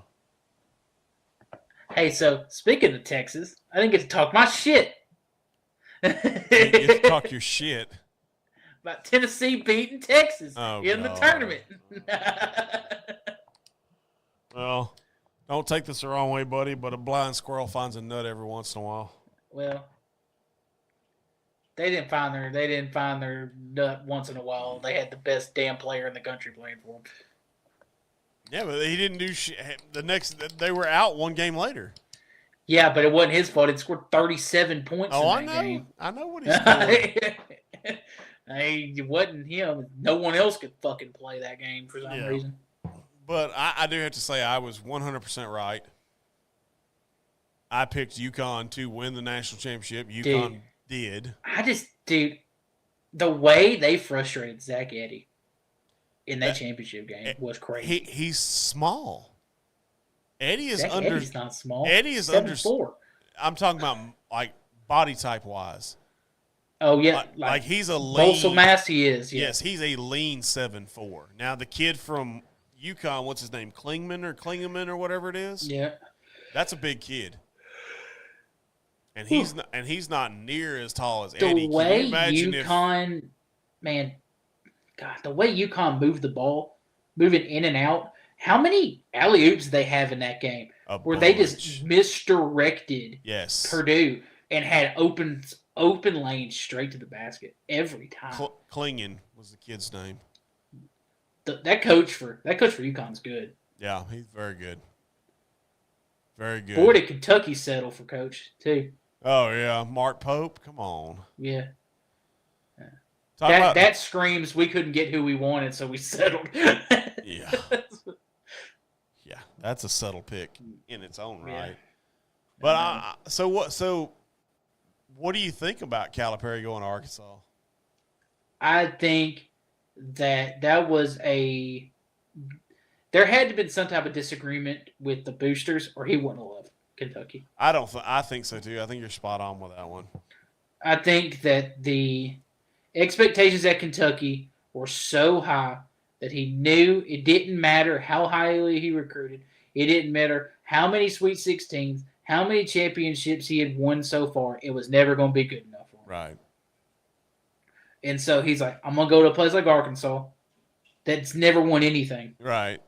Hey, so speaking of Texas, I didn't get to talk my shit. You get to talk your shit. About Tennessee beating Texas in the God. tournament. Well, don't take this the wrong way, buddy, but a blind squirrel finds a nut every once in a while. Well, they didn't find their nut once in a while. They had the best damn player in the country playing for them. Yeah, but he didn't do shit. They were out 1 game later. Yeah, but it wasn't his fault. He scored 37 points in that game. I know what he scored. Hey, it wasn't him. No one else could fucking play that game for some reason. But I do have to say I was 100% right. I picked UConn to win the national championship. UConn did. The way they frustrated Zach Edey in that championship game was crazy. He's small. Eddie's not small. Eddie is 7'4". I'm talking about like body type wise. Oh yeah, like he's a lean. muscle mass. He is. Yeah. Yes, he's a lean 7'4". Now the kid from UConn, what's his name, Klingeman or whatever it is. Yeah, that's a big kid, and he's not near as tall as Eddie. The way UConn, man, God, the way UConn moved the ball, moving in and out. How many alley-oops did they have in that game? Where they just misdirected Purdue and had open lanes straight to the basket every time. Klingon was the kid's name. That coach for UConn's good. Yeah, he's very good. Very good. Boy, did Kentucky settle for coach too. Oh yeah, Mark Pope. Come on. Yeah. That screams we couldn't get who we wanted, so we settled. Yeah. Yeah, that's a subtle pick in its own right. But so what do you think about Calipari going to Arkansas? I think that was there had to have been some type of disagreement with the boosters, or he wouldn't have left Kentucky. I think so too. I think you're spot on with that one. I think that the expectations at Kentucky were so high that he knew it didn't matter how highly he recruited. It didn't matter how many Sweet 16s, how many championships he had won so far. It was never going to be good enough for him. Right. And so he's like, I'm going to go to a place like Arkansas that's never won anything. Right.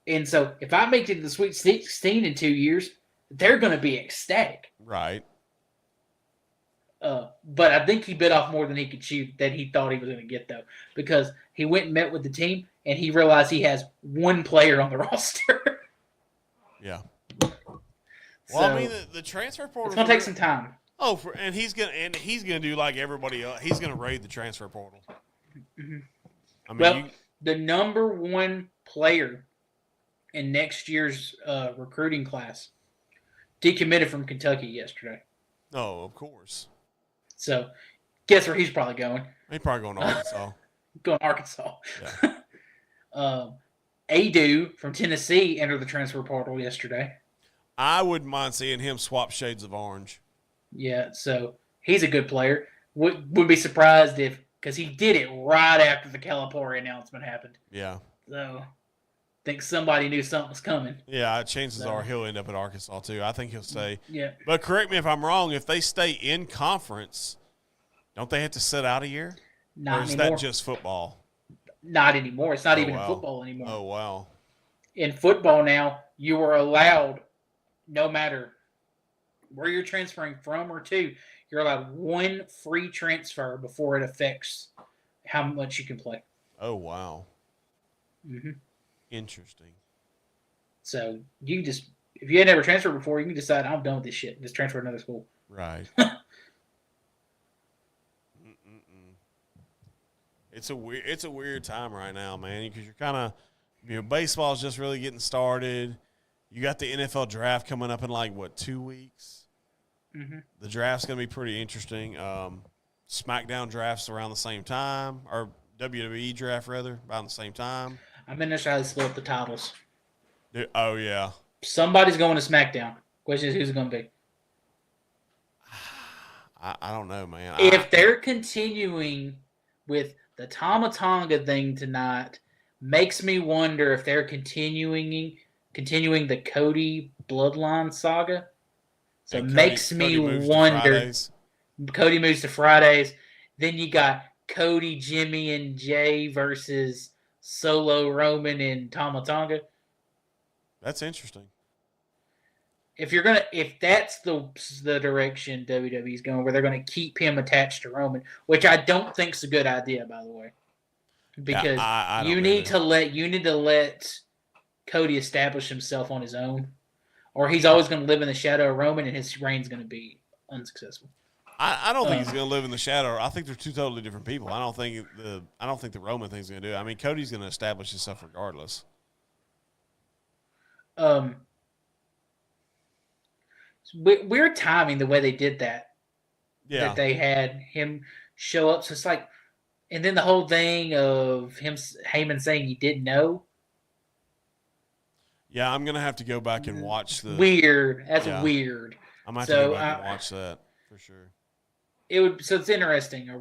And so if I make it to the Sweet 16 in 2 years, they're going to be ecstatic. Right. But I think he bit off more than he could chew that he thought he was going to get, though, because he went and met with the team, and he realized he has 1 player on the roster. Yeah. Well, I mean, the transfer portal. It's going to take some time. Oh, and he's gonna do like everybody else. He's gonna raid the transfer portal. Mm-hmm. I mean, the number 1 player in next year's recruiting class decommitted from Kentucky yesterday. Oh, of course. So, guess where he's probably going? He's probably going to Arkansas. Going to Arkansas. Yeah. Adu from Tennessee entered the transfer portal yesterday. I wouldn't mind seeing him swap shades of orange. Yeah, so he's a good player. Would be surprised because he did it right after the Calipari announcement happened. Yeah. So, I think somebody knew something was coming. Yeah, chances are he'll end up at Arkansas too. I think he'll stay. Yeah. But correct me if I'm wrong. If they stay in conference, don't they have to sit out a year? Not or is anymore. that just football? Not anymore. It's not even in football anymore. Oh, wow. In football now, you are allowed, no matter where you're transferring from or to, you're allowed 1 free transfer before it affects how much you can play. Oh, wow. Mm-hmm. Interesting. So you can just, if you had never transferred before, you can decide, I'm done with this shit. Just transfer to another school. Right. It's a weird time right now, man, because you're kind of, baseball's just really getting started. You got the NFL draft coming up in 2 weeks. Mm-hmm. The draft's going to be pretty interesting. SmackDown drafts around the same time, or WWE draft rather, about the same time. I'm in there trying to split up the titles. Oh yeah. Somebody's going to SmackDown. Question is, who's it going to be? I don't know, man. If they're continuing with the Tama Tonga thing tonight, makes me wonder if they're continuing the Cody bloodline saga. So it makes me wonder. Cody moves to Fridays. Then you got Cody, Jimmy, and Jay versus Solo, Roman, and Tama Tonga. That's interesting. If that's the direction WWE's going, where they're going to keep him attached to Roman, which I don't think is a good idea, by the way, because you need to let Cody establish himself on his own, or he's always going to live in the shadow of Roman, and his reign's going to be unsuccessful. I don't think he's going to live in the shadow. I think they're two totally different people. I don't think the Roman thing's going to do it. I mean, Cody's going to establish himself regardless. Weird timing the way they did that. Yeah. That they had him show up. So it's like, and then the whole thing of Heyman saying he didn't know. Yeah, I'm going to have to go back and watch the. Weird. That's weird. I'm going to have to go back and watch that for sure. So it's interesting. Are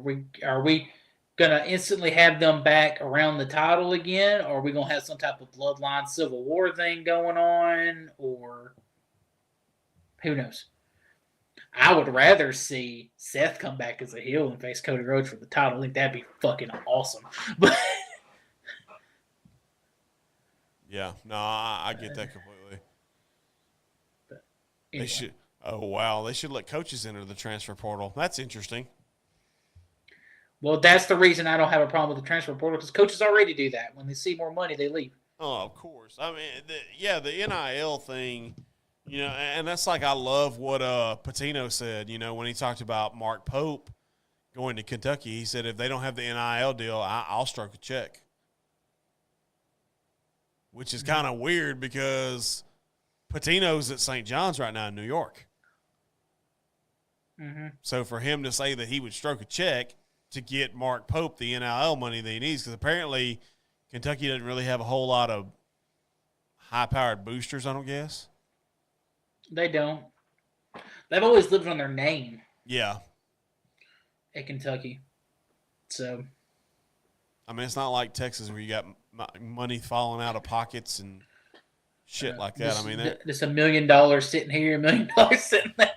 we gonna instantly have them back around the title again, or are we gonna have some type of bloodline civil war thing going on, or who knows? I would rather see Seth come back as a heel and face Cody Rhodes for the title. I think that'd be fucking awesome. But yeah, no, I get that completely. Anyway. They should. Oh, wow. They should let coaches enter the transfer portal. That's interesting. Well, that's the reason I don't have a problem with the transfer portal, because coaches already do that. When they see more money, they leave. Oh, of course. I mean, the NIL thing, and that's like I love what Patino said, when he talked about Mark Pope going to Kentucky. He said, if they don't have the NIL deal, I'll stroke a check. Which is kind of weird because Patino's at St. John's right now in New York. Mm-hmm. So for him to say that he would stroke a check to get Mark Pope the NIL money that he needs, because apparently Kentucky doesn't really have a whole lot of high-powered boosters, I don't guess. They don't. They've always lived on their name. Yeah. At Kentucky. So. I mean, it's not like Texas where you got money falling out of pockets and shit like that. Just $1 million sitting here, $1 million sitting there.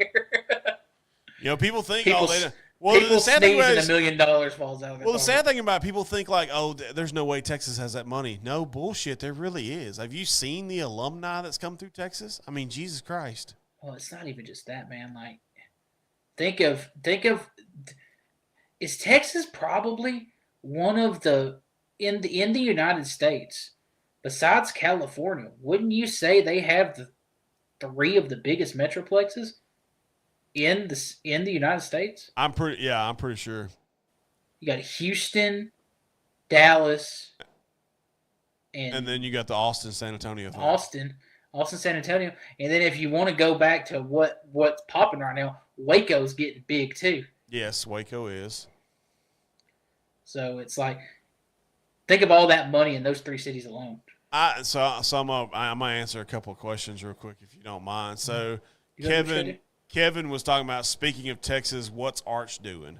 People think, people the sad thing is $1 million falls out of their the sad thing about it, people think like, there's no way Texas has that money. No, bullshit, there really is. Have you seen the alumni that's come through Texas? I mean, Jesus Christ. Well, it's not even just that, man. Like, think of, is Texas probably one of the, in the United States, besides California, wouldn't you say they have the 3 of the biggest metroplexes in the United States? I'm pretty sure. You got Houston, Dallas, and then you got the Austin, San Antonio thing. Austin, San Antonio. And then if you want to go back to what's popping right now, Waco's getting big too. Yes, Waco is. So it's like, think of all that money in those 3 cities alone. I'm gonna answer a couple of questions real quick if you don't mind. So Kevin was talking about, speaking of Texas, what's Arch doing?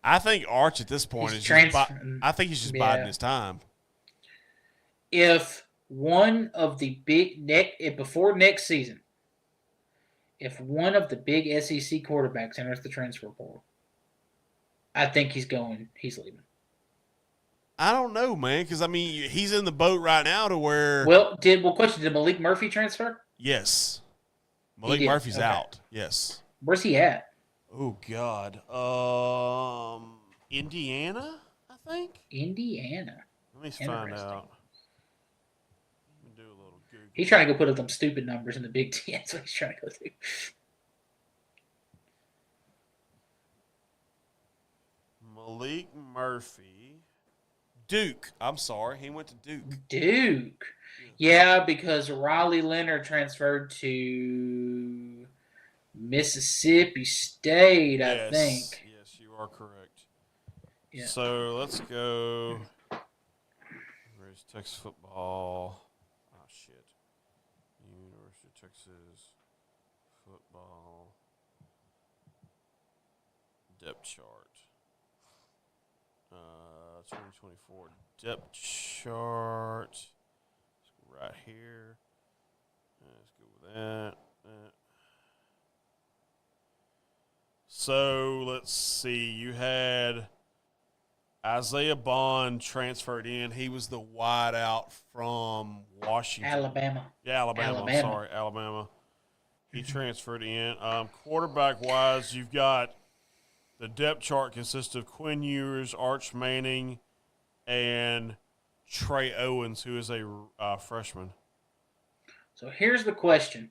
I think Arch at this point he's just biding his time. If one of the before next season, if one of the big SEC quarterbacks enters the transfer portal, I think he's leaving. I don't know, man, because, I mean, he's in the boat right now to where... Did Malik Murphy transfer? Yes. Malik Murphy's out. Yes. Where's he at? Oh, God. Indiana, I think? Indiana. Let me find out. Let me do a little Google. He's trying to go put up them stupid numbers in the Big Ten. That's what he's trying to go do. Malik Murphy. Duke. I'm sorry. He went to Duke. Duke. Yeah, because Riley Leonard transferred to Mississippi State, I think. Yes, you are correct. Yeah. So let's go. Where's Texas football? Oh, shit. University of Texas football. depth chart. 2024 depth chart. Let's go right here. Let's go with that. So let's see. You had Isaiah Bond transferred in. He was the wideout from Washington. Alabama. Yeah, Alabama. Sorry, Alabama. He transferred in. Quarterback-wise, you've got the depth chart consists of Quinn Ewers, Arch Manning, and Trey Owens, who is a freshman. So here's the question.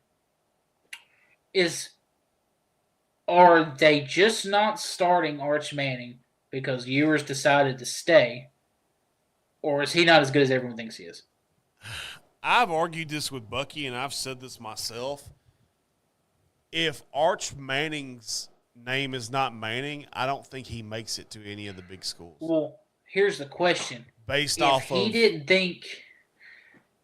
Are they just not starting Arch Manning because Ewers decided to stay, or is he not as good as everyone thinks he is? I've argued this with Bucky, and I've said this myself. If Arch Manning's name is not Manning, I don't think he makes it to any of the big schools. Well, here's the question.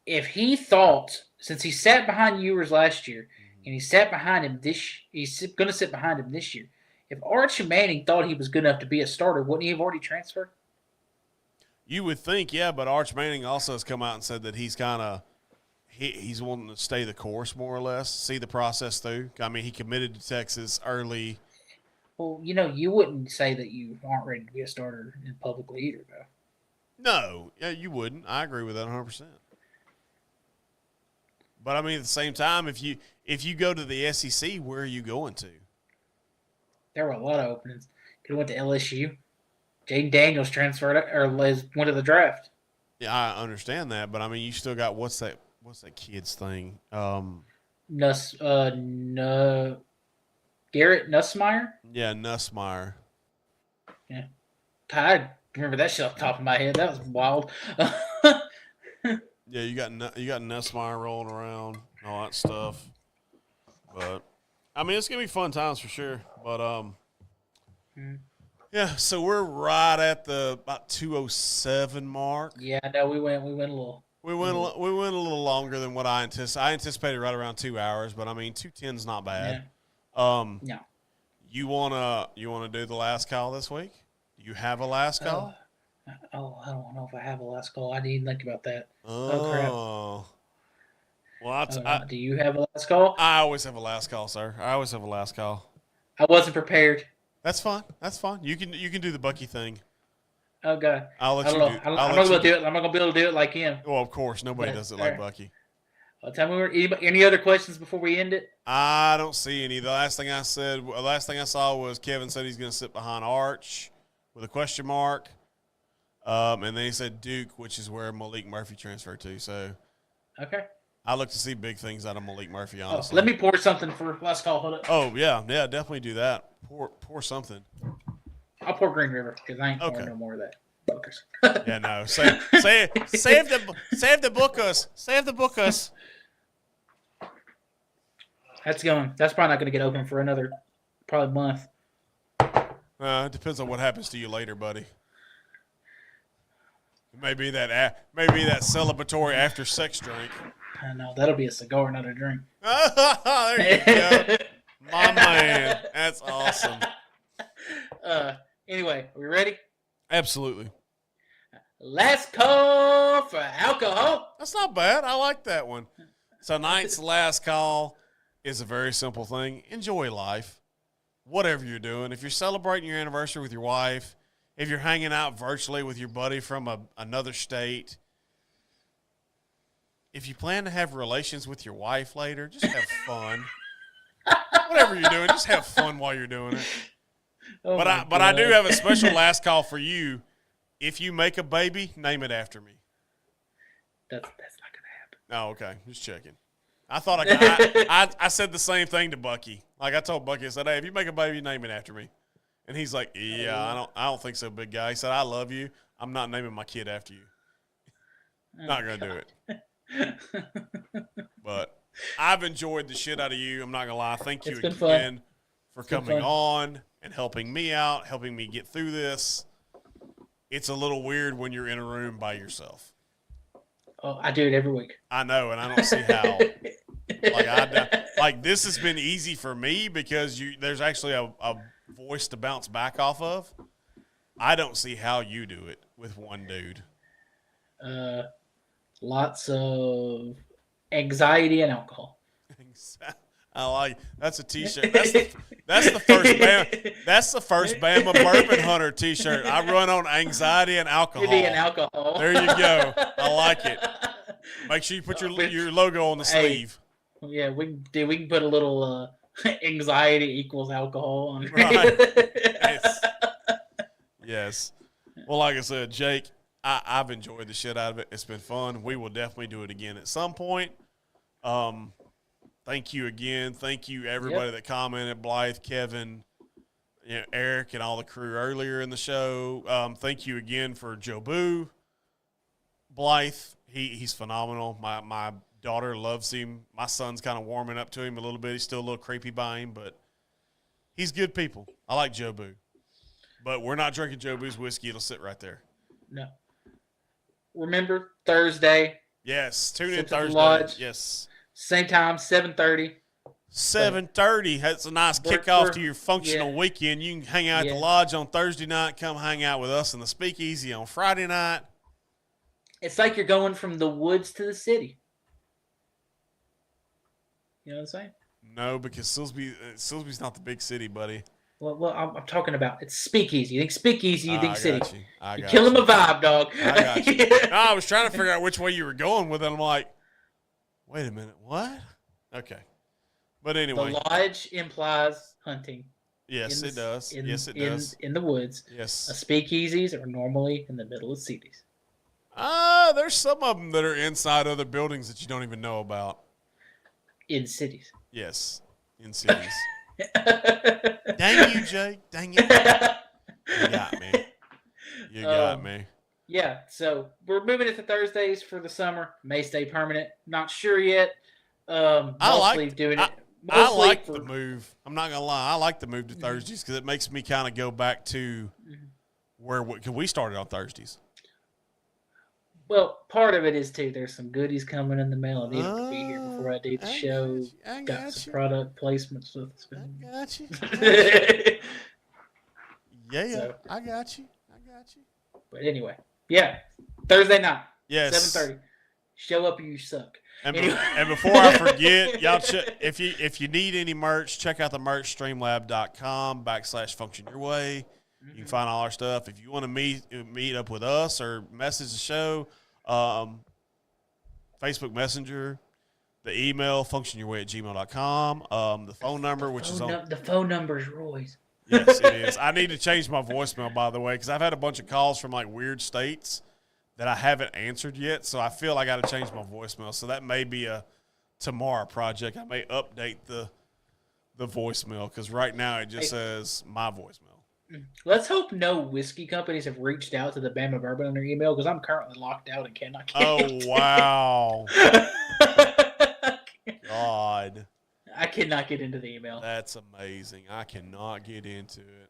If he thought, since he sat behind Ewers last year, and he sat behind him he's going to sit behind him this year. If Arch Manning thought he was good enough to be a starter, wouldn't he have already transferred? You would think, yeah, but Arch Manning also has come out and said that he's kind of he's wanting to stay the course more or less, see the process through. I mean, he committed to Texas early. Well, you wouldn't say that you aren't ready to be a starter in publicly either, though. No, yeah, you wouldn't. I agree with that 100%. But I mean, at the same time, if you go to the SEC, where are you going to? There were a lot of openings. Could have went to LSU. Jaden Daniels transferred or went to the draft. Yeah, I understand that, but I mean, you still got what's that kid's thing? Garrett Nussmeier. Yeah, Nussmeier. Yeah, I remember that shit off the top of my head. That was wild. Yeah, you got Nussmeier rolling around, all that stuff. But I mean, it's gonna be fun times for sure. But yeah. So we're right at the about 2:07 mark. Yeah, no, we went a little. We went a little longer than what I anticipated. I anticipated right around 2 hours, but I mean 2:10's not bad. No. You wanna do the last call this week? Do you have a last call? I don't know if I have a last call. I didn't think about that. Oh crap. Well, do you have a last call? I always have a last call, sir. I always have a last call. I wasn't prepared. That's fine. You can do the Bucky thing. Okay. I'll let you do. I'm not gonna do it. I'm not gonna be able to do it like him. Well, of course, nobody does it like Bucky. Tell me any other questions before we end it? I don't see any. The last thing I saw was Kevin said he's going to sit behind Arch with a question mark. And then he said Duke, which is where Malik Murphy transferred to. So, okay. I look to see big things out of Malik Murphy, honestly. Let me pour something for last call. Hold up. Oh, yeah, definitely do that. Pour something. I'll pour Green River because I ain't pouring no more of that. Bookers. Yeah, no. Save the bookers. Save the bookers. That's probably not going to get open for another probably month. It depends on what happens to you later, buddy. Maybe that celebratory after sex drink. I know that'll be a cigar, not a drink. There you go, my man. That's awesome. Anyway, are we ready? Absolutely. Last call for alcohol. That's not bad. I like that one. Tonight's last call is a very simple thing. Enjoy life, whatever you're doing. If you're celebrating your anniversary with your wife, if you're hanging out virtually with your buddy from another state, if you plan to have relations with your wife later, just have fun. Whatever you're doing, just have fun while you're doing it. Oh but I do have a special last call for you. If you make a baby, name it after me. That's not gonna happen. Oh, okay. Just checking. I thought I said the same thing to Bucky. Like I told Bucky, I said, "Hey, if you make a baby, name it after me." And he's like, "Yeah, I don't think so, big guy." He said, "I love you. I'm not naming my kid after you. Not gonna do it." But I've enjoyed the shit out of you. I'm not gonna lie. Thank you again for coming on and helping me out, helping me get through this. It's a little weird when you're in a room by yourself. Oh, I do it every week. I know, and I don't see how. Like this has been easy for me because there's actually a voice to bounce back off of. I don't see how you do it with one dude. Lots of anxiety and alcohol. I like that's a T-shirt. That's the first Bama. That's the first Bama Bourbon Hunter T-shirt. I run on anxiety and alcohol. And alcohol. There you go. I like it. Make sure you put your logo on the sleeve. Yeah, we can put a little anxiety equals alcohol on. Right. Yes. Well, like I said, Jake, I've enjoyed the shit out of it. It's been fun. We will definitely do it again at some point. Thank you again. Thank you, everybody that commented, Blythe, Kevin, Eric, and all the crew earlier in the show. Thank you again for Joe Boo. Blythe, he's phenomenal. My daughter loves him. My son's kind of warming up to him a little bit. He's still a little creepy by him, but he's good people. I like Joe Boo. But we're not drinking Joe Boo's whiskey. It'll sit right there. No. Remember, Thursday. Yes, tune in Thursday. Lodge. Yes. Same time, 7:30. 7:30. That's a nice kickoff to your functional weekend. You can hang out at the lodge on Thursday night. Come hang out with us in the Speakeasy on Friday night. It's like you're going from the woods to the city. You know what I'm saying? No, because Silsbee's not the big city, buddy. Well, I'm talking about it's Speakeasy. You think Speakeasy, you think city. You're killing my vibe, dog. I got you. No, I was trying to figure out which way you were going with it. I'm like, wait a minute, what? Okay. But anyway. The lodge implies hunting. Yes, it does. Yes, it does. In the woods. Yes. Speakeasies are normally in the middle of cities. There's some of them that are inside other buildings that you don't even know about. In cities. Yes, in cities. Dang you, Jake. Dang you. You got me. You got me. Yeah, so we're moving it to Thursdays for the summer. May stay permanent. Not sure yet. I like the move. I'm not going to lie. I like the move to Thursdays because it makes me kind of go back to where we started on Thursdays. Well, part of it is, too, there's some goodies coming in the mail. I need to be here before I do the show. Got some product placements. I got you. So, I got you. But anyway, yeah, Thursday night, yes, 7:30. Show up or you suck. And, and before I forget, y'all, if you need any merch, check out the merch, streamlab.com/function your way. You can find all our stuff. If you want to meet up with us or message the show, Facebook Messenger, the email, functionyourway@gmail.com, the phone number, which is on. The phone number is Roy's. Yes, it is. I need to change my voicemail, by the way, because I've had a bunch of calls from like weird states that I haven't answered yet. So I feel I got to change my voicemail. So that may be a tomorrow project. I may update the voicemail because right now it just says my voicemail. Let's hope no whiskey companies have reached out to the Bama Bourbon on their email because I'm currently locked out and cannot get into wow. God. I cannot get into the email. That's amazing. I cannot get into it.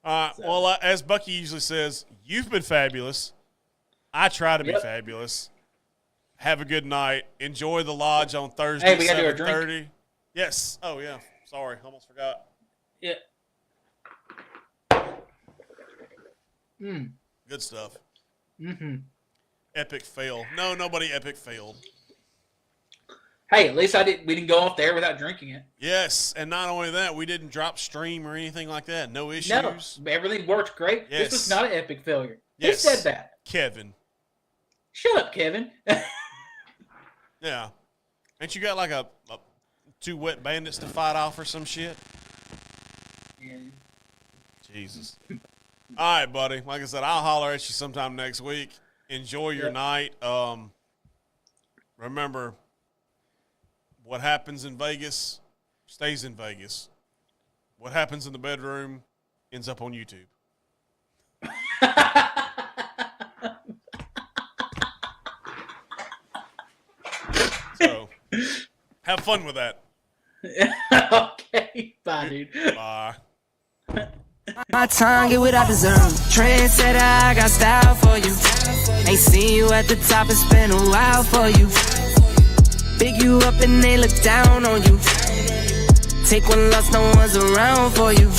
Well, as Bucky usually says, you've been fabulous. I try to be fabulous. Have a good night. Enjoy the lodge on Thursday. Hey, we got to do a drink. Yes. Oh, yeah. Sorry. Almost forgot. Yeah. Good stuff. Mm-hmm. Epic fail. No, nobody epic failed. Hey, at least we didn't go off there without drinking it. Yes, and not only that, we didn't drop stream or anything like that. No issues. No, everything worked great. Yes. This was not an epic failure. Yes. Who said that? Kevin. Shut up, Kevin. Yeah. Ain't you got like a 2 wet bandits to fight off or some shit? Yeah. Jesus. All right, buddy. Like I said, I'll holler at you sometime next week. Enjoy your night. Remember, what happens in Vegas stays in Vegas. What happens in the bedroom ends up on YouTube. So, have fun with that. Okay. Bye, dude. Bye. My tongue get what I deserve. Trendsetter, I got style for you. Ain't seen you at the top, it's been a while for you. Big you up and they look down on you. Take one loss, no one's around for you.